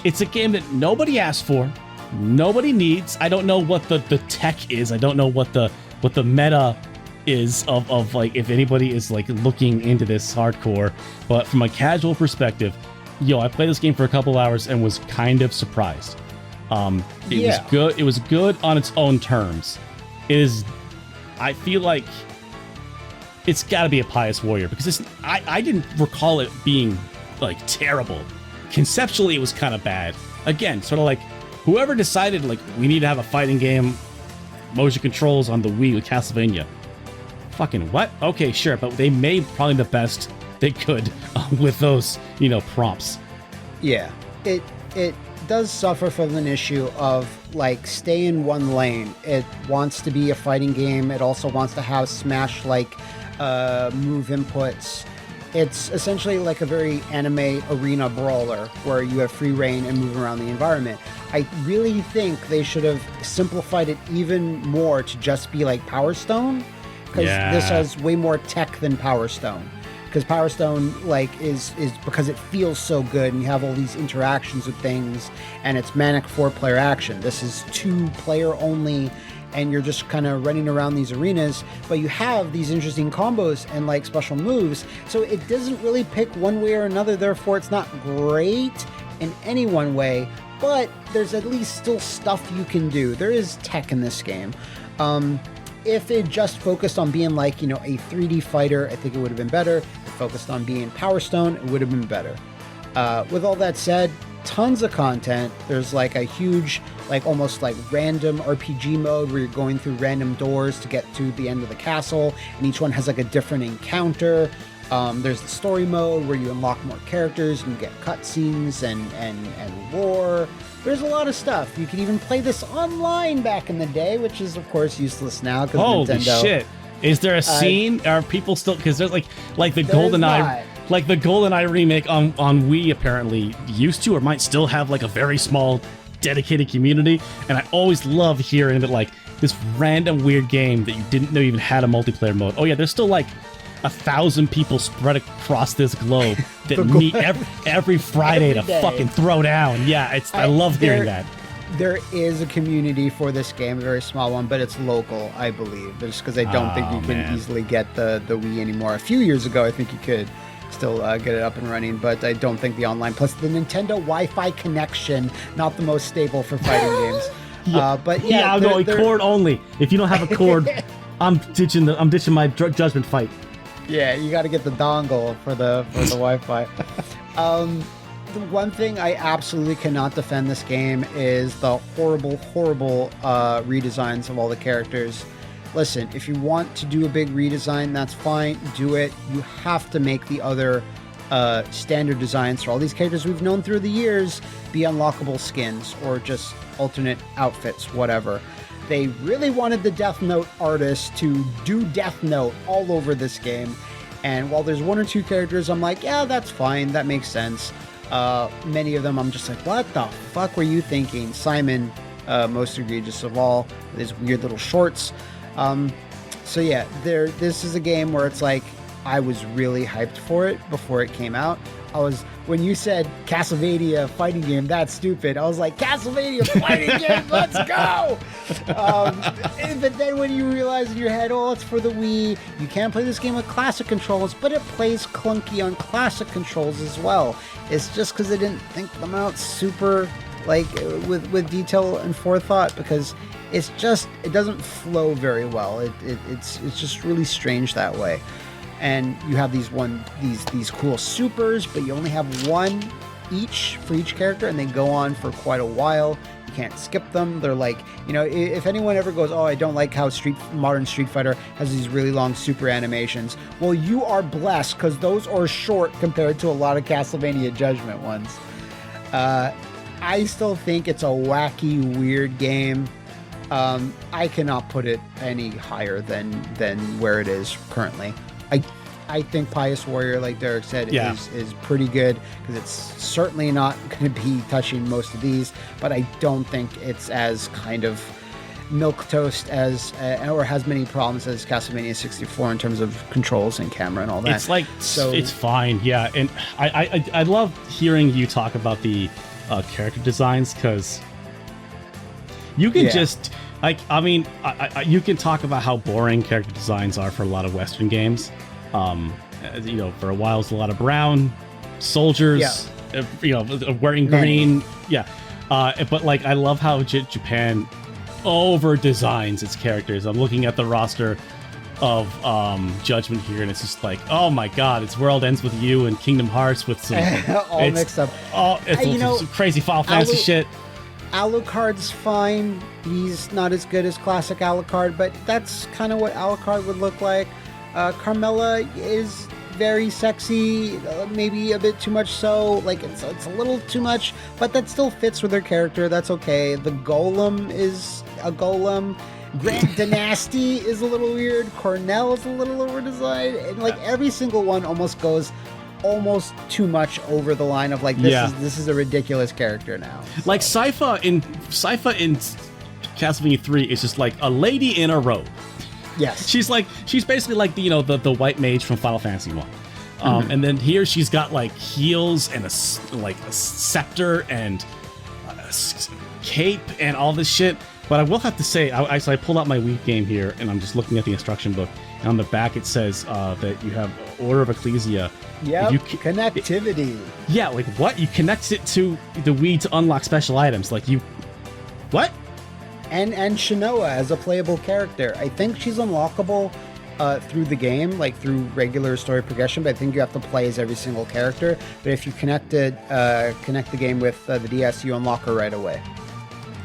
It's a game that nobody asked for. Nobody needs. I don't know what the tech is. I don't know what the meta is of like, if anybody is like looking into this hardcore. But from a casual perspective, I played this game for a couple hours and was kind of surprised. It was good. It was good on its own terms. I feel like it's got to be a Pious Warrior, because I didn't recall it being like terrible. Conceptually, it was kind of bad. Again, sort of like whoever decided like we need to have a fighting game, motion controls on the Wii with Castlevania. Fucking what? Okay, sure, but they made probably the best they could with those, prompts. Yeah, it does suffer from an issue of like stay in one lane. It wants to be a fighting game. It also wants to have Smash like move inputs, It's essentially like a very anime arena brawler where you have free reign and move around the environment. I really think they should have simplified it even more to just be like Power Stone, because this has way more tech than Power Stone. Because Power Stone is because it feels so good and you have all these interactions with things, and it's manic 4-player action. This is 2-player only, and you're just kind of running around these arenas, but you have these interesting combos and like special moves, so it doesn't really pick one way or another. Therefore, it's not great in any one way, but there's at least still stuff you can do. There is tech in this game. If it just focused on being like, a 3D fighter, I think it would have been better. If it focused on being Power Stone, it would have been better. With all that said, tons of content. There's like a huge, almost like random RPG mode where you're going through random doors to get to the end of the castle, and each one has like a different encounter. There's the story mode where you unlock more characters and you get cutscenes and lore. There's a lot of stuff. You can even play this online back in the day, which is of course useless now because Nintendo. Holy shit! Is there a scene? Are people still? Because there's like the GoldenEye. Like the GoldenEye remake on Wii apparently used to or might still have like a very small dedicated community, and I always love hearing that like this random weird game that you didn't know even had a multiplayer mode. Oh yeah, there's still like 1,000 people spread across this globe that meet every Friday to fucking throw down. Yeah, I love hearing that. There is a community for this game, a very small one, but it's local, I believe. Just because I don't think you can easily get the Wii anymore. A few years ago, I think you could still get it up and running, but I don't think the online, plus the Nintendo Wi-Fi connection, not the most stable for fighting games. I'm going cord only. If you don't have a cord, I'm ditching my Judgment fight. Yeah, you got to get the dongle for the Wi-Fi. The one thing I absolutely cannot defend this game is the horrible redesigns of all the characters. Listen, if you want to do a big redesign, that's fine. Do it. You have to make the other standard designs for all these characters we've known through the years be unlockable skins or just alternate outfits, whatever. They really wanted the Death Note artist to do Death Note all over this game. And while there's 1 or 2 characters, I'm like, yeah, that's fine. That makes sense. Many of them, I'm just like, what the fuck were you thinking? Simon, most egregious of all, with his weird little shorts. So yeah, this is a game where it's like, I was really hyped for it before it came out. When you said Castlevania fighting game, that's stupid. I was like, Castlevania fighting game, let's go! But then when you realize in your head, oh, it's for the Wii, you can't play this game with classic controls, but it plays clunky on classic controls as well. It's just because they didn't think them out super, with detail and forethought, because it doesn't flow very well. It's just really strange that way. And you have these cool supers, but you only have one each for each character, and they go on for quite a while. You can't skip them. They're like, if anyone ever goes, oh, I don't like how modern Street Fighter has these really long super animations. Well, you are blessed, because those are short compared to a lot of Castlevania Judgment ones. I still think it's a wacky, weird game. I cannot put it any higher than where it is currently. I think Pious Warrior, like Derek said, is pretty good, because it's certainly not going to be touching most of these, but I don't think it's as kind of milquetoast as or has many problems as Castlevania 64 in terms of controls and camera and all that. It's it's fine, yeah. And I love hearing you talk about the character designs, because you can just you can talk about how boring character designs are for a lot of Western games. For a while it's a lot of brown soldiers, wearing green. But I love how Japan over designs its characters. I'm looking at the roster of Judgment here, and it's just like, oh my god, it's World Ends With You and Kingdom Hearts with some all mixed up. It's some crazy Final Fantasy shit. Alucard's fine. He's not as good as classic Alucard, but that's kind of what Alucard would look like. Carmella is very sexy, maybe a bit too much so. It's a little too much, but that still fits with her character. That's okay. The Golem is a Golem. Grand Dynasty is a little weird. Cornell is a little over-designed. And like every single one almost goes almost too much over the line of like, this is a ridiculous character now. So. Like Sypha in Castlevania 3 is just like a lady in a robe. Yes. She's basically like the white mage from Final Fantasy 1. And then here she's got like heels and a scepter and a cape and all this shit. But I will have to say, I pulled out my Wii game here, and I'm just looking at the instruction book. And on the back, it says that you have Order of Ecclesia. Yeah, connectivity. Yeah, like what? You connect it to the Wii to unlock special items. Like you, what? And Shinoa as a playable character. I think she's unlockable through the game, like through regular story progression. But I think you have to play as every single character. But if you connect the game with the DS, you unlock her right away.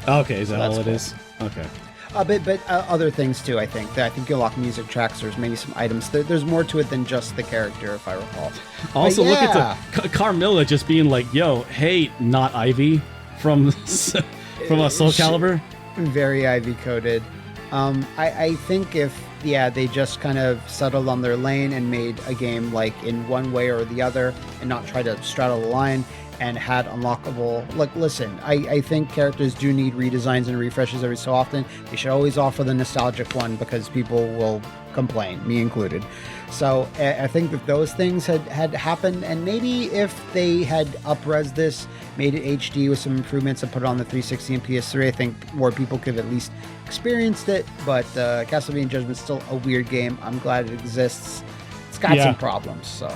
Okay, is that all it is? Okay. But other things too, I think. I think you unlock music tracks. There's maybe some items. There's more to it than just the character, if I recall. Also, look at the Carmilla just being like, "Yo, hey, not Ivy from Soul Calibur." Very Ivy coded. I think if they just kind of settled on their lane and made a game like in one way or the other, and not try to straddle the line. And had unlockable, like, listen, I think characters do need redesigns and refreshes every so often. They should always offer the nostalgic one because people will complain, me included. So I think that those things had happened, and maybe if they had up-res this, made it HD with some improvements and put it on the 360 and PS3, I think more people could have at least experienced it. But Castlevania Judgment's still a weird game. I'm glad it exists. Got some problems. So I'm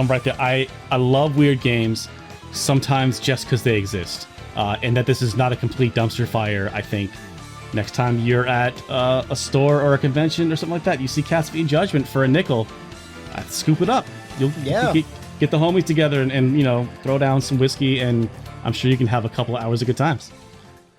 right there. I love weird games sometimes just because they exist, and that this is not a complete dumpster fire. I think next time you're at a store or a convention or something like that, you see Castlevania Judgment for a nickel, scoop it up. You'll get the homies together and throw down some whiskey, and I'm sure you can have a couple of hours of good times.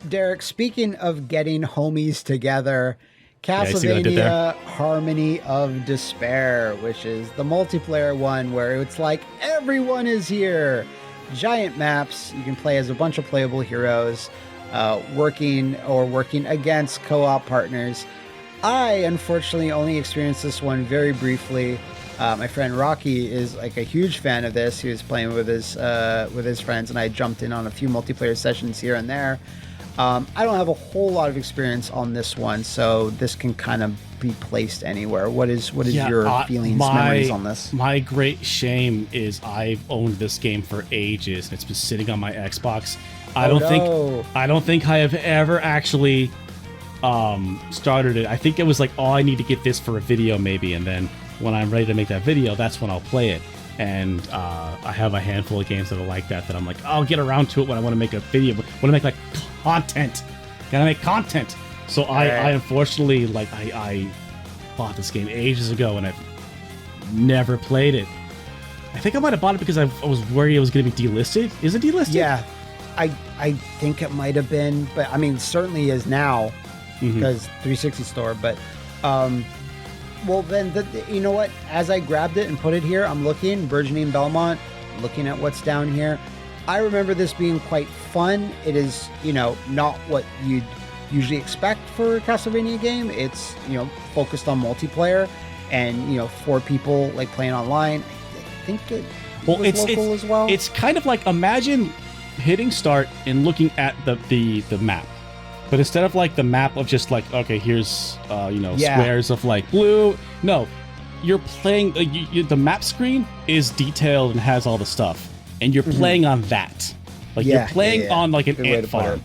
Derek, speaking of getting homies together, Castlevania Harmony of Despair, which is the multiplayer one where it's like everyone is here. Giant maps, you can play as a bunch of playable heroes, working against co-op partners. I unfortunately only experienced this one very briefly. My friend Rocky is like a huge fan of this. He was playing with his friends, and I jumped in on a few multiplayer sessions here and there. I don't have a whole lot of experience on this one, so this can kind of be placed anywhere. What is your feelings, memories on this? My great shame is I've owned this game for ages, and it's been sitting on my Xbox. I don't think I have ever actually started it. I think it was like, I need to get this for a video maybe, and then when I'm ready to make that video, that's when I'll play it. And I have a handful of games that are like that I'm like, I'll get around to it when I want to make a video. When I make like content, gotta make content. So I unfortunately, like, I bought this game ages ago and I've never played it. I think I might have bought it because I was worried it was going to be delisted. Is it delisted? Yeah, I think it might have been, but I mean, certainly is now because 360 store. But well, then you know what? As I grabbed it and put it here, I'm looking burgeoning Belmont, looking at what's down here. I remember this being quite fun. It is, not what you'd usually expect for a Castlevania game. It's, focused on multiplayer and, 4 people like playing online. I think it was local as well. It's kind of like, imagine hitting start and looking at the map. But instead of like the map of just like, okay, here's, squares of like blue. No, you're playing, the map screen is detailed and has all the stuff. And you're playing on that. Like you're playing on like an ant farm.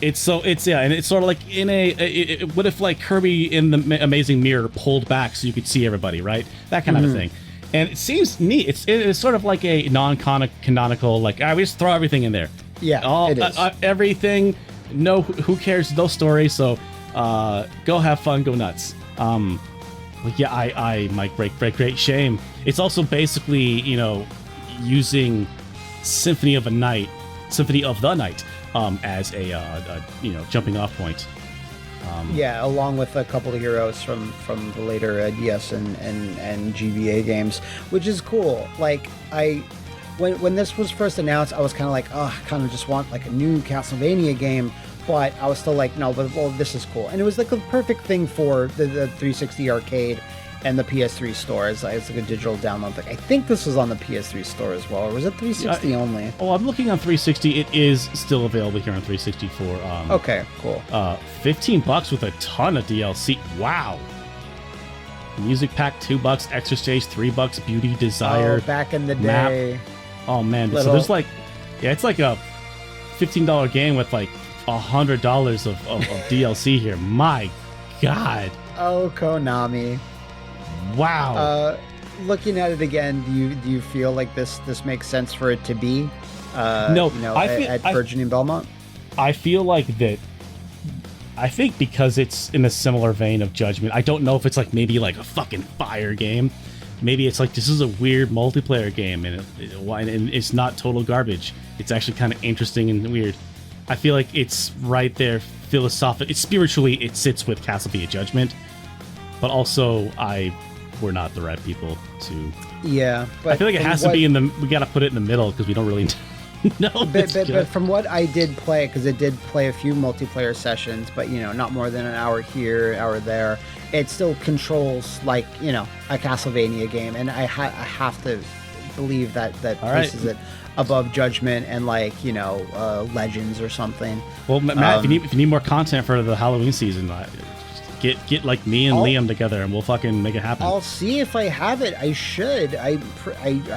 And it's sort of like what if like Kirby in the Amazing Mirror pulled back so you could see everybody, right? That kind of a thing. And it seems neat. It's sort of like a non-canonical, like, we just throw everything in there. Yeah, it is. Everything, no, who cares, no story, so go have fun, go nuts. My great shame. It's also basically, using Symphony of the Night as a jumping off point. Along with a couple of heroes from the later DS and GBA games, which is cool. Like when this was first announced, I was kind of like, I kind of just want like a new Castlevania game but I was still like, no, but well, this is cool. And it was like the perfect thing for the 360 arcade and the PS3 store. It's like a digital download thing. I think this was on the PS3 store as well, or was it 360 only? Oh, I'm looking on 360. It is still available here on 360 for okay, cool. $15 with a ton of DLC. Wow. Music pack $2, extra stage $3, beauty desire. Oh, back in the map. day. Oh man, so there's like, yeah, it's like a $15 game with like $100 of DLC here. My God. Oh, Konami. Wow. Looking at it again, do you feel like this makes sense for it to be? No, at Burgeoning Belmont. I feel like that. I think because it's in a similar vein of Judgment. I don't know if it's like maybe like a fucking fire game. Maybe it's like this is a weird multiplayer game and it's not total garbage. It's actually kind of interesting and weird. I feel like it's right there philosophically. It's spiritually, it sits with Castlevania Judgment, but also we're not the right people to. Yeah, but I feel like it has to be in the. We got to put it in the middle because we don't really know. But from what I did play, because it did play a few multiplayer sessions, but not more than an hour here, hour there. It still controls like a Castlevania game, and I have to believe that places it above Judgment and like Legends or something. Well, Matt, if you need more content for the Halloween season, get like me and Liam together, and we'll fucking make it happen. I'll see if I have it. I should. I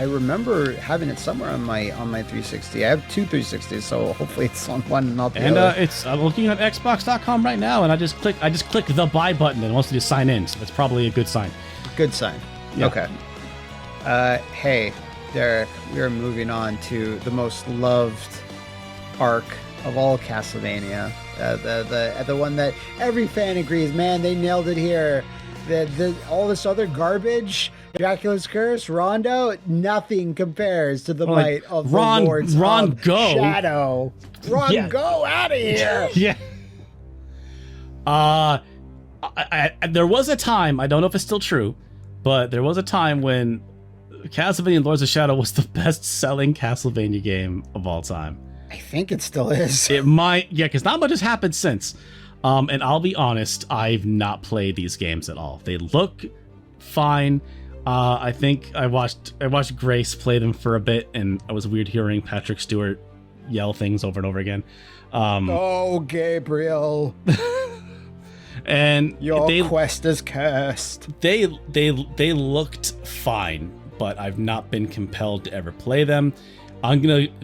remember having it somewhere on my 360. I have two 360s, so hopefully it's on one and not the other. And I'm looking at Xbox.com right now, and I just click the buy button, and it wants me to sign in. So that's probably a good sign. Good sign. Yeah. Okay. Hey, Derek, we are moving on to the most loved arc of all Castlevania. The one that every fan agrees, man, they nailed it here. All this other garbage, Dracula's Curse, Rondo, nothing compares to the might of the Lords of Shadow. Ron, go out of here. Yeah. There was a time, I don't know if it's still true, but there was a time when Castlevania Lords of Shadow was the best-selling Castlevania game of all time. I think it still is. It might, yeah, because not much has happened since. And I'll be honest, I've not played these games at all. They look fine. I think I watched Grace play them for a bit, and it was weird hearing Patrick Stewart yell things over and over again. Oh, Gabriel. And your quest is cursed. They looked fine, but I've not been compelled to ever play them.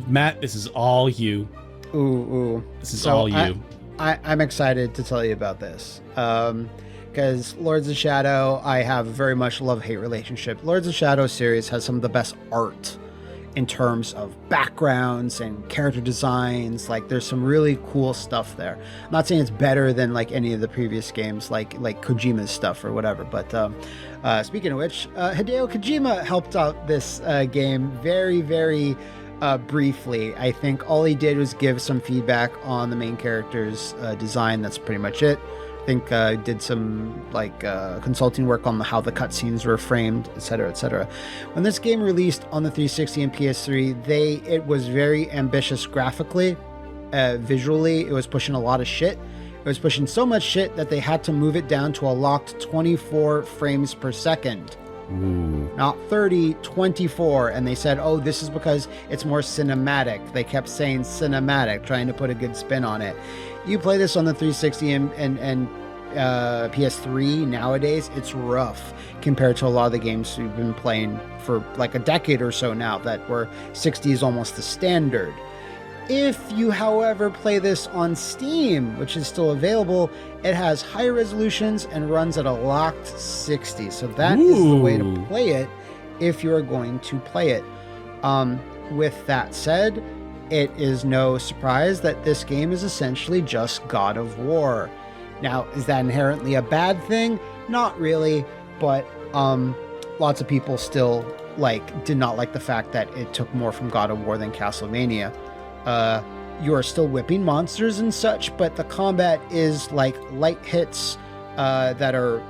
Matt, this is all you. Ooh. This is all you. I'm excited to tell you about this. Because Lords of Shadow, I have a very much love-hate relationship. Lords of Shadow series has some of the best art in terms of backgrounds and character designs. Like, there's some really cool stuff there. I'm not saying it's better than like any of the previous games, like Kojima's stuff or whatever. But speaking of which, Hideo Kojima helped out this game very, very briefly. I think all he did was give some feedback on the main character's design. That's pretty much it. I think did some consulting work on how the cutscenes were framed, etc., etc. When this game released on the 360 and PS3, it was very ambitious graphically, visually. It was pushing a lot of shit. It was pushing so much shit that they had to move it down to a locked 24 frames per second. Ooh. Not 30, 24. And they said, oh, this is because it's more cinematic. They kept saying cinematic, trying to put a good spin on it. You play this on the 360 and PS3 nowadays, it's rough compared to a lot of the games we've been playing for like a decade or so now, that where 60 is almost the standard. If you, however, play this on Steam, which is still available, it has high resolutions and runs at a locked 60. So that is the way to play it if you're going to play it. With that said, it is no surprise that this game is essentially just God of War. Now, is that inherently a bad thing? Not really, but lots of people still did not like the fact that it took more from God of War than Castlevania. You are still whipping monsters and such, but the combat is like light hits that are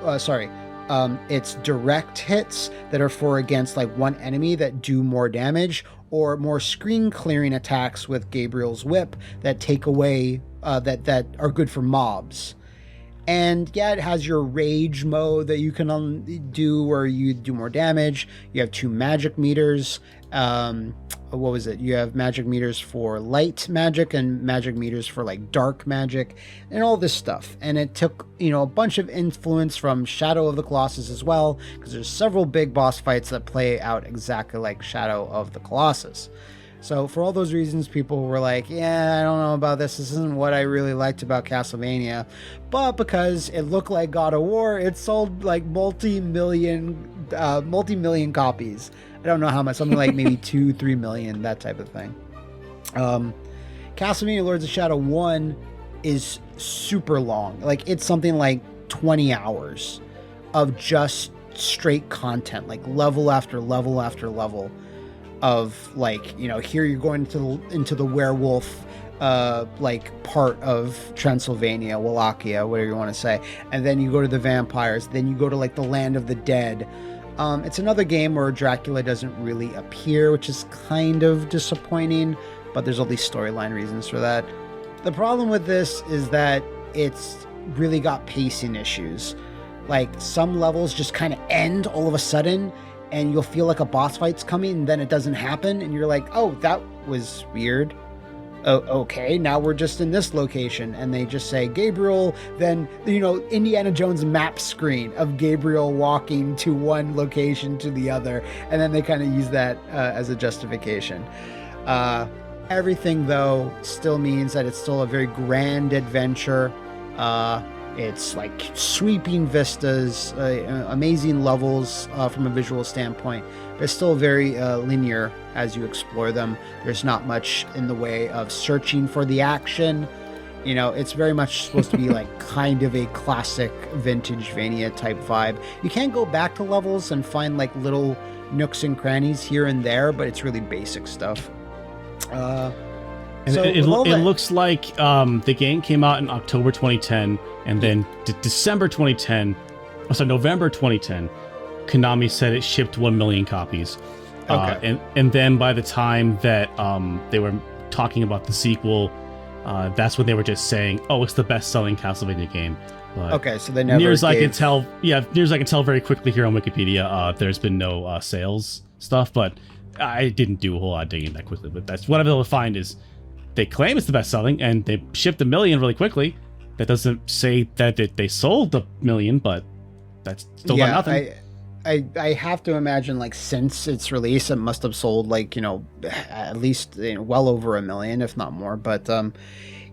it's direct hits that are for against like one enemy that do more damage, or more screen clearing attacks with Gabriel's whip that take away that are good for mobs. And yeah, it has your rage mode that you can do where you do more damage. You have 2 magic meters. What was it? You have magic meters for light magic and magic meters for like dark magic and all this stuff. And it took, a bunch of influence from Shadow of the Colossus as well, because there's several big boss fights that play out exactly like Shadow of the Colossus. So for all those reasons, people were like, yeah, I don't know about this. This isn't what I really liked about Castlevania. But because it looked like God of War, it sold like multi-million copies. I don't know how much, something like maybe 2-3 million, that type of thing. Castlevania Lords of Shadow 1 is super long. Like, it's something like 20 hours of just straight content, like level after level after level of like, here you're going into the werewolf like part of Transylvania, Wallachia, whatever you want to say, and then you go to the vampires, then you go to like the land of the dead. It's another game where Dracula doesn't really appear, which is kind of disappointing, but there's all these storyline reasons for that. The problem with this is that it's really got pacing issues. Like, some levels just kind of end all of a sudden, and you'll feel like a boss fight's coming, and then it doesn't happen, and you're like, oh, that was weird. Oh, okay, now we're just in this location, and they just say Gabriel, then, Indiana Jones map screen of Gabriel walking to one location to the other, and then they kind of use that as a justification. Everything, though, still means that it's still a very grand adventure. It's like sweeping vistas, amazing levels from a visual standpoint. But it's still very linear as you explore them. There's not much in the way of searching for the action. It's very much supposed to be like kind of a classic vintage Vania type vibe. You can go back to levels and find like little nooks and crannies here and there, but it's really basic stuff. It looks like the game came out in October 2010, and then November 2010, Konami said it shipped 1 million copies. Okay. And then by the time that they were talking about the sequel, that's when they were just saying, "Oh, it's the best-selling Castlevania game." But okay, so they never. Near as I can tell very quickly here on Wikipedia, there's been no sales stuff, but I didn't do a whole lot of digging that quickly. But that's what I'm able to find is they claim it's the best-selling, and they shipped 1 million really quickly. That doesn't say that they sold 1 million, but that's still not nothing. I have to imagine, like, since its release, it must have sold, like, at least well over 1 million, if not more. But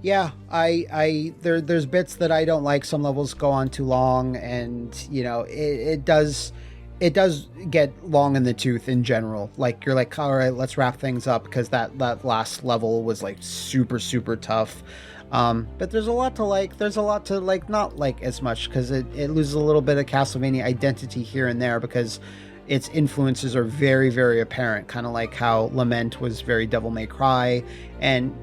yeah, there's bits that I don't like. Some levels go on too long, and it does get long in the tooth in general. Like, you're like, all right, let's wrap things up, because that last level was like super, super tough. But there's a lot to like. There's a lot to like not like as much, because it loses a little bit of Castlevania identity here and there, because its influences are very, very apparent, kind of like how Lament was very Devil May Cry. And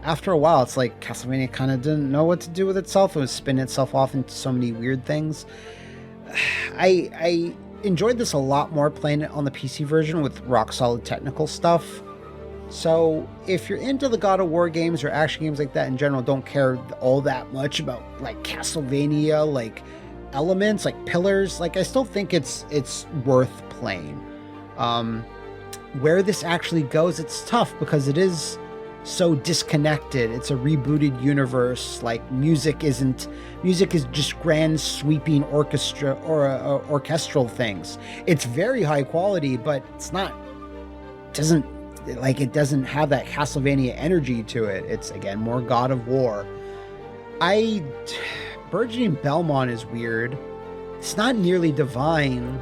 after a while, it's like Castlevania kind of didn't know what to do with itself. It was spinning itself off into so many weird things. I enjoyed this a lot more playing it on the PC version with rock solid technical stuff. So if you're into the God of War games or action games like that in general, don't care all that much about like Castlevania, like elements, like pillars, like I still think it's worth playing. Where this actually goes, it's tough because it is so disconnected. It's a rebooted universe. Like, music is just grand sweeping orchestra or orchestral things. It's very high quality, but it doesn't have that Castlevania energy to it. It's, again, more God of War. Burgeoning Belmont is weird. It's not nearly divine.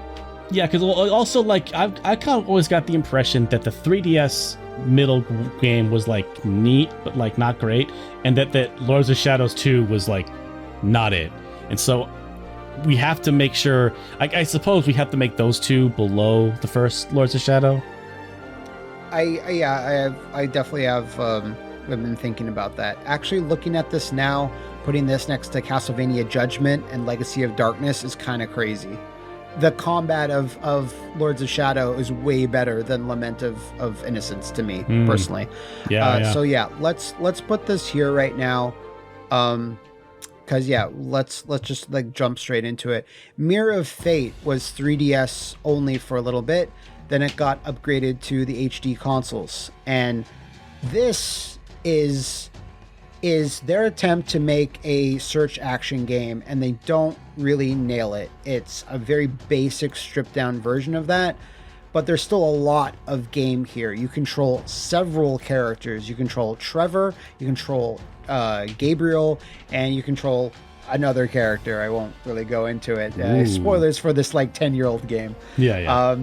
Yeah, because also, like, I kind of always got the impression that the 3DS middle game was, like, neat, but, like, not great, and that Lords of Shadows 2 was, like, not it. And so we have to make sure, I suppose we have to make those two below the first Lords of Shadow. I definitely have been thinking about that. Actually, looking at this now, putting this next to Castlevania Judgment and Legacy of Darkness is kind of crazy. The combat of Lords of Shadow is way better than Lament of Innocence to me, personally. Yeah. So yeah, let's put this here right now. Because yeah, let's just like jump straight into it. Mirror of Fate was 3DS only for a little bit, then it got upgraded to the HD consoles, and this is their attempt to make a search action game, and they don't really nail it. It's a very basic stripped down version of that, but there's still a lot of game here. You control several characters. You control Trevor, you control Gabriel, and you control another character. I won't really go into it. Spoilers for this like 10-year-old game. Yeah.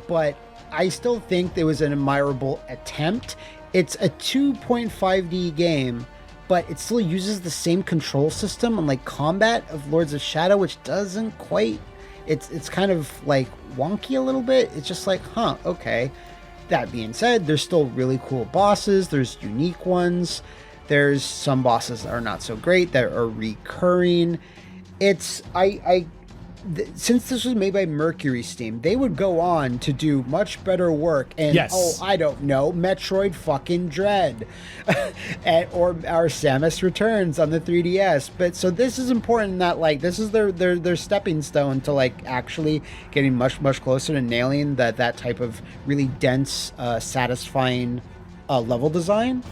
But I still think there was an admirable attempt. It's a 2.5D game, but it still uses the same control system and like combat of Lords of Shadow, which doesn't quite. It's kind of like wonky a little bit. It's just like, okay. That being said, there's still really cool bosses. There's unique ones. There's some bosses that are not so great that are recurring. It's since this was made by Mercury Steam, they would go on to do much better work. And I don't know, Metroid fucking Dread, or Samus Returns on the 3DS. But so this is important in that like this is their stepping stone to like actually getting much closer to nailing that type of really dense, satisfying level design.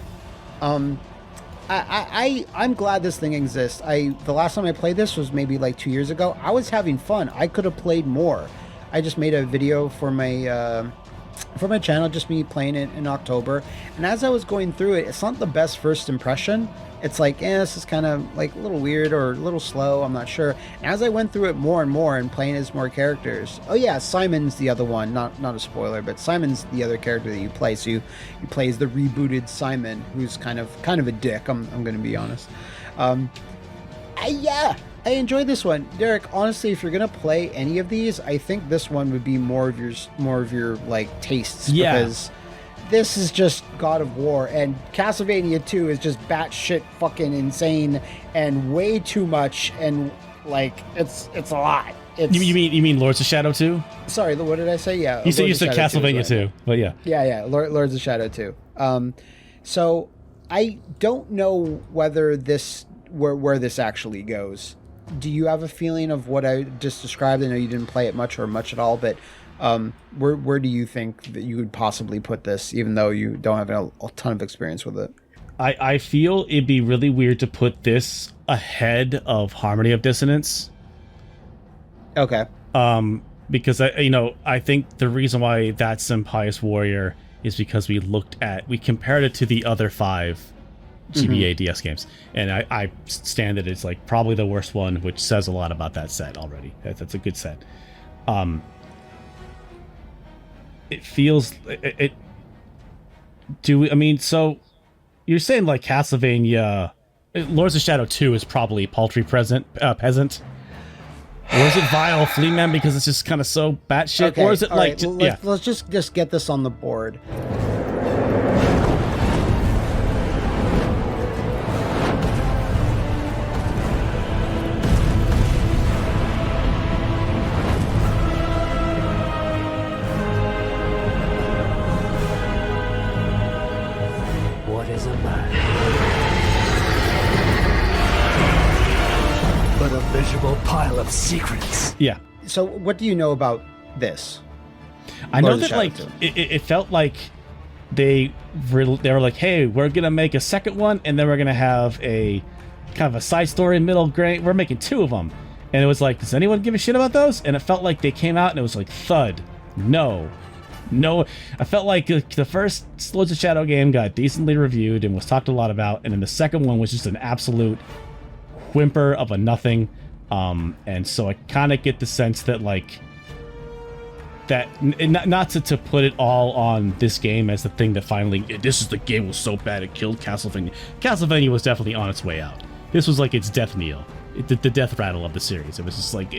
I'm glad this thing exists. The last time I played this was maybe like 2 years ago. I was having fun. I could have played more. I just made a video for my channel, just me playing it in October. And as I was going through it, it's not the best first impression. It's like, this is kind of like a little weird or a little slow. I'm not sure. And as I went through it more and more and playing as more characters. Oh yeah, Simon's the other one. Not a spoiler, but Simon's the other character that you play. So you play as the rebooted Simon, who's kind of a dick. I'm going to be honest. I enjoyed this one, Derek. Honestly, if you're gonna play any of these, I think this one would be more of your like tastes. Yeah. Because this is just God of War, and Castlevania 2 is just batshit fucking insane and way too much, and like it's a lot. You mean Lords of Shadow 2? Sorry, what did I say? Yeah, you said Castlevania 2, but yeah. Yeah, Lords of Shadow 2. So I don't know whether this where this actually goes. Do you have a feeling of what I just described? I know you didn't play it much or much at all, but where do you think that you would possibly put this, even though you don't have a ton of experience with it? I feel it'd be really weird to put this ahead of Harmony of Dissonance. Okay. Because I think the reason why that's Impious Warrior is because we compared it to the other 5 GBA DS games, and I stand that it's like probably the worst one, which says a lot about that set already. That's a good set. It feels so you're saying like Castlevania Lords of Shadow 2 is probably Paltry Peasant, or is it Vile Fleaman because it's just kind of so batshit? Okay, or is it like right, let's just get this on the board. Pile of secrets. Yeah. So what do you know about this? I know that like it felt like they were like, hey, we're gonna make a second one, and then we're gonna have a kind of a side story middle grade. We're making 2 of them, and it was like, does anyone give a shit about those? And it felt like they came out and it was like thud. No. I felt like the first Lords of Shadow game got decently reviewed and was talked a lot about, and then the second one was just an absolute whimper of a nothing. And so I kind of get the sense that like that not to put it all on this game as the thing that finally this is the game was so bad it killed Castlevania. Castlevania was definitely on its way out. This was like its death knell, the death rattle of the series. It was just like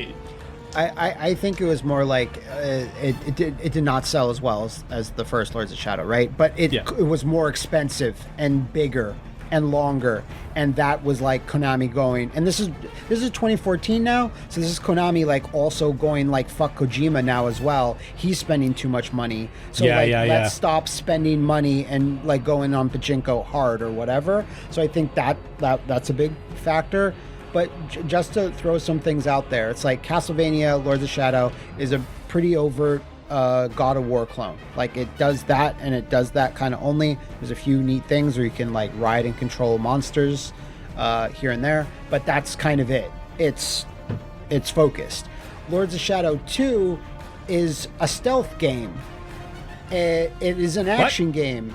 I think it was more like it did not sell as well as the first Lords of Shadow, right? But it was more expensive and bigger. and longer. And that was like Konami going, and this is 2014 now, so this is Konami like also going like fuck Kojima now as well. He's spending too much money, so let's stop spending money and like going on pachinko hard or whatever. So I think that's a big factor. But just to throw some things out there, it's like Castlevania Lords of Shadow is a pretty overt God of War clone. Like it does that, and it does that kind of only. There's a few neat things where you can like ride and control monsters here and there, but that's kind of it. It's focused. Lords of Shadow 2 is a stealth game. It is an action game.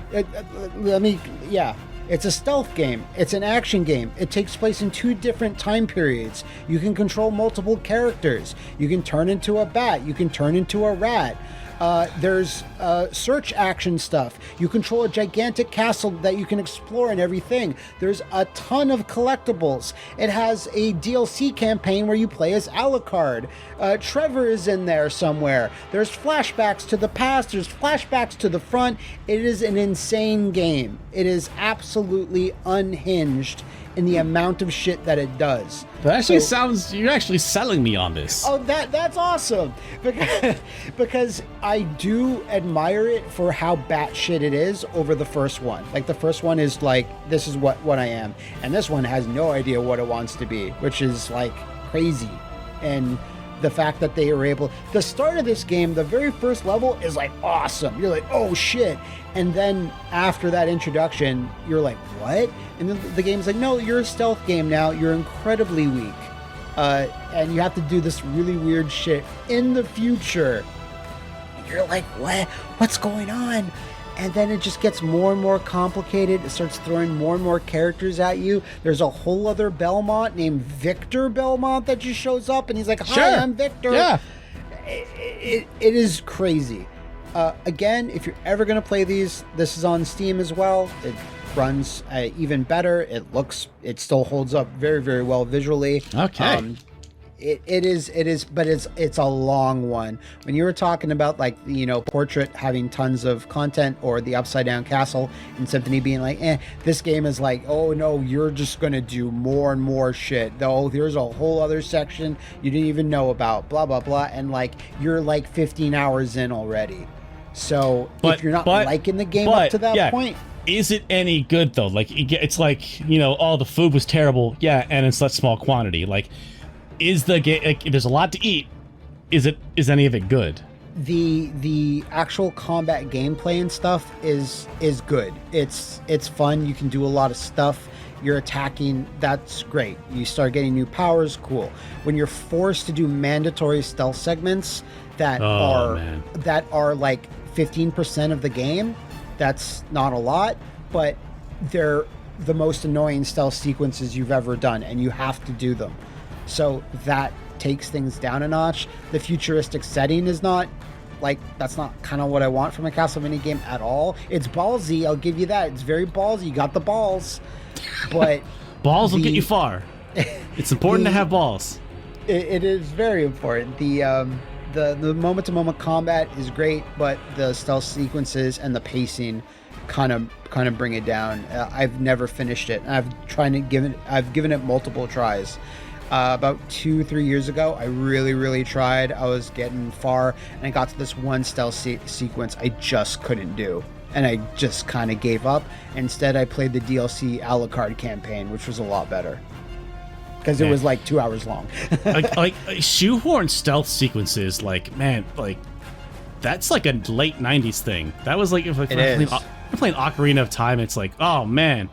It's a stealth game. It's an action game. It takes place in 2 different time periods. You can control multiple characters. You can turn into a bat. You can turn into a rat. There's search action stuff. You control a gigantic castle that you can explore and everything. There's a ton of collectibles. It has a DLC campaign where you play as Alucard. Trevor is in there somewhere. There's flashbacks to the past. There's flashbacks to the front. It is an insane game. It is absolutely unhinged in the amount of shit that it does. That actually sounds, you're actually selling me on this. Oh, that's awesome. Because I do admire it for how batshit it is over the first one. Like the first one is like, this is what I am. And this one has no idea what it wants to be, which is like crazy. And the fact that they were able, the start of this game, the very first level is like awesome. You're like, oh shit. And then after that introduction, you're like, what? And then the game's like, no, you're a stealth game now. You're incredibly weak. And you have to do this really weird shit in the future. You're like, what? What's going on? And then it just gets more and more complicated. It starts throwing more and more characters at you. There's a whole other Belmont named Victor Belmont that just shows up, and he's like, hi, I'm Victor. Yeah. It is crazy. Again, if you're ever going to play these, this is on Steam as well. It runs even better. It still holds up very, very well visually. Okay. It is, but it's a long one. When you were talking about like, Portrait having tons of content, or the Upside Down Castle and Symphony being like, this game is like, oh no, you're just gonna do more and more shit. Though there's a whole other section you didn't even know about, blah blah blah, and like you're like 15 hours in already. So if you're not liking the game up to that point. Is it any good though? Like it's like, oh, the food was terrible. Yeah, and it's such small quantity. Like, is the game? Like, there's a lot to eat. Is any of it good? The actual combat gameplay and stuff is good. It's fun. You can do a lot of stuff. You're attacking. That's great. You start getting new powers. Cool. When you're forced to do mandatory stealth segments that are like 15% of the game, that's not a lot, but they're the most annoying stealth sequences you've ever done, and you have to do them. So that takes things down a notch. The futuristic setting is not like, that's not kind of what I want from a Castlevania game at all. It's ballsy, I'll give you that. It's very ballsy. You got the balls, but balls will get you far. It's important to have balls. It is very important. The moment-to-moment combat is great, but the stealth sequences and the pacing kind of bring it down. I've never finished it. I've given it multiple tries. About 2-3 years ago, I really tried. I was getting far, and I got to this one stealth sequence I just couldn't do, and I just kind of gave up. Instead, I played the DLC Alucard campaign, which was a lot better, because it was like 2 hours long. like shoehorn stealth sequences, like, man, like that's like a late 90s thing. That was like, if I'm playing Ocarina of Time, it's like, oh man,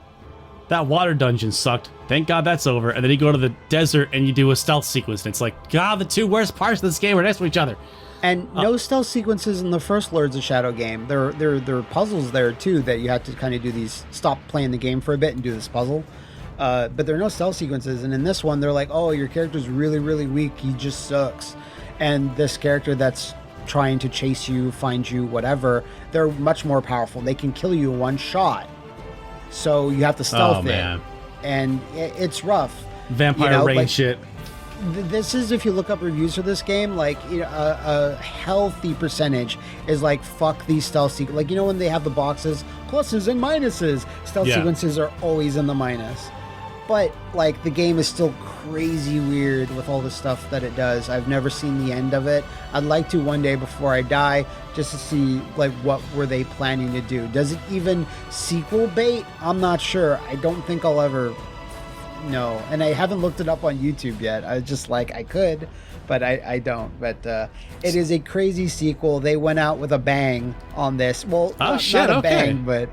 that water dungeon sucked. Thank God that's over. And then you go to the desert and you do a stealth sequence, and it's like, God, the two worst parts of this game are next to each other. And no stealth sequences in the first Lords of Shadow game. There are puzzles there too that you have to kind of do these. Stop playing the game for a bit and do this puzzle. But there are no stealth sequences. And in this one, they're like, oh, your character's really weak. He just sucks. And this character that's trying to chase you, find you, whatever, they're much more powerful. They can kill you in one shot. So you have to stealth it. And it's rough. Vampire rain shit. this is, if you look up reviews for this game, like, you know, a healthy percentage is like, fuck these stealth sequences. Like, you know, when they have the boxes, pluses and minuses, stealth sequences are always in the minus. But like, the game is still crazy weird with all the stuff that it does. I've never seen the end of it. I'd like to one day before I die, just to see like what were they planning to do. Does it even sequel bait? I'm not sure. I don't think I'll ever know, and I haven't looked it up on YouTube yet. I just like, I could, but I don't. But it is a crazy sequel. They went out with a bang on this. Well, not a bang, but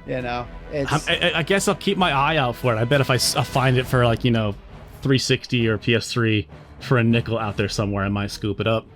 you know, it's. I guess I'll keep my eye out for it. I bet if I find it for, like, you know, 360 or PS3 for a nickel out there somewhere, I might scoop it up.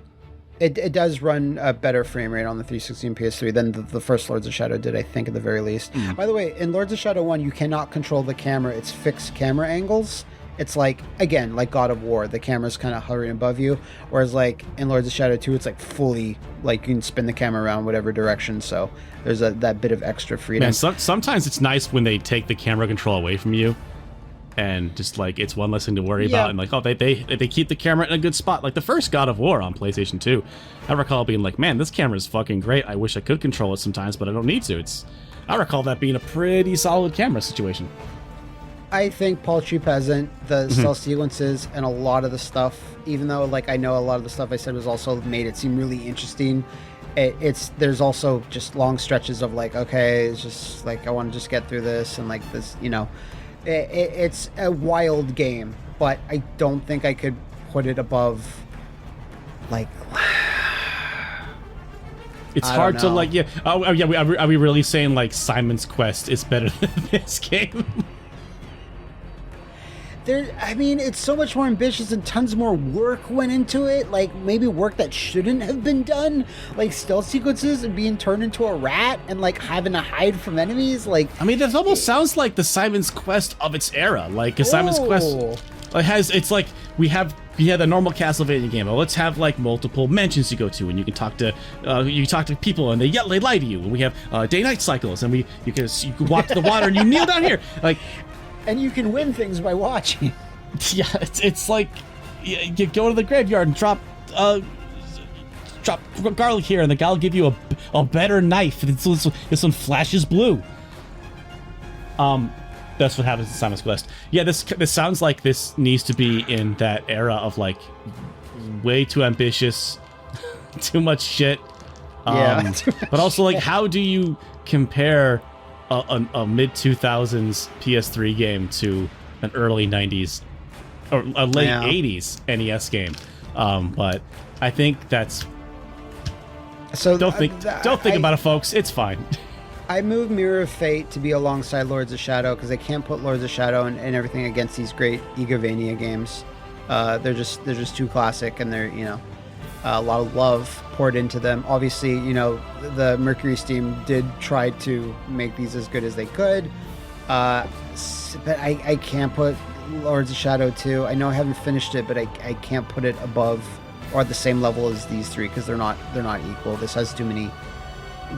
It does run a better frame rate on the 360 and PS3 than the first Lords of Shadow did, I think, at the very least. By the way, in Lords of Shadow 1, you cannot control the camera. It's fixed camera angles. It's like, again, like God of War, the camera's kind of hovering above you. Whereas like in Lords of Shadow 2, it's like fully, like, you can spin the camera around whatever direction. So there's that bit of extra freedom. Man, sometimes it's nice when they take the camera control away from you. And just like, it's one less thing to worry about, and like, oh, they keep the camera in a good spot. Like the first God of War on PlayStation 2, I recall being like, man, this camera is fucking great. I wish I could control it sometimes, but I don't need to. I recall that being a pretty solid camera situation. I think Paltry Peasant, the stealth sequences, and a lot of the stuff, even though like I know a lot of the stuff I said was also made it seem really interesting, there's also just long stretches of like, okay, it's just like, I want to just get through this, and like this, you know. It's a wild game, but I don't think I could put it above, like. It's hard to like, are we really saying like Simon's Quest is better than this game? I mean, it's so much more ambitious and tons more work went into it. Like, maybe work that shouldn't have been done. Like, stealth sequences and being turned into a rat and, like, having to hide from enemies. Like, I mean, this almost sounds like the Simon's Quest of its era. Like, a Simon's Quest it's like, we had a normal Castlevania game. Well, let's have, like, multiple mentions you go to, and you can talk to people, and they lie to you. And we have day-night cycles, and you can walk to the water, and you kneel down here. Like, and you can win things by watching. Yeah, it's like you go to the graveyard and drop garlic here, and the guy will give you a better knife. This one flashes blue. That's what happens in Simon's Quest. Yeah, this sounds like this needs to be in that era of like way too ambitious, too much shit. But also like, how do you compare a mid-2000s PS3 game to an early 90s or a late 80s NES game? But I think that's... So don't think about it, folks. It's fine. I moved Mirror of Fate to be alongside Lords of Shadow because I can't put Lords of Shadow and everything against these great EVERY games. They're just too classic, and they're, you know, a lot of love poured into them. Obviously, you know, the Mercury Steam did try to make these as good as they could, but I can't put Lords of Shadow 2. I know I haven't finished it, but I can't put it above or at the same level as these three because they're not equal. This has too many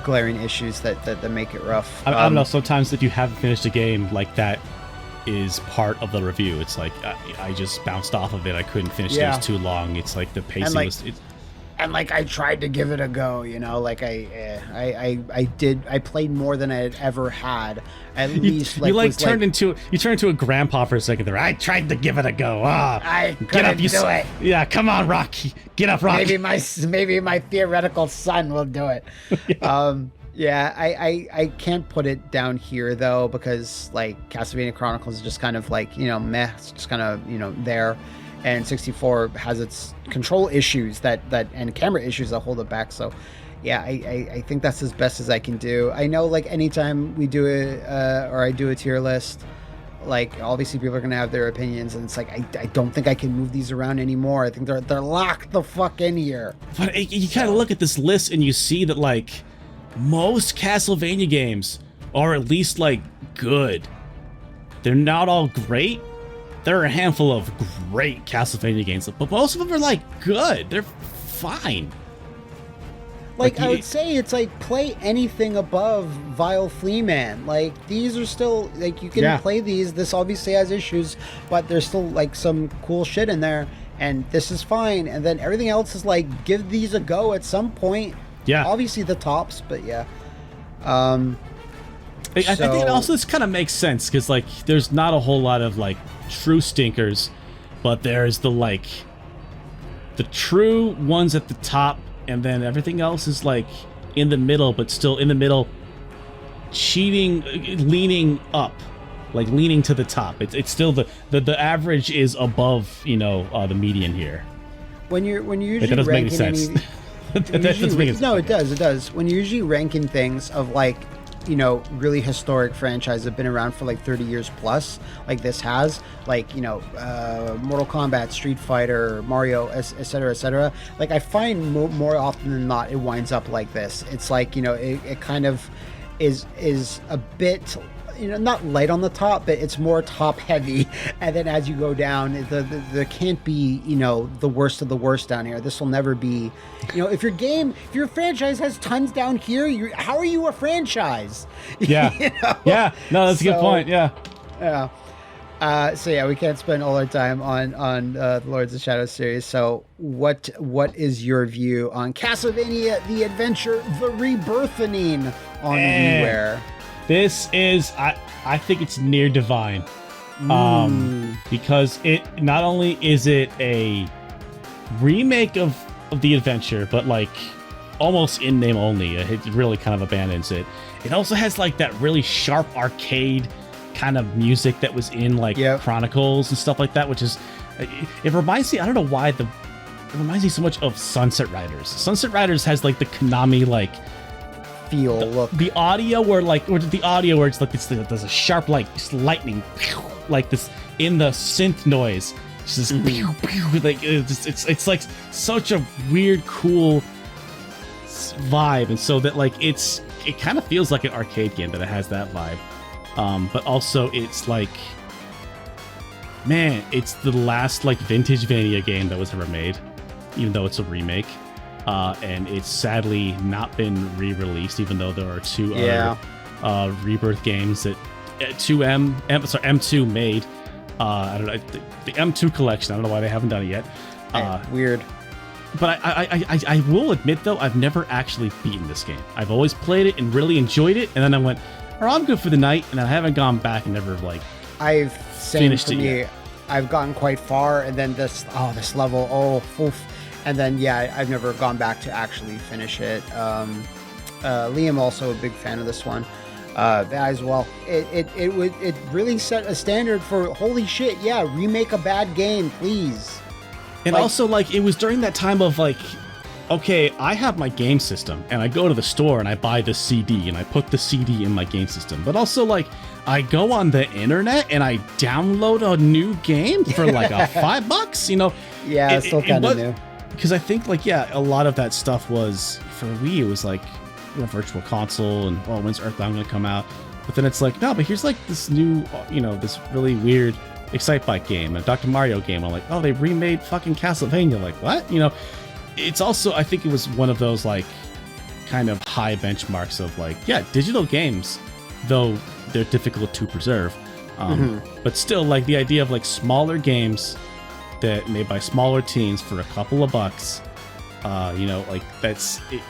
glaring issues that make it rough. I don't know, sometimes if you haven't finished a game, like, that is part of the review. It's like I just bounced off of it. I couldn't finish it. It was too long. It's like the pacing was... And like, I tried to give it a go, you know, like I played more than I had ever had. At least you turned into a grandpa for a second there. I tried to give it a go. I couldn't do it. Yeah, come on, Rocky. Get up, Rocky. Maybe my theoretical son will do it. Yeah. I can't put it down here though, because like Castlevania Chronicles is just kind of like, you know, meh. It's just kind of, you know, there. And 64 has its control issues and camera issues that hold it back. So, yeah, I think that's as best as I can do. I know, like, anytime we do it or I do a tier list, like, obviously people are gonna have their opinions, and it's like I don't think I can move these around anymore. I think they're locked the fuck in here. But you kind of look at this list and you see that like most Castlevania games are at least like good. They're not all great. There are a handful of great Castlevania games, but most of them are like good. They're fine. Like, I would say it's like play anything above Vile Flea Man. Like, these are still, like, you can play these. This obviously has issues, but there's still, like, some cool shit in there. And this is fine. And then everything else is like, give these a go at some point. Yeah. Obviously the tops, but yeah. I think also this kind of makes sense because, like, there's not a whole lot of, like, true stinkers, but there's the true ones at the top, and then everything else is, like, in the middle, but still in the middle, cheating, leaning up, like, leaning to the top. It's still the average is above, you know, the median here. When you're usually that doesn't make any sense. It does. When you're usually ranking things of, like, you know, really historic franchises have been around for like 30 years plus, like this has, like, you know, Mortal Kombat, Street Fighter, Mario, etc., etc. Like, I find more often than not it winds up like this. It's like, you know, it kind of is a bit, you know, not light on the top, but it's more top heavy. And then as you go down, there can't be, you know, the worst of the worst down here. This will never be, you know, if your franchise has tons down here, how are you a franchise? Yeah. You know? Yeah. No, that's a good point. Yeah. Yeah. So yeah, we can't spend all our time on the Lords of Shadow series. So what is your view on Castlevania: The Adventure, The Rebirthening on WiiWare? This is, I think it's near divine, because it not only is it a remake of the adventure, but, like, almost in name only. It really kind of abandons it. It also has, like, that really sharp arcade kind of music that was in, like, Chronicles and stuff like that, which is, it reminds me, I don't know why, it reminds me so much of Sunset Riders. Sunset Riders has, like, the Konami, like, feel, look. The audio where, like, it's like there's a sharp, like, lightning, like this in the synth noise. It's just like it's like such a weird, cool vibe, and so that, like, it kind of feels like an arcade game that it has that vibe, but also it's like, man, it's the last, like, vintage Vania game that was ever made, even though it's a remake. And it's sadly not been re-released, even though there are two other Rebirth games that M2 made. I don't know, the M2 collection. I don't know why they haven't done it yet. Weird. But I will admit, though, I've never actually beaten this game. I've always played it and really enjoyed it, and then I went, "Oh, I'm good for the night," and I haven't gone back and never, like, finished it yet. I've gotten quite far, and then this level, oof. And then, yeah, I've never gone back to actually finish it. Liam also a big fan of this one as well. It really set a standard for, holy shit, yeah, remake a bad game, please. And also, like, it was during that time of, like, okay, I have my game system, and I go to the store and I buy the CD, and I put the CD in my game system. But also, like, I go on the internet and I download a new game for, like, $5, you know? Yeah, it's still kind of new. Because I think, like, yeah, a lot of that stuff was, for Wii, it was like, you know, Virtual Console and, oh, when's Earthbound going to come out? But then it's like, no, but here's, like, this new, you know, this really weird Excitebike game, a Dr. Mario game. I'm like, oh, they remade fucking Castlevania. Like, what? You know, it's also, I think it was one of those, like, kind of high benchmarks of, like, yeah, digital games, though they're difficult to preserve. But still, like, the idea of, like, smaller games that made by smaller teams for a couple of bucks, you know, like, that's it.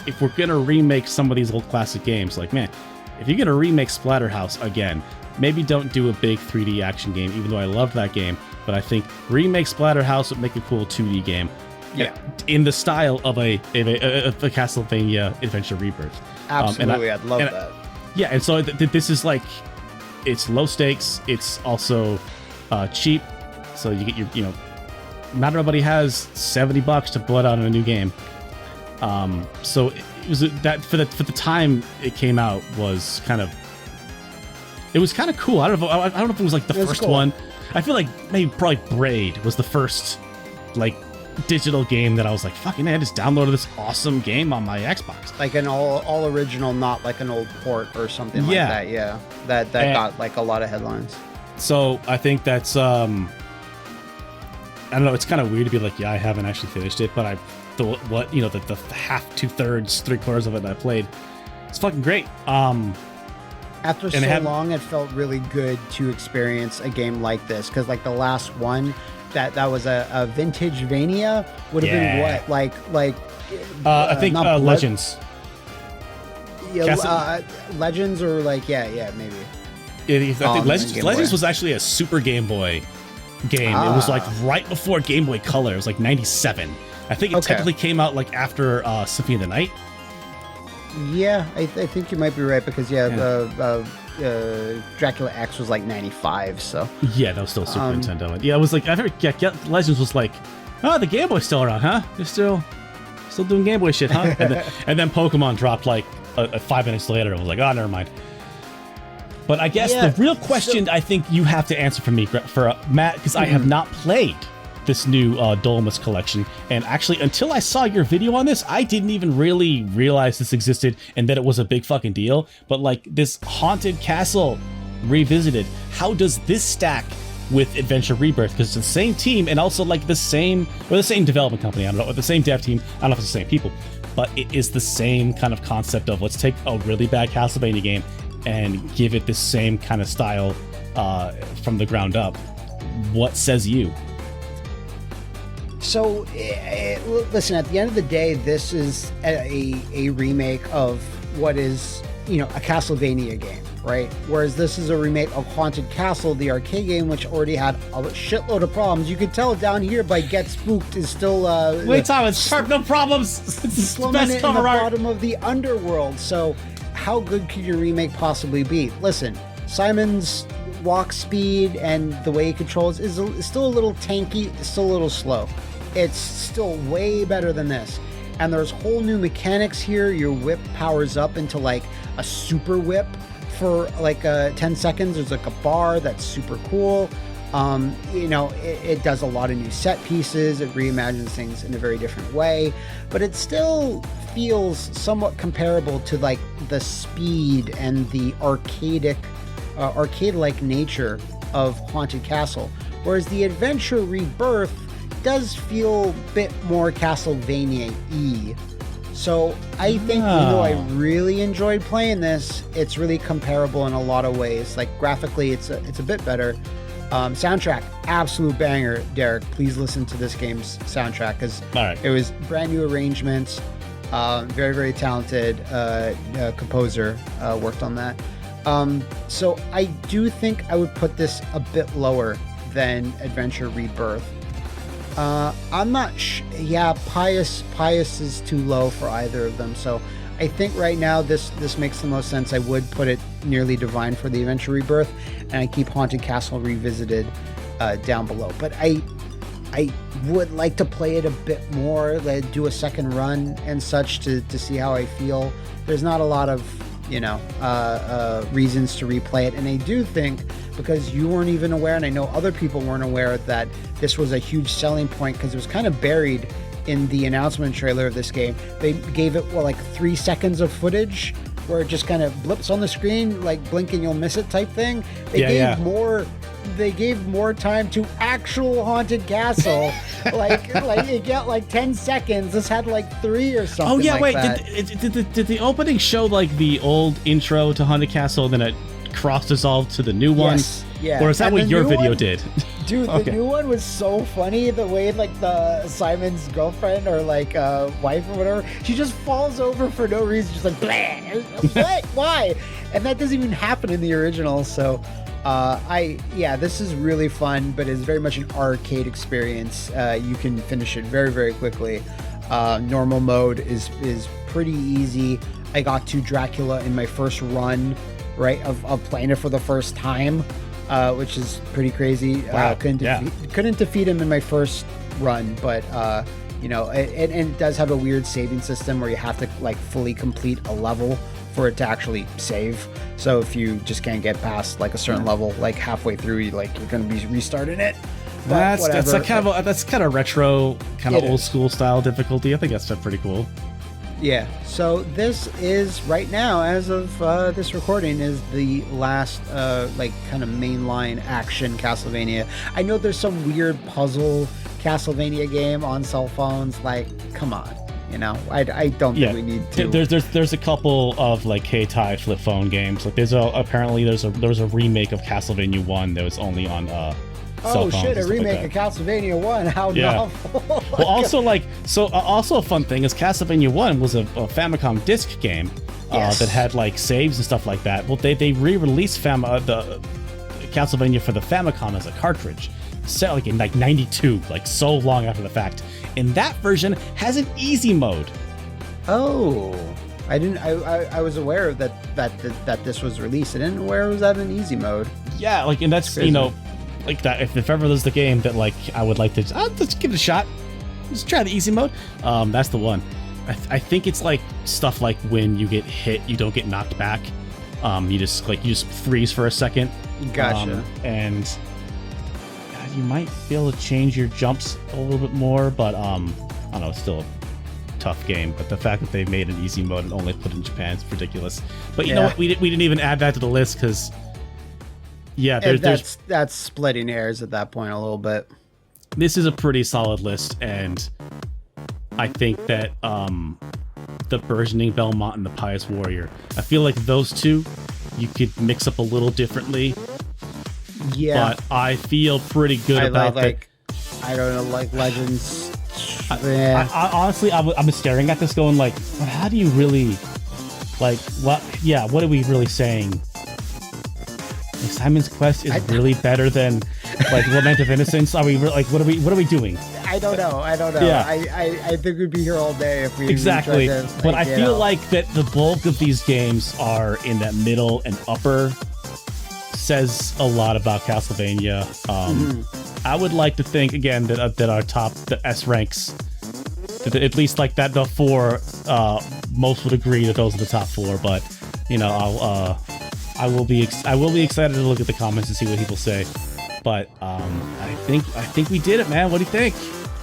If we're gonna remake some of these old classic games, like, man, if you're gonna remake Splatterhouse again, maybe don't do a big 3D action game, even though I loved that game, but I think remake Splatterhouse would make a cool 2D game, in the style of a Castlevania Adventure Rebirth. Absolutely, I'd love that. Yeah, and so this is, like, it's low stakes, it's also cheap. So you get your, you know, not everybody has $70 to put out on a new game. So it was that for the time it came out was kind of cool. I don't know if it was, like, the first one. I feel like probably Braid was the first, like, digital game that I was like, fucking, I just downloaded this awesome game on my Xbox. Like an all original, not like an old port or something like that. Yeah, that got, like, a lot of headlines. So I think that's I don't know, it's kind of weird to be like, yeah, I haven't actually finished it, but the half, 2/3, 3/4 of it that I played. It's fucking great. After so long, it felt really good to experience a game like this, because like the last one that was a vintage Vania would have been what, like I think Legends. Yeah, Legends or like maybe. I think Legends was actually a Super Game Boy game. It was like right before Game Boy Color. It was like 97. I think it technically came out like after Symphony of the Night. Yeah, I think you might be right, because Dracula X was like 95. So yeah, that was still Super Nintendo. Yeah, it was like I heard Legends was like, oh, the Game Boy's still around, huh? They're still doing Game Boy shit, huh? and then Pokemon dropped like 5 minutes later. I was like, oh, never mind. But I guess the real question I think you have to answer for me, for Matt, because I have not played this new Dolmus collection, and actually until I saw your video on this, I didn't even really realize this existed and that it was a big fucking deal. But like this Haunted Castle Revisited, how does this stack with Adventure Rebirth? Because it's the same team and also like the same development company. I don't know, or the same dev team. I don't know if it's the same people, but it is the same kind of concept of let's take a really bad Castlevania game and give it the same kind of style from the ground up. What says you? So, listen, at the end of the day, this is a remake of what is, a Castlevania game, right? Whereas this is a remake of Haunted Castle, the arcade game, which already had a shitload of problems. You can tell down here by Get Spooked is still... Wait, Tom, it's no problems! It's the best cover art! Bottom of the underworld, so how good could your remake possibly be? Listen, Simon's walk speed and the way he controls is still a little tanky, it's still a little slow. It's still way better than this. And there's whole new mechanics here. Your whip powers up into like a super whip for like 10 seconds. There's like a bar that's super cool. It does a lot of new set pieces. It reimagines things in a very different way, but it still feels somewhat comparable to like the speed and the arcade-like nature of Haunted Castle. Whereas the Adventure Rebirth does feel a bit more Castlevania-y. So I think, even though I really enjoyed playing this, it's really comparable in a lot of ways. Like graphically, it's a bit better. Soundtrack, absolute banger. Derek, please listen to this game's soundtrack, because it was brand new arrangements. Very, very talented composer worked on that. So I do think I would put this a bit lower than Adventure Rebirth. I'm not Pious is too low for either of them, so I think right now this makes the most sense. I would put it nearly Divine for the Adventure Rebirth, and I keep Haunted Castle Revisited down below. But I would like to play it a bit more, like do a second run and such to see how I feel. There's not a lot of reasons to replay it, and I do think, because you weren't even aware, and I know other people weren't aware, that this was a huge selling point, because it was kind of buried in the announcement trailer of this game. They gave it like 3 seconds of footage where it just kind of blips on the screen, like blink and you'll miss it type thing. They gave more time to actual Haunted Castle. like it got like 10 seconds. This had like 3 or something. Oh yeah, like wait. That. Did the opening show like the old intro to Haunted Castle, then it cross dissolved to the new one? Yes, yeah. Or is that what your video did? Dude, the new one was so funny. The way like the Simon's girlfriend or like wife or whatever, she just falls over for no reason, just like blah. What? Why? And that doesn't even happen in the original. So this is really fun, but it's very much an arcade experience. You can finish it very, very quickly. Normal mode is pretty easy. I got to Dracula in my first run, right, of playing it for the first time, which is pretty crazy. Wow. Couldn't defeat him in my first run, but it does have a weird saving system where you have to like fully complete a level for it to actually save. So if you just can't get past like a certain level, like halfway through, you're going to be restarting it. But that's kind of retro, kind of old school style difficulty. I think that's pretty cool. Yeah. So this is right now, as of this recording, is the last kind of mainline action Castlevania. I know there's some weird puzzle Castlevania game on cell phones. Like, come on. You know, I don't think we need to. There's a couple of like K-Tide flip phone games. Like there's a remake of Castlevania 1 that was only on cell phones. Oh shit, a remake of Castlevania 1. How novel. Well, also also a fun thing is Castlevania 1 was a Famicom disc game that had like saves and stuff like that. Well, they re-released the Castlevania for the Famicom as a cartridge. Set like in like 92, like so long after the fact. And that version has an easy mode. Oh, I didn't. I was aware that this was released. I didn't know where it was at an easy mode. Yeah, like, and that's, you know, like that. If ever there's the game that like I would like to, let's give it a shot. Just try the easy mode. That's the one. I think it's like stuff like when you get hit, you don't get knocked back. You just freeze for a second. Gotcha. And you might be able to change your jumps a little bit more, but I don't know, it's still a tough game. But the fact that they made an easy mode and only put it in Japan is ridiculous. But you know what? We didn't even add that to the list because that's splitting hairs at that point a little bit. This is a pretty solid list, and I think that the Burgeoning Belmont and the Pious Warrior, I feel like those two you could mix up a little differently. Yeah, but I feel pretty good about that. I don't know, like Legends. I honestly, I'm staring at this going like, well, how do you really, like, what? Yeah, what are we really saying? Like, Simon's Quest is really better than like Lament of Innocence. Are we like, what are we doing? I don't know. Yeah. I think we'd be here all day if we exactly. tried to, but I feel like that the bulk of these games are in that middle and upper. Says a lot about Castlevania. I would like to think again that our top, the S ranks, that at least like that the four, most would agree that those are the top four. But you know, I will be excited to look at the comments and see what people say. But I think we did it, man. What do you think?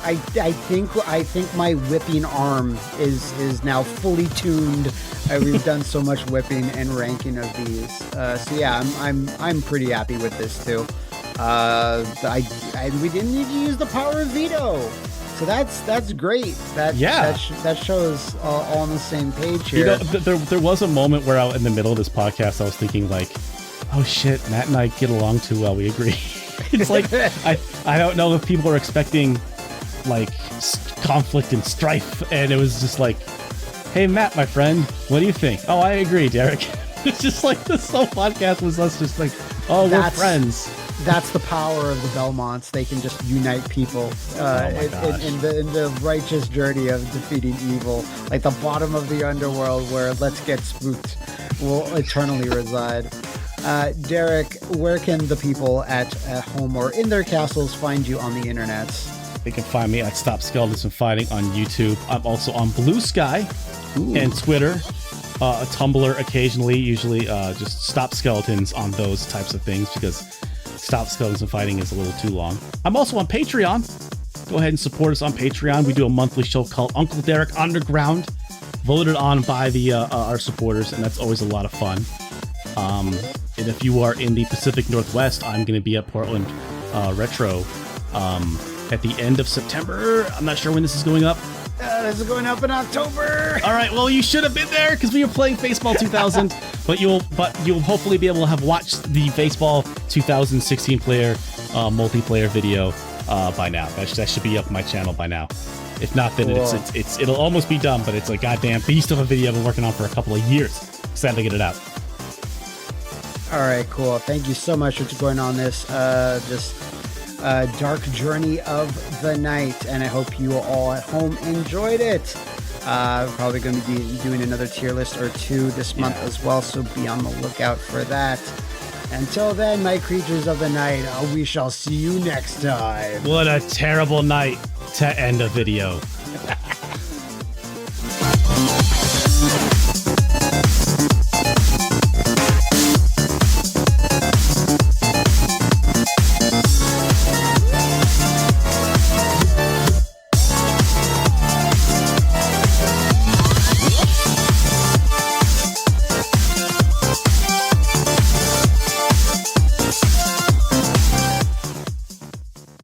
I think my whipping arm is now fully tuned. We've done so much whipping and ranking of these. So yeah, I'm pretty happy with this too. We didn't need to use the power of veto, so that's great. That shows all on the same page here. You know, there was a moment where in the middle of this podcast, I was thinking like, oh shit, Matt and I get along too well. We agree. It's like I don't know if people are expecting like conflict and strife, and it was just like, hey Matt, my friend, what do you think? Oh, I agree, Derek. It's just like this whole podcast was us just like, oh, we're friends. That's the power of the Belmonts. They can just unite people in the righteous journey of defeating evil. Like the bottom of the underworld where Let's Get Spooked will eternally reside. Derek, where can the people at home or in their castles find you on the internet? They can find me at Stop Skeletons and Fighting on YouTube. I'm also on Blue Sky and Twitter, a Tumblr occasionally, usually just Stop Skeletons on those types of things because Stop Skeletons and Fighting is a little too long. I'm also on Patreon. Go ahead and support us on Patreon. We do a monthly show called Uncle Derek Underground, voted on by the our supporters, and that's always a lot of fun. And if you are in the Pacific Northwest, I'm going to be at Portland Retro at the end of September. I'm not sure when this is going up. This is going up in October. All right, well, you should have been there because we were playing Baseball 2000, but you'll hopefully be able to have watched the Baseball 2016 player multiplayer video by now. That should be up on my channel by now. If not, then it'll almost be done, but it's a goddamn beast of a video I've been working on for a couple of years. Excited to get it out. All right, cool. Thank you so much for going on this dark journey of the night, and I hope you all at home enjoyed it. Probably going to be doing another tier list or two this month as well, so be on the lookout for that. Until then, my creatures of the night, we shall see you next time. What a terrible night to end a video.